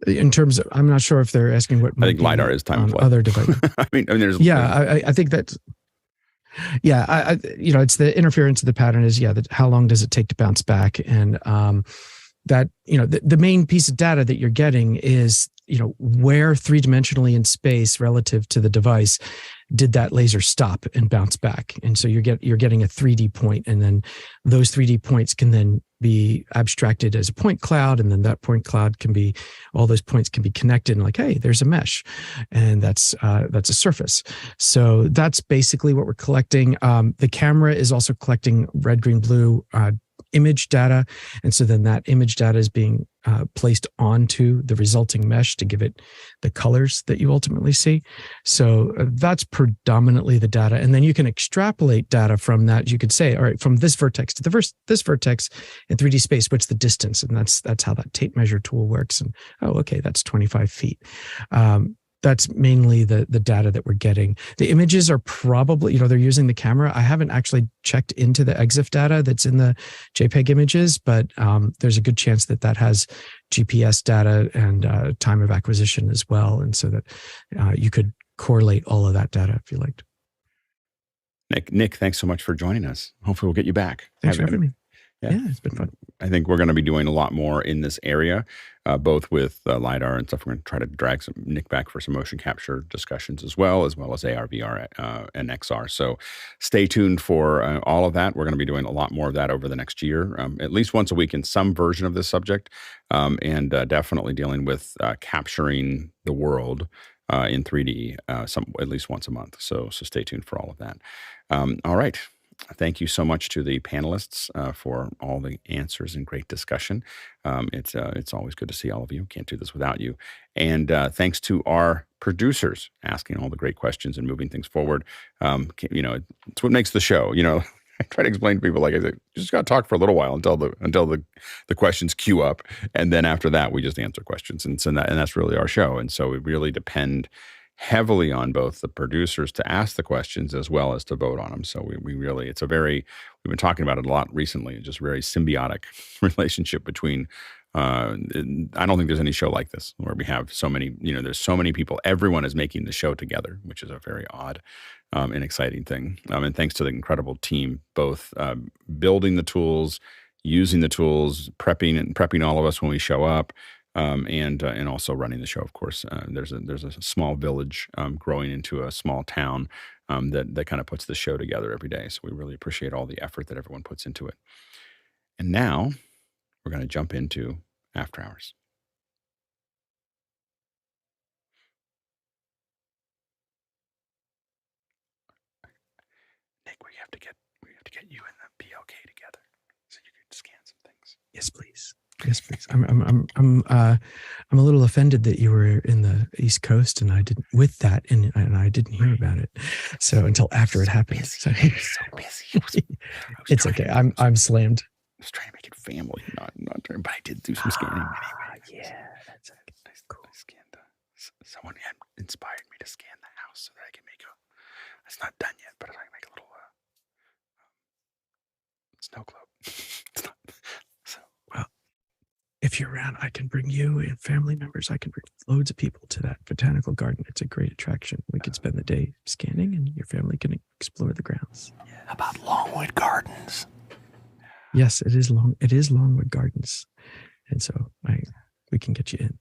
In terms of, I'm not sure if they're asking what I think LiDAR is time of flight. Other devices. there's I think that's. Yeah, it's the interference of the pattern is, how long does it take to bounce back? And that, the main piece of data that you're getting is, where three-dimensionally in space relative to the device did that laser stop and bounce back? And so you're getting a 3D point, and then those 3D points can then be abstracted as a point cloud, and then that point cloud all those points can be connected and like, hey, there's a mesh, and that's a surface. So that's basically what we're collecting. The camera is also collecting red, green, blue image data, and so then that image data is being placed onto the resulting mesh to give it the colors that you ultimately see. So that's predominantly the data, and then you can extrapolate data from that. You could say, all right, from this vertex to this vertex in 3D space, what's the distance? And that's how that tape measure tool works. And okay, that's 25 feet. That's mainly the data that we're getting. The images are probably, they're using the camera. I haven't actually checked into the EXIF data that's in the JPEG images, but there's a good chance that has GPS data and time of acquisition as well. And so that you could correlate all of that data if you liked. Nick, thanks so much for joining us. Hopefully we'll get you back. Thanks for having me. Yeah. Yeah, it's been fun. I think we're going to be doing a lot more in this area, both with LiDAR and stuff. We're going to try to drag Nick back for some motion capture discussions as well as AR, VR, and XR. So stay tuned for all of that. We're going to be doing a lot more of that over the next year, at least once a week in some version of this subject, and definitely dealing with capturing the world in 3D at least once a month. So stay tuned for all of that. All right. Thank you so much to the panelists for all the answers and great discussion. It's always good to see all of you. Can't do this without you. And thanks to our producers asking all the great questions and moving things forward. It's what makes the show. I try to explain to people, like I said, you just got to talk for a little while until the questions queue up, and then after that we just answer questions, and that's really our show. And so we really depend heavily on both the producers to ask the questions as well as to vote on them. So we really, we've been talking about it a lot recently, just very symbiotic relationship between, I don't think there's any show like this where we have so many, there's so many people, everyone is making the show together, which is a very odd and exciting thing. And thanks to the incredible team, both building the tools, using the tools, prepping all of us when we show up, and also running the show. Of course, there's a small village growing into a small town that kind of puts the show together every day. So we really appreciate all the effort that everyone puts into it. And now we're going to jump into After Hours. Nick, we have to get you and the PLK together so you can scan some things. Yes, please. Yes, please. I'm a little offended that you were in the East Coast and I didn't I didn't hear about it. So until after it happened. So busy. It's okay. I'm slammed. I was trying to make it family, not trying, but I did do some scanning anyway. Yeah, that's cool. I scanned. Someone had inspired me to scan the house so that I can make it's not done yet, but I can make a little snow globe. It's not. So well, if you're around, I can bring you and family members. I can bring loads of people to that botanical garden. It's a great attraction. We could spend the day scanning, and your family can explore the grounds. How about Longwood Gardens? Yes, it is Longwood Gardens, and so we can get you in.